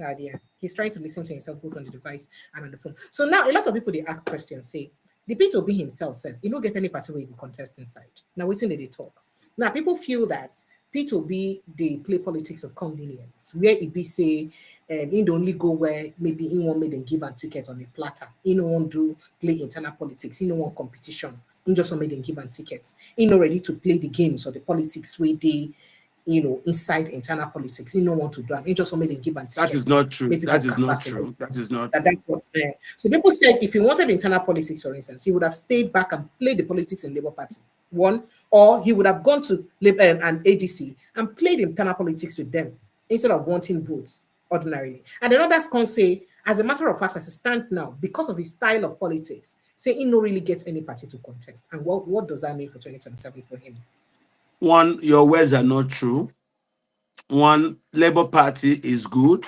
Oh, dear. He's trying to listen to himself both on the device and on the phone. So now a lot of people, they ask questions, say, the Peter Obi himself said, you don't get any party where you contest inside. Now, waiting they talk. Now, people feel that Peter Obi, they play politics of convenience, where it be say, he don't only go where maybe he won't make them give a ticket on a platter. He don't want to play internal politics. He don't want competition. He just want make them give a tickets. He not ready to play the games or the politics where they, inside internal politics. He don't want to do it. He just want make them give a tickets. That is not true. Maybe That is not true. That is not true. That's what's there. So people said if he wanted internal politics, for instance, he would have stayed back and played the politics in Labour Party. One, or he would have gone to an ADC and played internal politics with them instead of wanting votes ordinarily. And then others can say, as a matter of fact, as it stands now, because of his style of politics, say he no really gets any party to contest. And what does that mean for 2027 for him? One, your words are not true. One, Labour Party is good.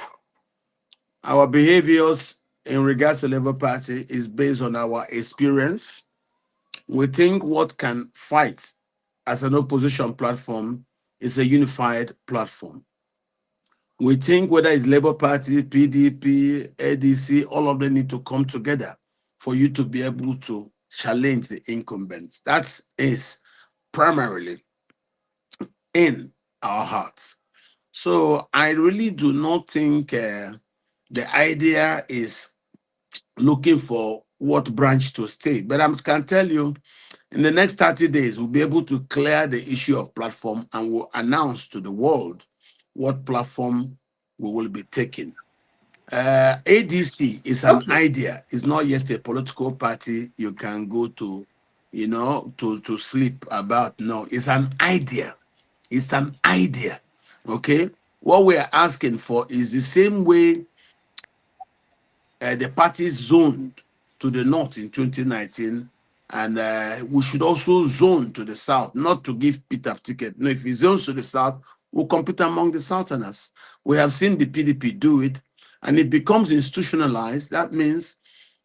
Our behaviors in regards to Labour Party is based on our experience. We think what can fight as an opposition platform is a unified platform. We think whether it's Labour Party, PDP, ADC, all of them need to come together for you to be able to challenge the incumbents. That is primarily in our hearts. So I really do not think the idea is looking for what branch to stay. But I can tell you, In the next 30 days, we'll be able to clear the issue of platform and we'll announce to the world what platform we will be taking. ADC is an idea. It's not yet a political party you can go to, to sleep about. No, it's an idea. It's an idea. Okay? What we are asking for is the same way the parties zoned to the north in 2019, and we should also zone to the south, not to give Peter ticket. No, if he zones to the south, we'll compete among the southerners. We have seen the PDP do it, and it becomes institutionalized. That means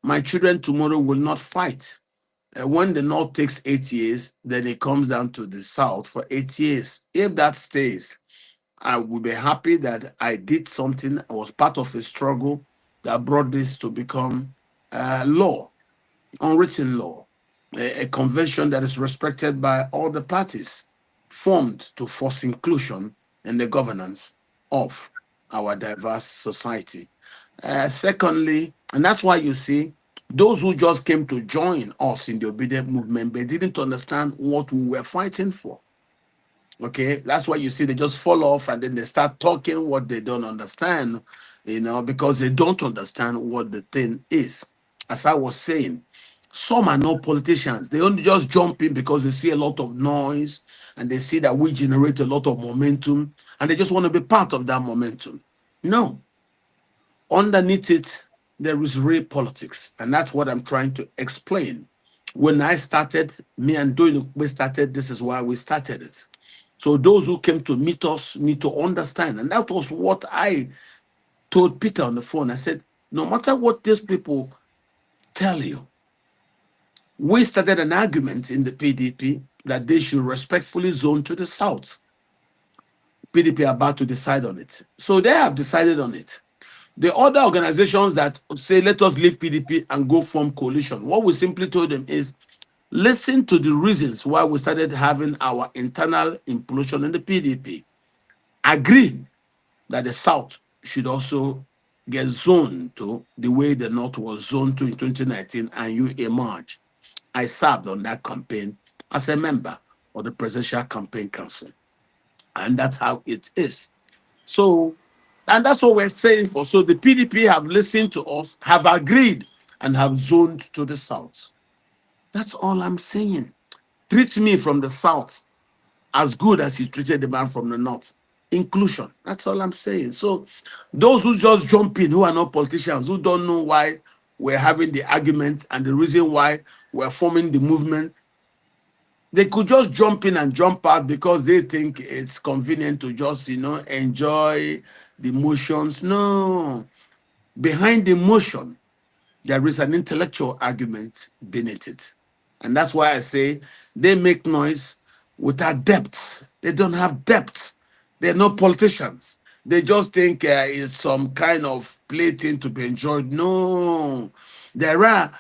my children tomorrow will not fight. When the north takes 8 years, then it comes down to the south for 8 years. If that stays, I will be happy that I did something. I was part of a struggle that brought this to become law, unwritten law, a convention that is respected by all the parties, formed to force inclusion in the governance of our diverse society. Secondly, and that's why you see those who just came to join us in the obedient movement, they didn't understand what we were fighting for. Okay, that's why you see they just fall off and then they start talking what they don't understand, because they don't understand what the thing is. As I was saying, some are not politicians. They only just jump in because they see a lot of noise and they see that we generate a lot of momentum and they just want to be part of that momentum. No. Underneath it, there is real politics. And that's what I'm trying to explain. When I started, me and Doyle, we started, this is why we started it. So those who came to meet us need to understand. And that was what I told Peter on the phone. I said, no matter what these people tell you, we started an argument in the PDP that they should respectfully zone to the south. PDP are about to decide on it. So they have decided on it. The other organizations that say, let us leave PDP and go form coalition, what we simply told them is, listen to the reasons why we started having our internal implosion in the PDP. Agree that the South should also get zoned to the way the North was zoned to in 2019, and you emerged. I served on that campaign as a member of the Presidential Campaign Council. And that's how it is. So, and that's what we're saying for. So the PDP have listened to us, have agreed, and have zoned to the South. That's all I'm saying. Treat me from the South as good as you treated the man from the North. Inclusion. That's all I'm saying. So those who just jump in, who are not politicians, who don't know why we're having the argument and the reason why we're forming the movement, they could just jump in and jump out because they think it's convenient to just, enjoy the motions. No. Behind the motion, there is an intellectual argument beneath it. And that's why I say they make noise without depth. They don't have depth. They're not politicians. They just think it's some kind of plaything to be enjoyed. No. There are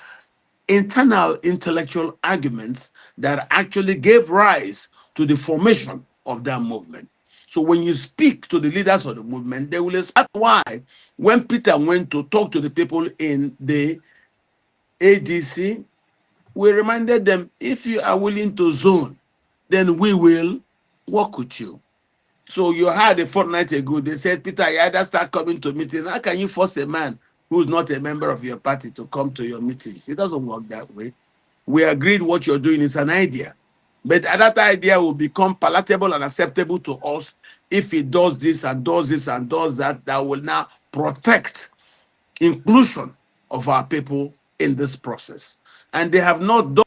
internal intellectual arguments that actually gave rise to the formation of that movement. So when you speak to the leaders of the movement, they will explain why when Peter went to talk to the people in the ADC, we reminded them, if you are willing to zone, then we will work with you. So you had a fortnight ago, they said, Peter, you either start coming to meetings. How can you force a man who's not a member of your party to come to your meetings? It doesn't work that way. We agreed what you're doing is an idea. But that idea will become palatable and acceptable to us if it does this and does this and does that. That will now protect inclusion of our people in this process. And they have not done.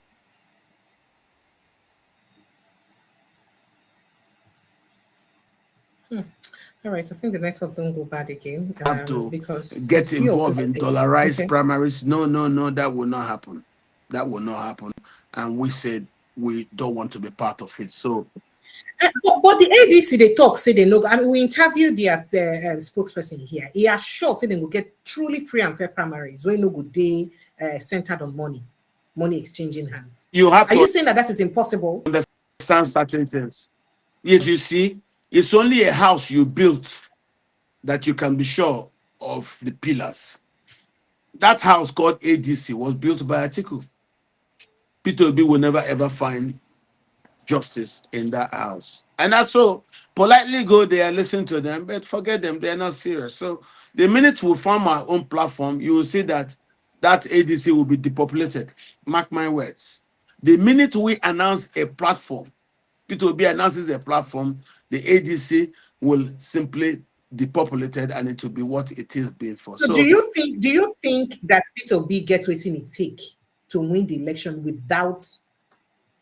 All right, I think the network don't go bad again. Have to because get a few of involved these in things- dollarized okay. primaries. No, that will not happen. That will not happen. And we said we don't want to be part of it. So But the ADC they talk say they know. I mean, we interviewed their spokesperson here. He assured say they will get truly free and fair primaries when no good day centered on money exchanging hands. you have Are to you saying that is impossible? understand certain things. Yes, you see, it's only a house you built that you can be sure of the pillars. That house called ADC was built by Atiku. Peter Obi will never ever find justice in that house. And also politely go there, listen to them, but forget them. They're not serious. So the minute we form our own platform, you will see that that ADC will be depopulated. Mark my words. The minute we announce a platform, Peter Obi announces a platform, the ADC will simply depopulated and it will be what it is being for. So do you think that Peter Obi gets within it take to win the election without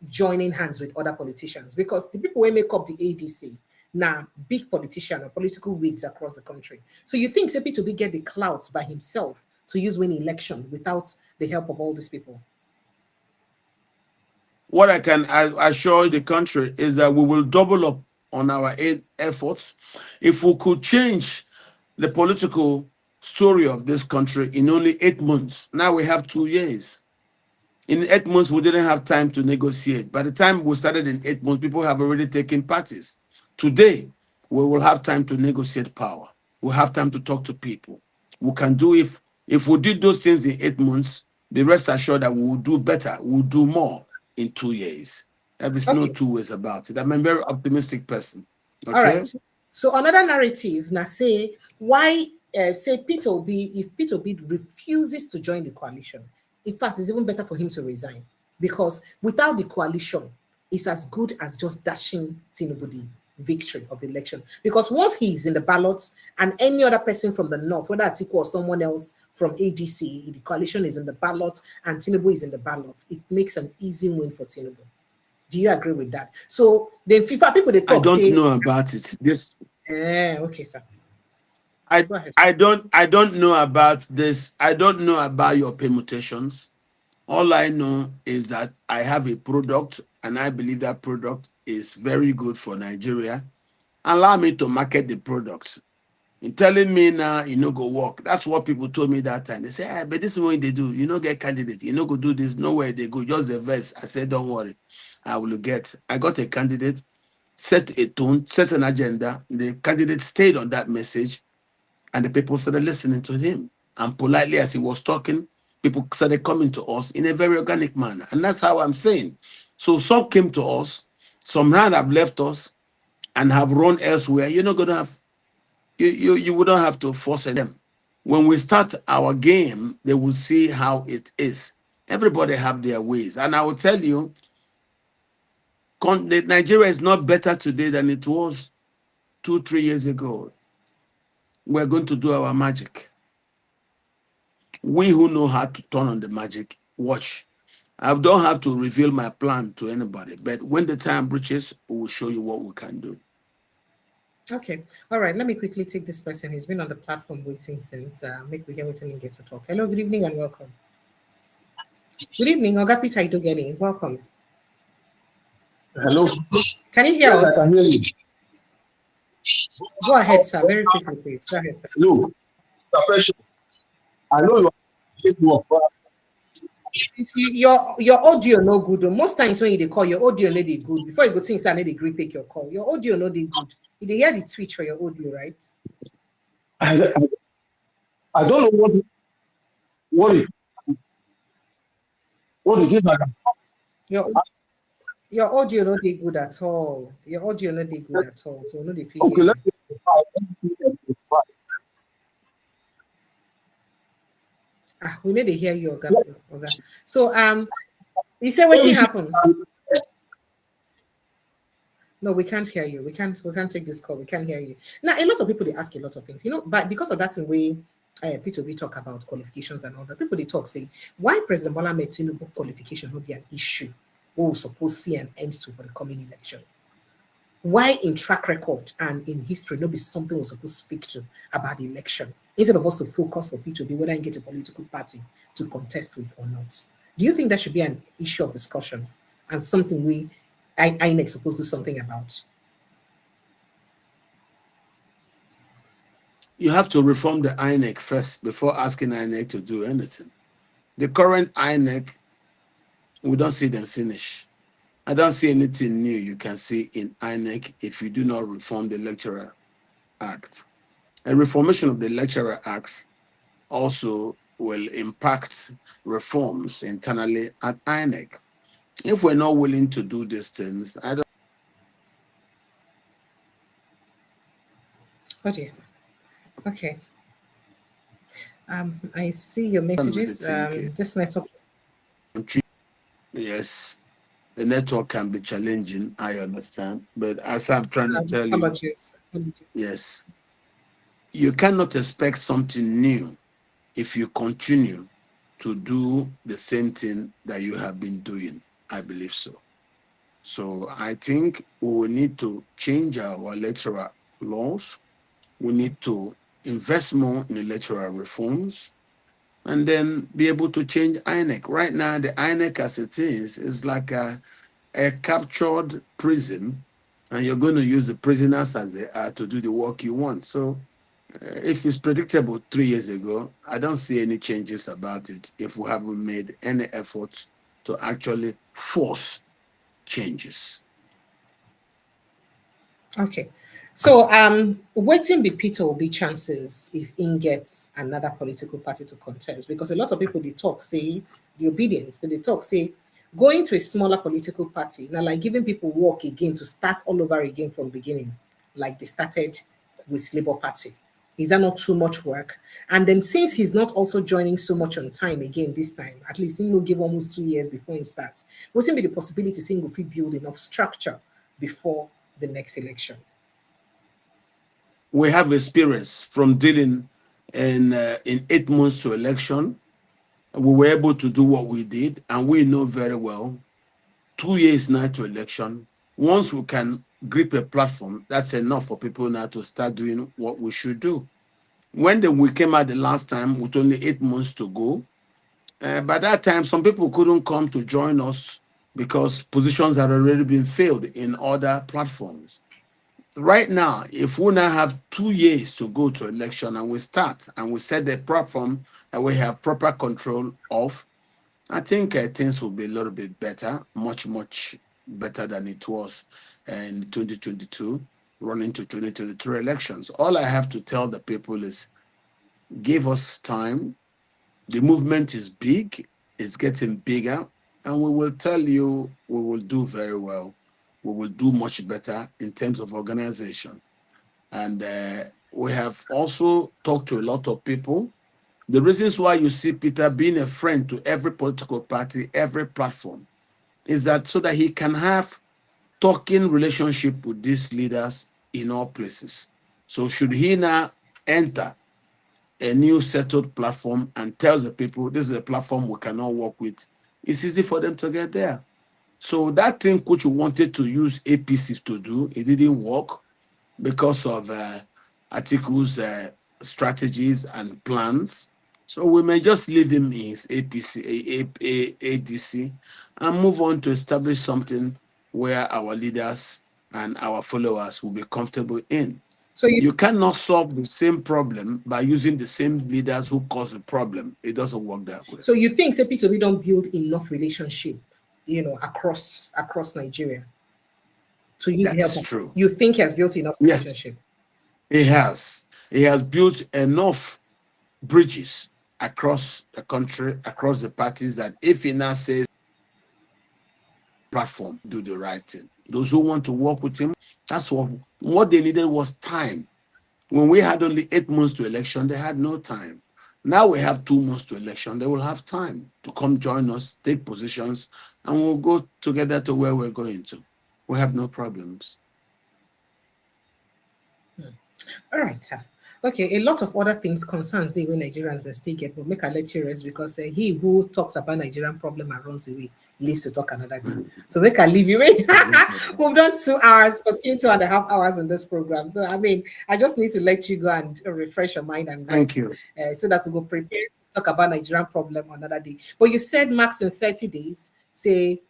joining hands with other politicians? Because the people who make up the ADC now big politician or political wigs across the country. So you think Peter Obi get the clout by himself to use win election without the help of all these people? What I can assure the country is that we will double up on our efforts. If we could change the political story of this country in only 8 months, now we have 2 years. In 8 months, we didn't have time to negotiate. By the time we started in 8 months, people have already taken parties. Today, we will have time to negotiate power. We'll have time to talk to people. We can do, if we did those things in 8 months, be rest assured that we will do better, we will do more in 2 years. There's no two ways about it. I'm a very optimistic person. Okay? All right. So another narrative now say why say Peter Obi, if Peter Obi refuses to join the coalition, in fact, it's even better for him to resign, because without the coalition, it's as good as just dashing Tinubu the victory of the election. Because once he's in the ballots and any other person from the north, whether Atiku or someone else from ADC, the coalition is in the ballot and Tinubu is in the ballot, it makes an easy win for Tinubu. Do you agree with that? So the FIFA people they talk. I don't know about it. This. Okay, sir. I don't know about this. I don't know about your permutations. All I know is that I have a product and I believe that product is very good for Nigeria. Allow me to market the product. In telling me now, you know, go work. That's what people told me that time. They say, but this is what they do. You know, get candidate. You know, go do this. Nowhere they go. Just the verse. I said, don't worry. I will get. I got a candidate, set a tone, set an agenda. The candidate stayed on that message. And the people started listening to him. And politely, as he was talking, people started coming to us in a very organic manner. And that's how I'm saying. So some came to us, some have left us and have run elsewhere. You're not going to have, you wouldn't have to force them. When we start our game, they will see how it is. Everybody have their ways. And I will tell you, Nigeria is not better today than it was 2-3 years ago. We're going to do our magic. We who know how to turn on the magic, watch. I don't have to reveal my plan to anybody, but when the time reaches, we will show you what we can do. Okay. All right. Let me quickly take this person. He's been on the platform waiting since. Make we hear what he get to talk. Hello, good evening and welcome. Good evening, Oga Peter Idogeni. Welcome. Hello. Can you hear us? I can hear you. Go ahead, sir. Very quickly, please. Go ahead, sir. Hello. I know you are work. You see, your audio no good. Most times when you call, your audio no dey good. Before you go think, I need agree take your call. Your audio no dey good. You dey hear the twitch for your audio, right? I don't know what it is like. Your audio no dey good at all. Your audio no dey good at all. So no dey feel. Okay, let's we need to hear you, Oga. So you say what happened? No, we can't hear you. We can't take this call. We can't hear you. Now, a lot of people they ask a lot of things, you know, but because of that in way Peter we talk about qualifications and all that, people they talk say why President Bola Tinubu qualification will be an issue. We suppose see an end to for the coming election. Why in track record and in history, no be something we're supposed to speak to about the election, instead of us to focus on Peter Obi, whether I get a political party to contest with or not. Do you think that should be an issue of discussion and something INEC supposed to do something about? You have to reform the INEC first before asking INEC to do anything. The current INEC, we don't see them finish. I don't see anything new you can see in INEC if you do not reform the Electoral Act. A reformation of the Electoral Act also will impact reforms internally at INEC. If we're not willing to do these things, I don't. Oh dear. Okay. I see your Really messages. think This network. yes, the network can be challenging. I understand, but as I'm trying to tell you, Apologies. yes, you cannot expect something new if you continue to do the same thing that you have been doing. I believe so. So I think we will need to change our electoral laws. We need to invest more in electoral reforms and then be able to change INEC. Right now, the INEC as it is like a captured prison, and you're going to use the prisoners as they are to do the work you want. So if it's predictable 3 years ago, I don't see any changes about it if we haven't made any efforts to actually force changes. Okay. So waiting be Peter Obi chances if he gets another political party to contest, because a lot of people they talk say the obedience, they talk say going to a smaller political party now like giving people work again to start all over again from beginning, like they started with Labour Party. Is that not too much work? And then since he's not also joining so much on time again this time, at least he will give almost 2 years before he starts. What's be the possibility saying if we build enough structure before the next election? We have experience from dealing in 8 months to election. We were able to do what we did, and we know very well 2 years now to election. Once we can grip a platform, that's enough for people now to start doing what we should do. When we came out the last time with only 8 months to go, by that time, some people couldn't come to join us because positions had already been filled in other platforms. Right now, if we now have 2 years to go to election and we start and we set the platform and we have proper control of, I think things will be a little bit better, much, much better than it was in 2022, running to 2023 elections. All I have to tell the people is give us time. The movement is big, it's getting bigger, and we will tell you we will do very well. We will do much better in terms of organization. And we have also talked to a lot of people. The reasons why you see Peter being a friend to every political party, every platform, is that so that he can have talking relationship with these leaders in all places. So should he now enter a new settled platform and tells the people this is a platform we cannot work with, it's easy for them to get there. So that thing which we wanted to use APCs to do, it didn't work because of Atiku's strategies and plans. So we may just leave him in his ADC and move on to establish something where our leaders and our followers will be comfortable in. So you cannot solve the same problem by using the same leaders who cause the problem. It doesn't work that way. So you think we don't build enough relationship, across Nigeria to use That help? is true. You think he has built enough relationship? He has. He has built enough bridges across the country, across the parties, that if he now says platform, do the right thing. Those who want to work with him, that's what they needed was time. When we had only 8 months to election, they had no time. Now we have 2 months to election, they will have time to come join us, take positions, and we'll go together to where we're going to. We have no problems. All right, sir. Okay, a lot of other things concerns the way Nigerians they still get, but make a let you rest because he who talks about Nigerian problem and runs away lives to talk another day. So make I leave you. We've done 2 hours, pursuing 2.5 hours in this program. So I mean, I just need to let you go and refresh your mind and rest. Thank you. So that we go prepare to talk about Nigerian problem another day. But you said max in 30 days, say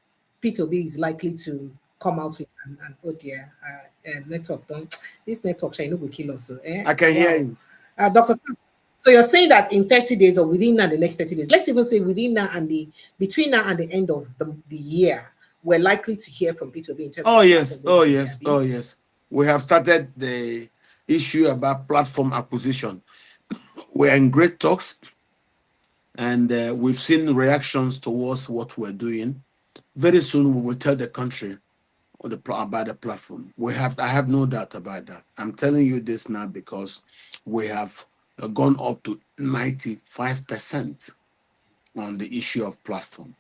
Peter Obi is likely to come out with an oh dear network. This network shall not go kill us. So, I can hear you. Dr. So you're saying that in 30 days or within now the next 30 days, let's even say within now and between now and the end of the year, we're likely to hear from Peter Obi in terms oh of yes, oh yes, oh yes. We have started the issue about platform acquisition. We're in great talks, and we've seen reactions towards what we're doing. Very soon we will tell the country about the platform. I have no doubt about that. I'm telling you this now because we have gone up to 95% on the issue of platform.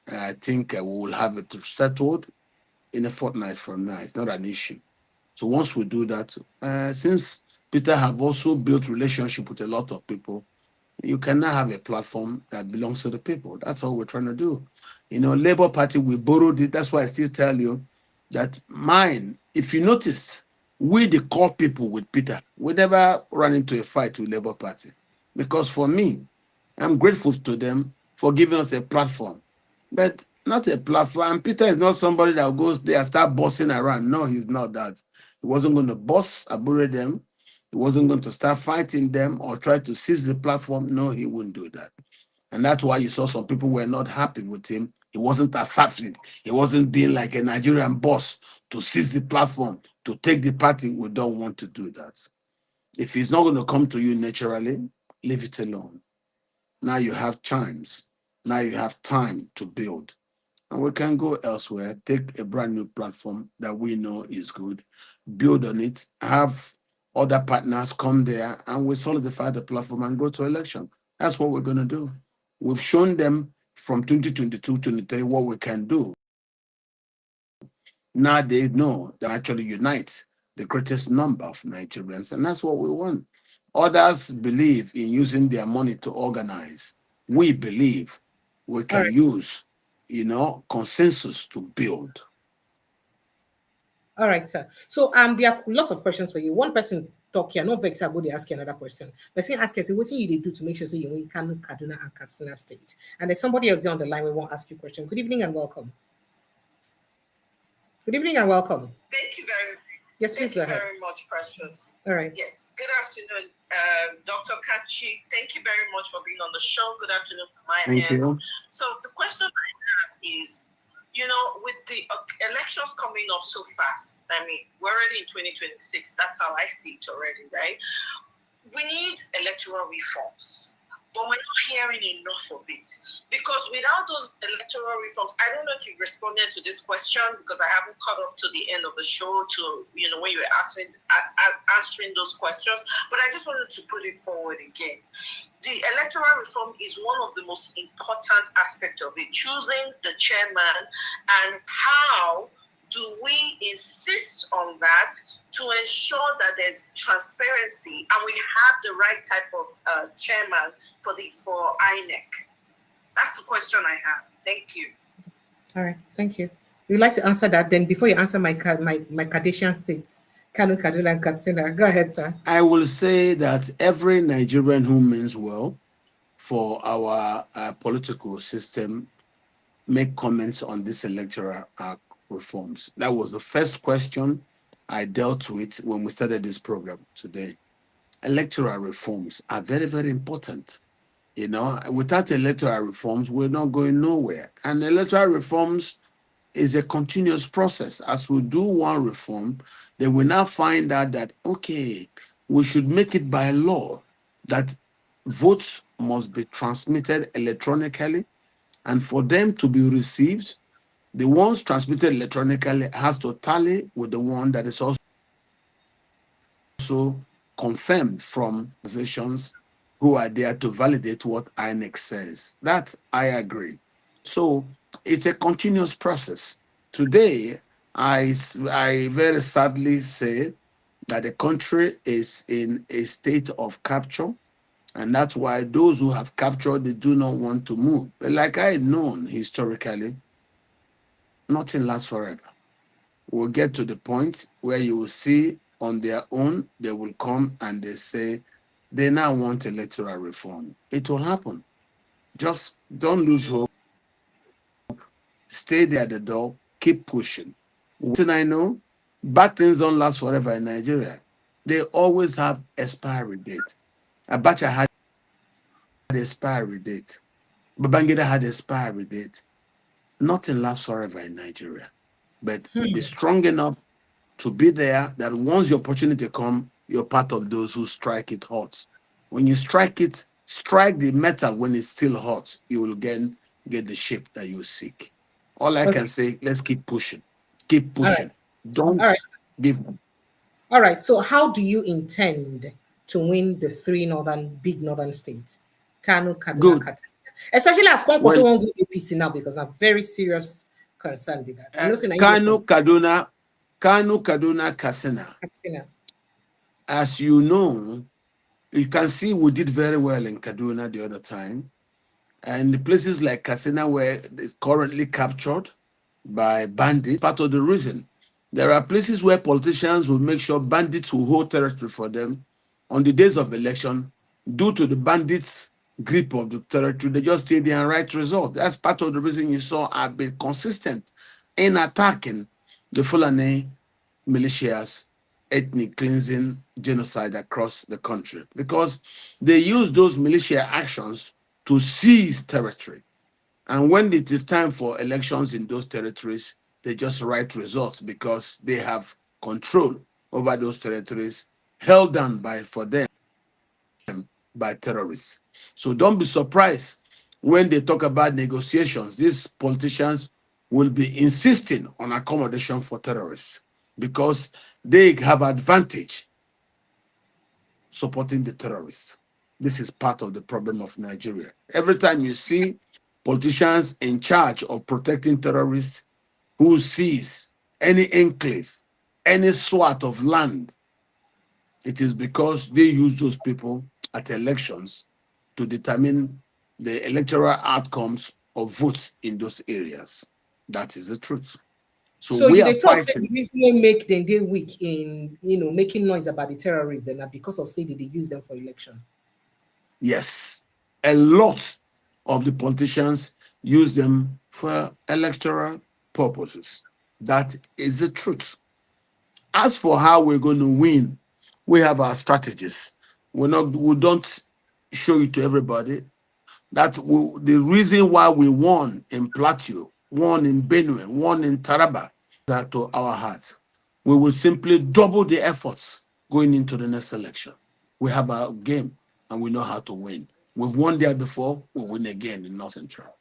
I think we will have it settled in a fortnight from now. It's not an issue. So once we do that, since Peter have also built relationship with a lot of people, you cannot have a platform that belongs to the people. That's all we're trying to do. Labour Party, we borrowed it. That's why I still tell you that mine, if you notice, we the core people with Peter, we never run into a fight with Labour Party. Because for me, I'm grateful to them for giving us a platform. But not a platform. And Peter is not somebody that goes there and start bossing around. No, he's not that. He wasn't going to boss Abure them. He wasn't going to start fighting them or try to seize the platform. No, he wouldn't do that. And that's why you saw some people were not happy with him. He wasn't assertive. He wasn't being like a Nigerian boss to seize the platform, to take the party. We don't want to do that. If he's not going to come to you naturally, leave it alone. Now you have chance. Now you have time to build. And we can go elsewhere, take a brand new platform that we know is good, build on it, have other partners come there, and we solidify the platform and go to election. That's what we're going to do. We've shown them from 2022, 23 what we can do. Now they know that actually unite the greatest number of Nigerians, and that's what we want. Others believe in using their money to organize. We believe we can use, consensus to build. All right, sir. So there are lots of questions for you. One person talk here, no vex, I go to ask you another question. Person ask us, what you do to make sure so you win Kano, Kaduna, and Katsina State? And there's somebody else there on the line. We won't ask you a question. Good evening and welcome. Good evening and welcome. Thank you very much. Yes, please go ahead. Thank you very much, Precious. All right. Yes. Good afternoon, Dr. Katch. Thank you very much for being on the show. Good afternoon from my end. Thank you. So the question I have is, with the elections coming up so fast, I mean, we're already in 2026. That's how I see it already, right? We need electoral reforms, but we're not hearing enough of it. Because without those electoral reforms, I don't know if you responded to this question because I haven't caught up to the end of the show to, when you were answering those questions, but I just wanted to put it forward again. The electoral reform is one of the most important aspects of it, choosing the chairman, and how do we insist on that to ensure that there's transparency and we have the right type of chairman for INEC. That's the question I have. Thank you. All right, thank you. You'd like to answer that? Then before you answer my Cardassian states, Kano, Kaduna, and Katsina, go ahead, sir. I will say that every Nigerian who means well for our political system make comments on this electoral reforms. That was the first question I dealt with when we started this program today. Electoral reforms are very, very important. Without electoral reforms, we're not going nowhere. And electoral reforms is a continuous process. As we do one reform, then we now find out that, okay, we should make it by law that votes must be transmitted electronically. And for them to be received, the ones transmitted electronically has to tally with the one that is also confirmed from organizations who are there to validate what INEC says. That I agree. So it's a continuous process. Today, I very sadly say that the country is in a state of capture, and that's why those who have captured, they do not want to move. But like I had known historically, nothing lasts forever. We'll get to the point where you will see on their own, they will come and they say they now want electoral reform. It will happen. Just don't lose hope. Stay there at the door, keep pushing. One thing I know, bad things don't last forever in Nigeria. They always have expiry date. Abacha had expiry date. Babangida had expiry date. Nothing lasts forever in Nigeria. But be strong enough to be there that once the opportunity comes, you're part of those who strike it hot. When you strike it, strike the metal when it's still hot, you will get the shape that you seek. All I Okay. can say, let's keep pushing. Keep All pushing. right. Don't All right. give up. All right. So, how do you intend to win the three big northern states? Kano, Kaduna, Good. Katsina. Especially as Kwankwo Well, won't go APC now because I'm very serious concern with that. I know saying Kano, Kaduna, Katsina. Katsina. As you know, you can see we did very well in Kaduna the other time. And the places like Katsina were currently captured by bandits. Part of the reason. There are places where politicians will make sure bandits will hold territory for them on the days of election. Due to the bandits' grip of the territory, they just stay there and write result. That's part of the reason you saw I've been consistent in attacking the Fulani militias, ethnic cleansing, genocide across the country, because they use those militia actions to seize territory. And when it is time for elections in those territories, they just write results because they have control over those territories held down for them by terrorists. So don't be surprised when they talk about negotiations. These politicians will be insisting on accommodation for terrorists because they have advantage supporting the terrorists. This is part of the problem of Nigeria. Every time you see politicians in charge of protecting terrorists who seize any enclave, any swat of land, it is because they use those people at elections to determine the electoral outcomes of votes in those areas. That is the truth. So we you are they talk say the fighting. reason they make them they weak in making noise about the terrorists then are because of say that they use them for election. Yes, a lot of the politicians use them for electoral purposes. That is the truth. As for how we're going to win, we have our strategies. We don't show it to everybody. The reason why we won in Plateau, won in Benue, won in Taraba, that to our hearts. We will simply double the efforts going into the next election. We have our game and we know how to win. We've won there before, we'll win again in North Central.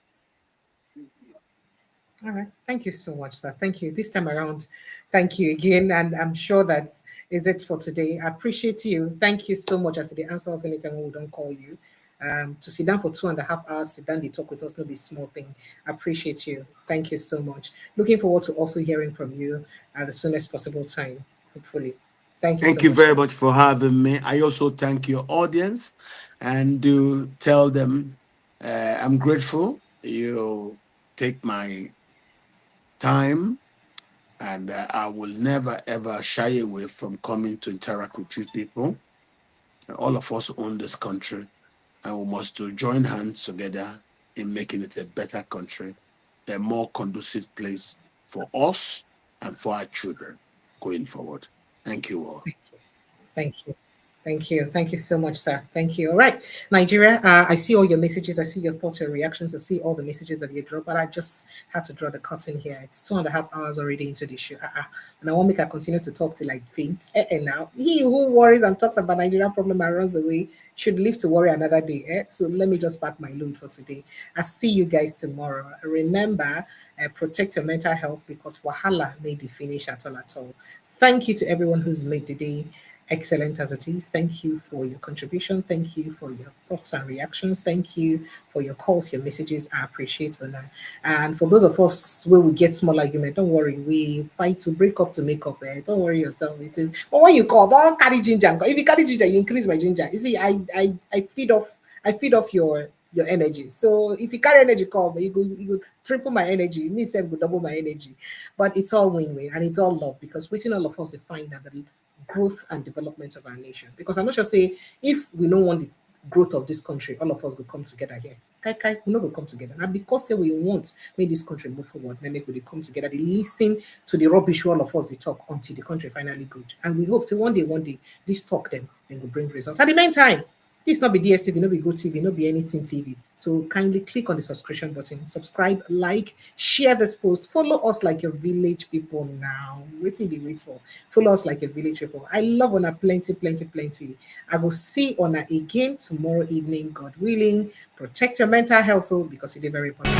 All right. Thank you so much, sir. Thank you. This time around, thank you again. And I'm sure that is it for today. I appreciate you. Thank you so much. As the answer us anytime we don't call you. To sit down for 2.5 hours, sit down, they talk with us, no be small thing. I appreciate you. Thank you so much. Looking forward to also hearing from you at the soonest possible time, hopefully. Thank you. Thank you very much for having me. I also thank your audience and do tell them I'm grateful. You take my time, and I will never ever shy away from coming to interact with you people. All of us own this country, and we must to join hands together in making it a better country, a more conducive place for us and for our children going forward. Thank you all. Thank you. Thank you. Thank you so much, sir. Thank you. All right. Nigeria, I see all your messages. I see your thoughts, your reactions. I see all the messages that you drop, but I just have to draw the curtain here. It's 2.5 hours already into the show. And I won't make her continue to talk till I faint. Now, he who worries and talks about Nigerian problem and runs away should live to worry another day. So let me just pack my load for today. I'll see you guys tomorrow. Remember, protect your mental health because wahala may be finished at all. Thank you to everyone who's made the day excellent as it is. Thank you for your contribution. Thank you for your thoughts and reactions. Thank you for your calls, your messages. I appreciate it. And for those of us where we get small argument, don't worry. We fight to break up to make up. Don't worry yourself. It is. But when you call, don't carry ginger. If you carry ginger, you increase my ginger. You see, I feed off your energy. So if you carry energy come, you go triple my energy. Me self go double my energy. But it's all win-win and it's all love because waiting all of us to find that the growth and development of our nation. Because I'm not sure say if we don't want the growth of this country, all of us will come together here. We not go come together. Now because say we want make this country move forward, then make we come together. They listen to the rubbish all of us they talk until the country finally good. And we hope say one day this talk them will bring results. At the meantime, this not be DSTV, not be Go TV, not be anything TV. So kindly click on the subscription button, subscribe, like, share this post, follow us like your village people now. Wait till they wait for. Follow us like your village people. I love on a plenty. I will see on again tomorrow evening, God willing. Protect your mental health because it is very important.